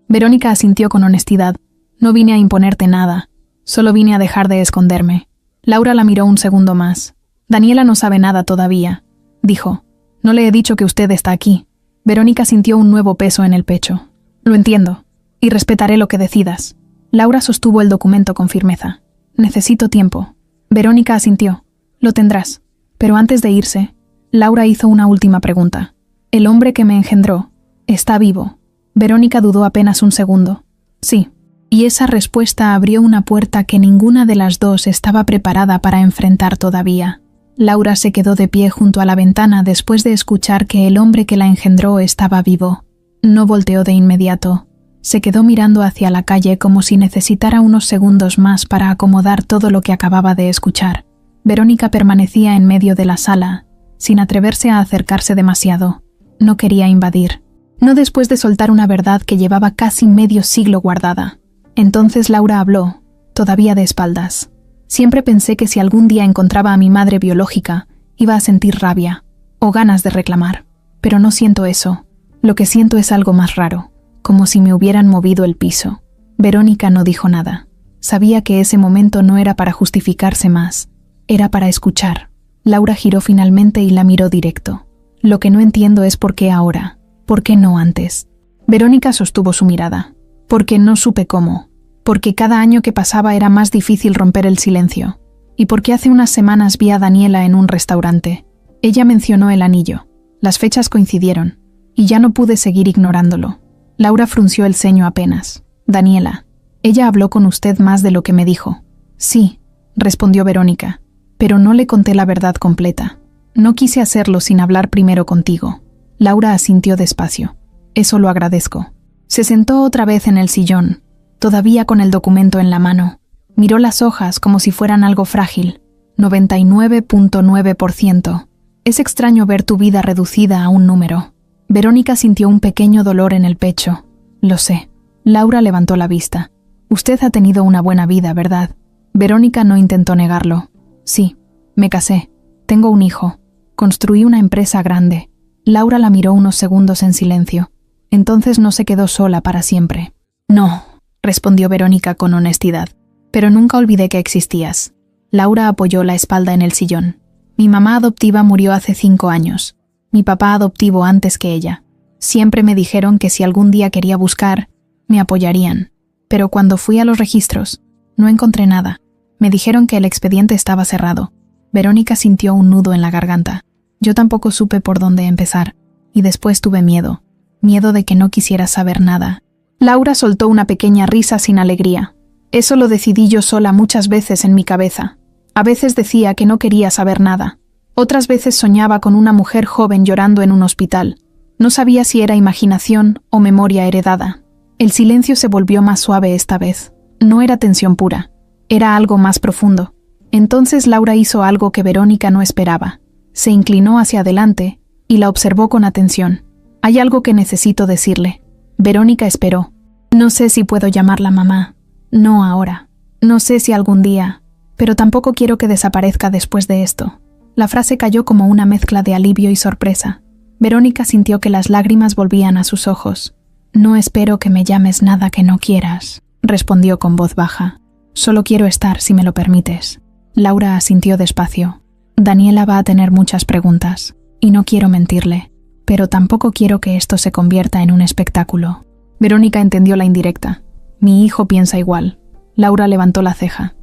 Verónica asintió con honestidad. No vine a imponerte nada. Solo vine a dejar de esconderme. Laura la miró un segundo más. Daniela no sabe nada todavía, dijo. No le he dicho que usted está aquí. Verónica sintió un nuevo peso en el pecho. Lo entiendo. Y respetaré lo que decidas. Laura sostuvo el documento con firmeza. Necesito tiempo. Verónica asintió. Lo tendrás. Pero antes de irse, Laura hizo una última pregunta. ¿El hombre que me engendró está vivo? Verónica dudó apenas un segundo. Sí. Y esa respuesta abrió una puerta que ninguna de las dos estaba preparada para enfrentar todavía. Laura se quedó de pie junto a la ventana después de escuchar que el hombre que la engendró estaba vivo. No volteó de inmediato. Se quedó mirando hacia la calle como si necesitara unos segundos más para acomodar todo lo que acababa de escuchar. Verónica permanecía en medio de la sala, sin atreverse a acercarse demasiado. No quería invadir. No después de soltar una verdad que llevaba casi medio siglo guardada. Entonces Laura habló, todavía de espaldas. Siempre pensé que si algún día encontraba a mi madre biológica, iba a sentir rabia, o ganas de reclamar. Pero no siento eso. Lo que siento es algo más raro, como si me hubieran movido el piso. Verónica no dijo nada. Sabía que ese momento no era para justificarse más, era para escuchar. Laura giró finalmente y la miró directo. Lo que no entiendo es por qué ahora, por qué no antes. Verónica sostuvo su mirada. Porque no supe cómo. Porque cada año que pasaba era más difícil romper el silencio. Y porque hace unas semanas vi a Daniela en un restaurante. Ella mencionó el anillo. Las fechas coincidieron. Y ya no pude seguir ignorándolo. Laura frunció el ceño apenas. Daniela. Ella habló con usted más de lo que me dijo. Sí, respondió Verónica. Pero no le conté la verdad completa. No quise hacerlo sin hablar primero contigo. Laura asintió despacio. Eso lo agradezco. Se sentó otra vez en el sillón, todavía con el documento en la mano. Miró las hojas como si fueran algo frágil. 99.9%. Es extraño ver tu vida reducida a un número. Verónica sintió un pequeño dolor en el pecho. Lo sé. Laura levantó la vista. Usted ha tenido una buena vida, ¿verdad? Verónica no intentó negarlo. Sí, me casé. Tengo un hijo. Construí una empresa grande. Laura la miró unos segundos en silencio. Entonces no se quedó sola para siempre. No, respondió Verónica con honestidad. Pero nunca olvidé que existías. Laura apoyó la espalda en el sillón. Mi mamá adoptiva murió hace 5 años. Mi papá adoptivo antes que ella. Siempre me dijeron que si algún día quería buscar, me apoyarían. Pero cuando fui a los registros, no encontré nada. Me dijeron que el expediente estaba cerrado. Verónica sintió un nudo en la garganta. Yo tampoco supe por dónde empezar. Y después tuve miedo. Miedo de que no quisiera saber nada. Laura soltó una pequeña risa sin alegría. Eso lo decidí yo sola muchas veces en mi cabeza. A veces decía que no quería saber nada. Otras veces soñaba con una mujer joven llorando en un hospital. No sabía si era imaginación o memoria heredada. El silencio se volvió más suave esta vez. No era tensión pura. Era algo más profundo. Entonces Laura hizo algo que Verónica no esperaba. Se inclinó hacia adelante y la observó con atención. Hay algo que necesito decirle. Verónica esperó. No sé si puedo llamarla mamá. No ahora. No sé si algún día. Pero tampoco quiero que desaparezca después de esto. La frase cayó como una mezcla de alivio y sorpresa. Verónica sintió que las lágrimas volvían a sus ojos. No espero que me llames nada que no quieras, respondió con voz baja. Solo quiero estar si me lo permites. Laura asintió despacio. Daniela va a tener muchas preguntas, y no quiero mentirle, pero tampoco quiero que esto se convierta en un espectáculo. Verónica entendió la indirecta. Mi hijo piensa igual. Laura levantó la ceja.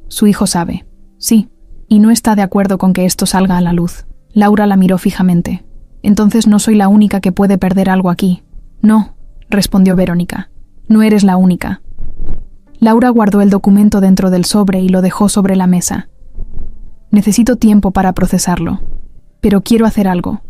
Su hijo sabe. Sí, y no está de acuerdo con que esto salga a la luz. Laura la miró fijamente. Entonces no soy la única que puede perder algo aquí. No, respondió Verónica. No eres la única. Laura guardó el documento dentro del sobre y lo dejó sobre la mesa. Necesito tiempo para procesarlo, pero quiero hacer algo.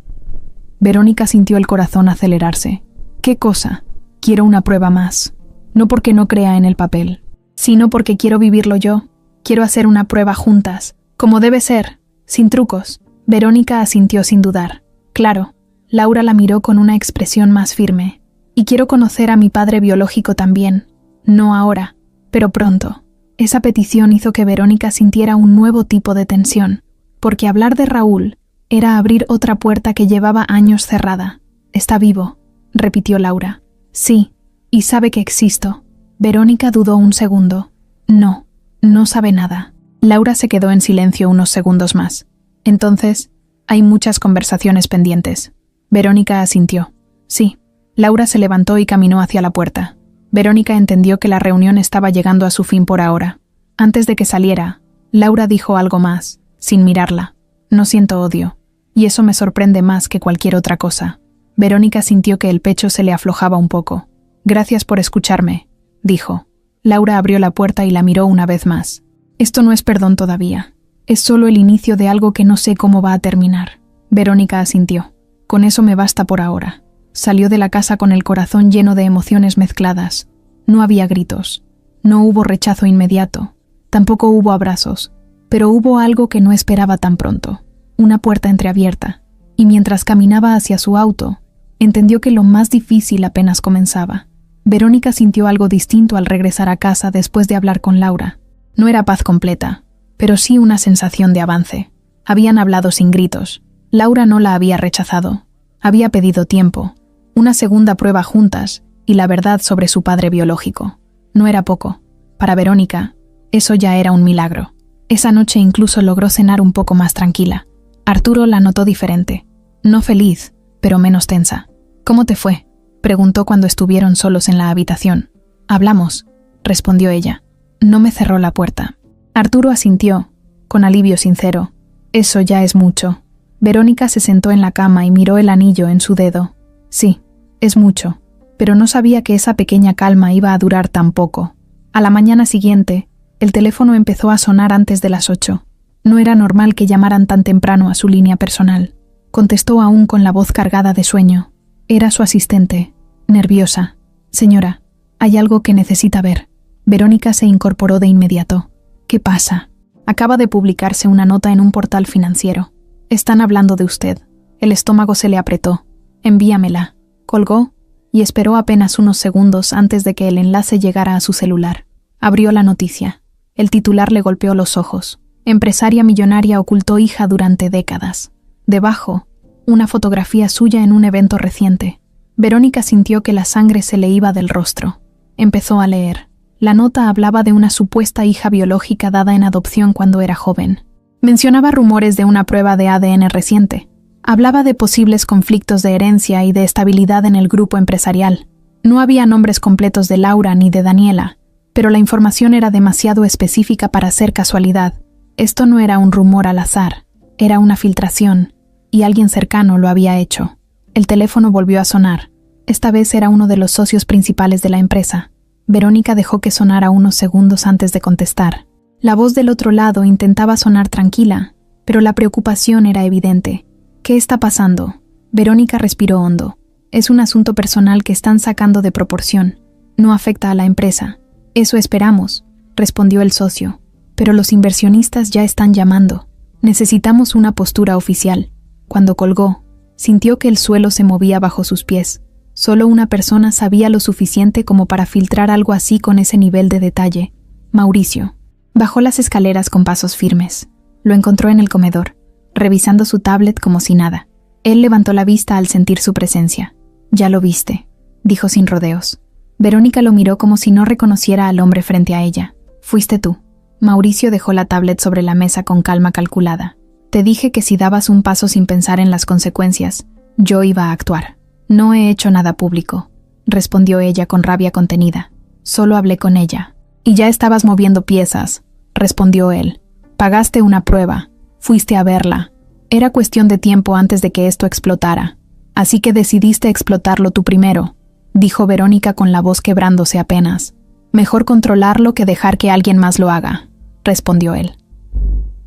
Verónica sintió el corazón acelerarse. ¿Qué cosa? Quiero una prueba más. No porque no crea en el papel, sino porque quiero vivirlo yo. Quiero hacer una prueba juntas, como debe ser, sin trucos. Verónica asintió sin dudar. Claro. Laura la miró con una expresión más firme. Y quiero conocer a mi padre biológico también. No ahora, pero pronto. Esa petición hizo que Verónica sintiera un nuevo tipo de tensión, porque hablar de Raúl era abrir otra puerta que llevaba años cerrada. Está vivo, repitió Laura. Sí, y sabe que existo. Verónica dudó un segundo. No, no sabe nada. Laura se quedó en silencio unos segundos más. Entonces, hay muchas conversaciones pendientes. Verónica asintió. Sí. Laura se levantó y caminó hacia la puerta. Verónica entendió que la reunión estaba llegando a su fin por ahora. Antes de que saliera, Laura dijo algo más, sin mirarla. No siento odio, y eso me sorprende más que cualquier otra cosa. Verónica sintió que el pecho se le aflojaba un poco. Gracias por escucharme, dijo. Laura abrió la puerta y la miró una vez más. Esto no es perdón todavía. Es solo el inicio de algo que no sé cómo va a terminar. Verónica asintió. Con eso me basta por ahora. Salió de la casa con el corazón lleno de emociones mezcladas. No había gritos. No hubo rechazo inmediato. Tampoco hubo abrazos. Pero hubo algo que no esperaba tan pronto. Una puerta entreabierta. Y mientras caminaba hacia su auto, entendió que lo más difícil apenas comenzaba. Verónica sintió algo distinto al regresar a casa después de hablar con Laura. No era paz completa, pero sí una sensación de avance. Habían hablado sin gritos. Laura no la había rechazado. Había pedido tiempo, una segunda prueba juntas y la verdad sobre su padre biológico. No era poco. Para Verónica, eso ya era un milagro. Esa noche incluso logró cenar un poco más tranquila. Arturo la notó diferente. No feliz, pero menos tensa. «¿Cómo te fue?», preguntó cuando estuvieron solos en la habitación. «Hablamos», respondió ella. «No me cerró la puerta». Arturo asintió, con alivio sincero. «Eso ya es mucho». Verónica se sentó en la cama y miró el anillo en su dedo. «Sí, es mucho», pero no sabía que esa pequeña calma iba a durar tan poco. A la mañana siguiente, el teléfono empezó a sonar antes de las 8. No era normal que llamaran tan temprano a su línea personal. Contestó aún con la voz cargada de sueño. Era su asistente, nerviosa. «Señora, hay algo que necesita ver». Verónica se incorporó de inmediato. «¿Qué pasa?». «Acaba de publicarse una nota en un portal financiero. Están hablando de usted». El estómago se le apretó. «Envíamela». Colgó y esperó apenas unos segundos antes de que el enlace llegara a su celular. Abrió la noticia. El titular le golpeó los ojos. «Empresaria millonaria ocultó hija durante décadas». Debajo, una fotografía suya en un evento reciente. Verónica sintió que la sangre se le iba del rostro. Empezó a leer. La nota hablaba de una supuesta hija biológica dada en adopción cuando era joven. Mencionaba rumores de una prueba de ADN reciente. Hablaba de posibles conflictos de herencia y de estabilidad en el grupo empresarial. No había nombres completos de Laura ni de Daniela, pero la información era demasiado específica para ser casualidad. Esto no era un rumor al azar, era una filtración, y alguien cercano lo había hecho. El teléfono volvió a sonar. Esta vez era uno de los socios principales de la empresa. Verónica dejó que sonara unos segundos antes de contestar. La voz del otro lado intentaba sonar tranquila, pero la preocupación era evidente. «¿Qué está pasando?». Verónica respiró hondo. «Es un asunto personal que están sacando de proporción. No afecta a la empresa». «Eso esperamos», respondió el socio. «Pero los inversionistas ya están llamando. Necesitamos una postura oficial». Cuando colgó, sintió que el suelo se movía bajo sus pies. Solo una persona sabía lo suficiente como para filtrar algo así con ese nivel de detalle. Mauricio. Bajó las escaleras con pasos firmes. Lo encontró en el comedor, revisando su tablet como si nada. Él levantó la vista al sentir su presencia. «Ya lo viste», dijo sin rodeos. Verónica lo miró como si no reconociera al hombre frente a ella. «Fuiste tú». Mauricio dejó la tablet sobre la mesa con calma calculada. «Te dije que si dabas un paso sin pensar en las consecuencias, yo iba a actuar». «No he hecho nada público», respondió ella con rabia contenida. «Solo hablé con ella». «Y ya estabas moviendo piezas», respondió él. «Pagaste una prueba. Fuiste a verla. Era cuestión de tiempo antes de que esto explotara. Así que decidiste explotarlo tú primero», dijo Verónica con la voz quebrándose apenas. «Mejor controlarlo que dejar que alguien más lo haga», respondió él.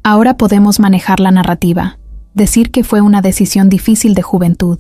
«Ahora podemos manejar la narrativa. Decir que fue una decisión difícil de juventud,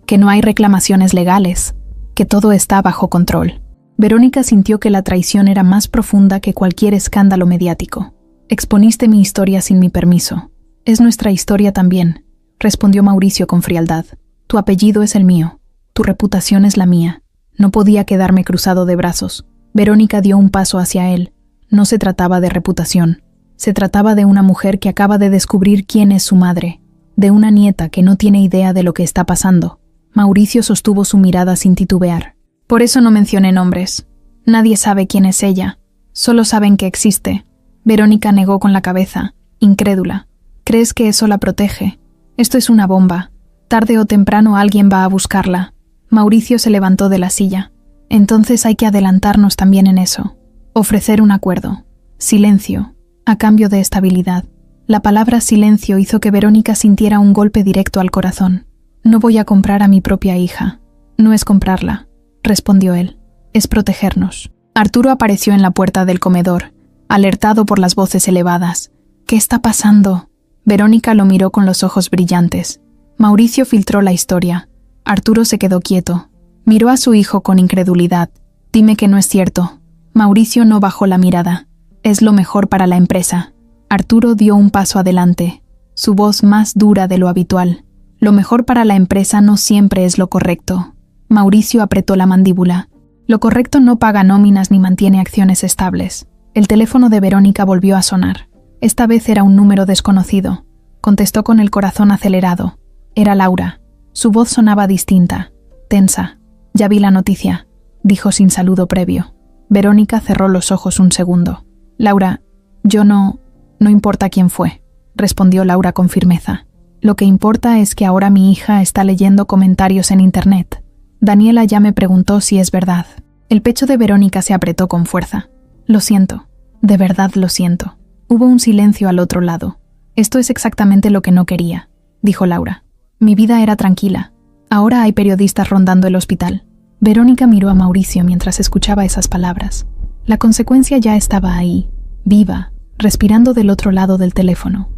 que no hay reclamaciones legales, que todo está bajo control». Verónica sintió que la traición era más profunda que cualquier escándalo mediático. «Exponiste mi historia sin mi permiso. Es nuestra historia también», respondió Mauricio con frialdad. «Tu apellido es el mío. Tu reputación es la mía. No podía quedarme cruzado de brazos». Verónica dio un paso hacia él. No se trataba de reputación. Se trataba de una mujer que acaba de descubrir quién es su madre, de una nieta que no tiene idea de lo que está pasando. Mauricio sostuvo su mirada sin titubear. «Por eso no mencioné nombres. Nadie sabe quién es ella. Solo saben que existe». Verónica negó con la cabeza, incrédula. «¿Crees que eso la protege? Esto es una bomba. Tarde o temprano alguien va a buscarla». Mauricio se levantó de la silla. «Entonces hay que adelantarnos también en eso. Ofrecer un acuerdo. Silencio, a cambio de estabilidad». La palabra silencio hizo que Verónica sintiera un golpe directo al corazón. «No voy a comprar a mi propia hija». «No es comprarla», respondió él. «Es protegernos». Arturo apareció en la puerta del comedor, alertado por las voces elevadas. «¿Qué está pasando?». Verónica lo miró con los ojos brillantes. Mauricio filtró la historia. Arturo se quedó quieto. Miró a su hijo con incredulidad. «Dime que no es cierto». Mauricio no bajó la mirada. «Es lo mejor para la empresa». Arturo dio un paso adelante, su voz más dura de lo habitual. «Lo mejor para la empresa no siempre es lo correcto». Mauricio apretó la mandíbula. «Lo correcto no paga nóminas ni mantiene acciones estables». El teléfono de Verónica volvió a sonar. Esta vez era un número desconocido. Contestó con el corazón acelerado. Era Laura. Su voz sonaba distinta, tensa. «Ya vi la noticia», dijo sin saludo previo. Verónica cerró los ojos un segundo. «Laura, yo no importa quién fue», respondió Laura con firmeza. «Lo que importa es que ahora mi hija está leyendo comentarios en Internet. Daniela ya me preguntó si es verdad». El pecho de Verónica se apretó con fuerza. «Lo siento, de verdad lo siento». Hubo un silencio al otro lado. «Esto es exactamente lo que no quería», dijo Laura. «Mi vida era tranquila. Ahora hay periodistas rondando el hospital». Verónica miró a Mauricio mientras escuchaba esas palabras. La consecuencia ya estaba ahí, viva, respirando del otro lado del teléfono.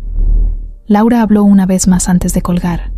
Laura habló una vez más antes de colgar.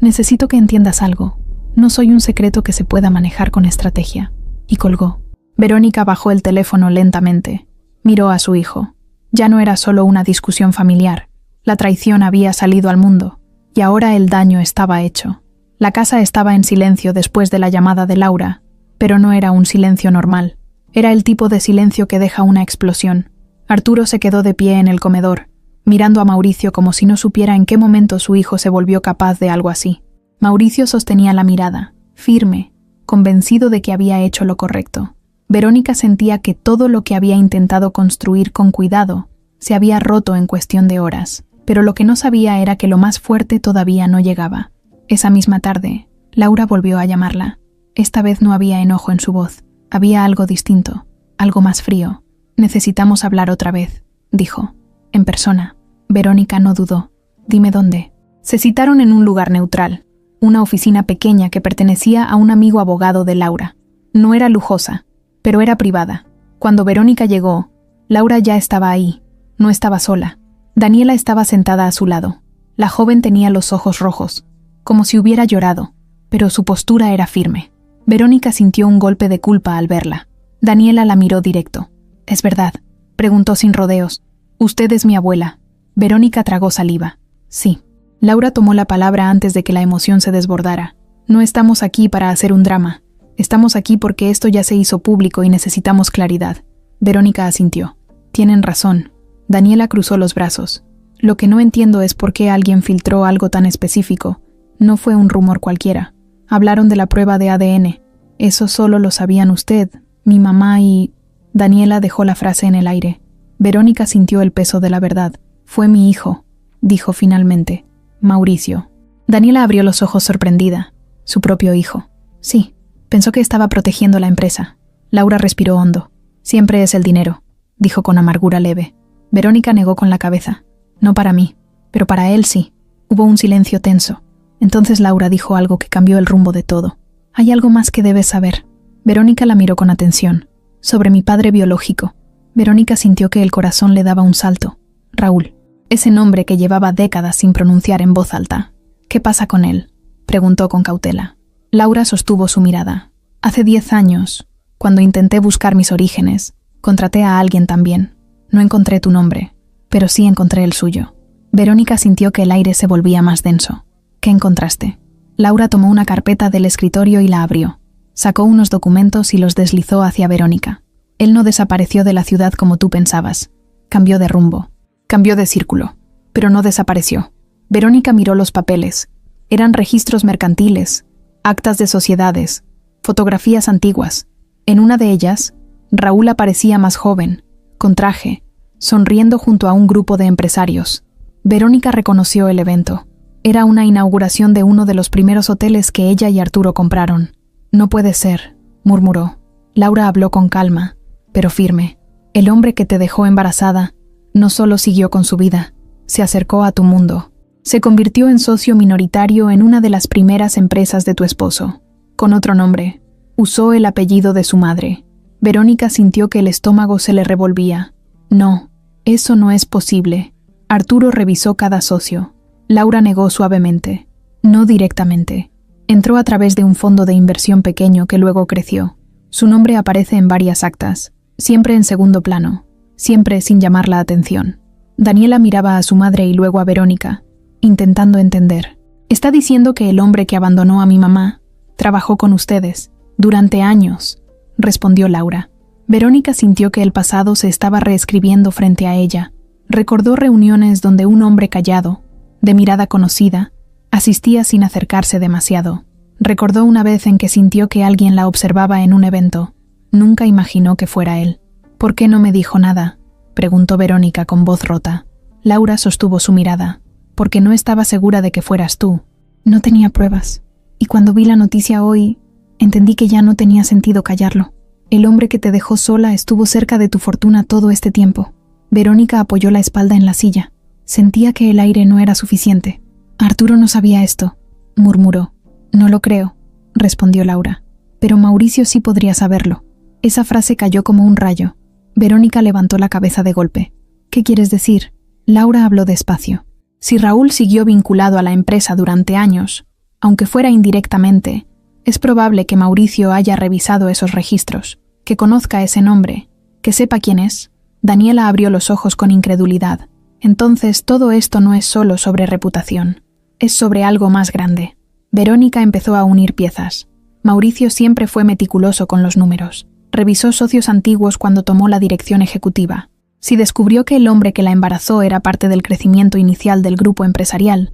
«Necesito que entiendas algo. No soy un secreto que se pueda manejar con estrategia». Y colgó. Verónica bajó el teléfono lentamente. Miró a su hijo. Ya no era solo una discusión familiar. La traición había salido al mundo, y ahora el daño estaba hecho. La casa estaba en silencio después de la llamada de Laura, pero no era un silencio normal. Era el tipo de silencio que deja una explosión. Arturo se quedó de pie en el comedor, mirando a Mauricio como si no supiera en qué momento su hijo se volvió capaz de algo así. Mauricio sostenía la mirada, firme, convencido de que había hecho lo correcto. Verónica sentía que todo lo que había intentado construir con cuidado se había roto en cuestión de horas, pero lo que no sabía era que lo más fuerte todavía no llegaba. Esa misma tarde, Laura volvió a llamarla. Esta vez no había enojo en su voz. Había algo distinto, algo más frío. «Necesitamos hablar otra vez», dijo. «En persona». Verónica no dudó. «Dime dónde». Se citaron en un lugar neutral, una oficina pequeña que pertenecía a un amigo abogado de Laura. No era lujosa, pero era privada. Cuando Verónica llegó, Laura ya estaba ahí. No estaba sola. Daniela estaba sentada a su lado. La joven tenía los ojos rojos, como si hubiera llorado, pero su postura era firme. Verónica sintió un golpe de culpa al verla. Daniela la miró directo. «¿Es verdad?», preguntó sin rodeos. «Usted es mi abuela». Verónica tragó saliva. «Sí». Laura tomó la palabra antes de que la emoción se desbordara. «No estamos aquí para hacer un drama. Estamos aquí porque esto ya se hizo público y necesitamos claridad». Verónica asintió. «Tienen razón». Daniela cruzó los brazos. «Lo que no entiendo es por qué alguien filtró algo tan específico. No fue un rumor cualquiera. Hablaron de la prueba de ADN. Eso solo lo sabían usted, mi mamá y...». Daniela dejó la frase en el aire. Verónica sintió el peso de la verdad. «Fue mi hijo», dijo finalmente. «Mauricio». Daniela abrió los ojos sorprendida. Su propio hijo. «Sí». Pensó que estaba protegiendo la empresa. Laura respiró hondo. «Siempre es el dinero», dijo con amargura leve. Verónica negó con la cabeza. «No para mí, pero para él sí». Hubo un silencio tenso. Entonces Laura dijo algo que cambió el rumbo de todo. «Hay algo más que debes saber». Verónica la miró con atención. «Sobre mi padre biológico». Verónica sintió que el corazón le daba un salto. «Raúl». Ese nombre que llevaba décadas sin pronunciar en voz alta. «¿Qué pasa con él?», preguntó con cautela. Laura sostuvo su mirada. «Hace 10 años, cuando intenté buscar mis orígenes, contraté a alguien también. No encontré tu nombre, pero sí encontré el suyo». Verónica sintió que el aire se volvía más denso. «¿Qué encontraste?». Laura tomó una carpeta del escritorio y la abrió. Sacó unos documentos y los deslizó hacia Verónica. «Él no desapareció de la ciudad como tú pensabas. Cambió de rumbo. Cambió de círculo. Pero no desapareció». Verónica miró los papeles. Eran registros mercantiles, actas de sociedades, fotografías antiguas. En una de ellas, Raúl aparecía más joven, con traje, sonriendo junto a un grupo de empresarios. Verónica reconoció el evento. Era una inauguración de uno de los primeros hoteles que ella y Arturo compraron. «No puede ser», murmuró. Laura habló con calma, pero firme. «El hombre que te dejó embarazada no solo siguió con su vida, se acercó a tu mundo. Se convirtió en socio minoritario en una de las primeras empresas de tu esposo. Con otro nombre, usó el apellido de su madre». Verónica sintió que el estómago se le revolvía. «No, eso no es posible». Arturo revisó cada socio. Laura negó suavemente. «No directamente. Entró a través de un fondo de inversión pequeño que luego creció. Su nombre aparece en varias actas, siempre en segundo plano, siempre sin llamar la atención». Daniela miraba a su madre y luego a Verónica, intentando entender. «Está diciendo que el hombre que abandonó a mi mamá trabajó con ustedes durante años», respondió Laura. Verónica sintió que el pasado se estaba reescribiendo frente a ella. Recordó reuniones donde un hombre callado, de mirada conocida, Asistía sin acercarse demasiado. Recordó una vez en que sintió que alguien la observaba en un evento. Nunca imaginó que fuera él. «¿Por qué no me dijo nada?», preguntó Verónica con voz rota. Laura sostuvo su mirada. «Porque no estaba segura de que fueras tú. No tenía pruebas. Y cuando vi la noticia hoy, entendí que ya no tenía sentido callarlo. El hombre que te dejó sola estuvo cerca de tu fortuna todo este tiempo». Verónica apoyó la espalda en la silla. Sentía que el aire no era suficiente. «Arturo no sabía esto», murmuró. «No lo creo», respondió Laura. «Pero Mauricio sí podría saberlo». Esa frase cayó como un rayo. Verónica levantó la cabeza de golpe. «¿Qué quieres decir?». Laura habló despacio. «Si Raúl siguió vinculado a la empresa durante años, aunque fuera indirectamente, es probable que Mauricio haya revisado esos registros, que conozca ese nombre, que sepa quién es». Daniela abrió los ojos con incredulidad. «Entonces todo esto no es solo sobre reputación, es sobre algo más grande». Verónica empezó a unir piezas. Mauricio siempre fue meticuloso con los números. Revisó socios antiguos cuando tomó la dirección ejecutiva. Si descubrió que el hombre que la embarazó era parte del crecimiento inicial del grupo empresarial,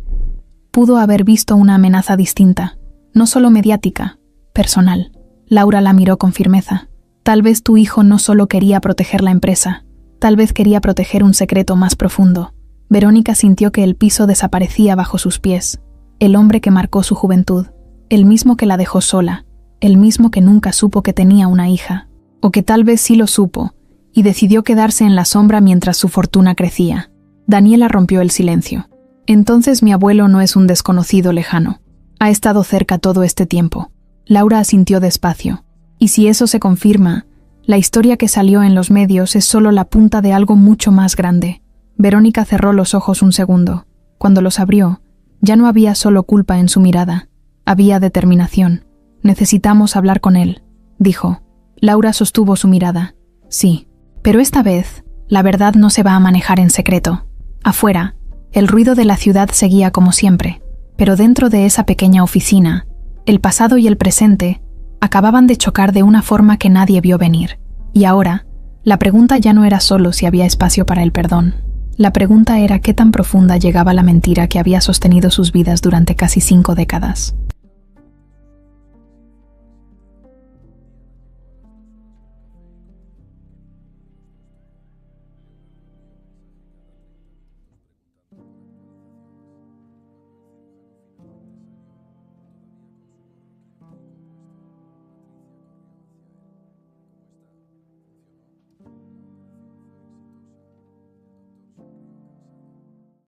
pudo haber visto una amenaza distinta, no solo mediática, personal. Laura la miró con firmeza. «Tal vez tu hijo no solo quería proteger la empresa, tal vez quería proteger un secreto más profundo». Verónica sintió que el piso desaparecía bajo sus pies. El hombre que marcó su juventud, el mismo que la dejó sola, el mismo que nunca supo que tenía una hija, o que tal vez sí lo supo, y decidió quedarse en la sombra mientras su fortuna crecía. Daniela rompió el silencio. «Entonces mi abuelo no es un desconocido lejano. Ha estado cerca todo este tiempo». Laura asintió despacio. «Y si eso se confirma, la historia que salió en los medios es solo la punta de algo mucho más grande». Verónica cerró los ojos un segundo. Cuando los abrió, ya no había solo culpa en su mirada. Había determinación. «Necesitamos hablar con él», dijo. Laura sostuvo su mirada. «Sí, pero esta vez, la verdad no se va a manejar en secreto». Afuera, el ruido de la ciudad seguía como siempre, pero dentro de esa pequeña oficina, el pasado y el presente acababan de chocar de una forma que nadie vio venir. Y ahora, la pregunta ya no era solo si había espacio para el perdón. La pregunta era qué tan profunda llegaba la mentira que había sostenido sus vidas durante casi 5 décadas.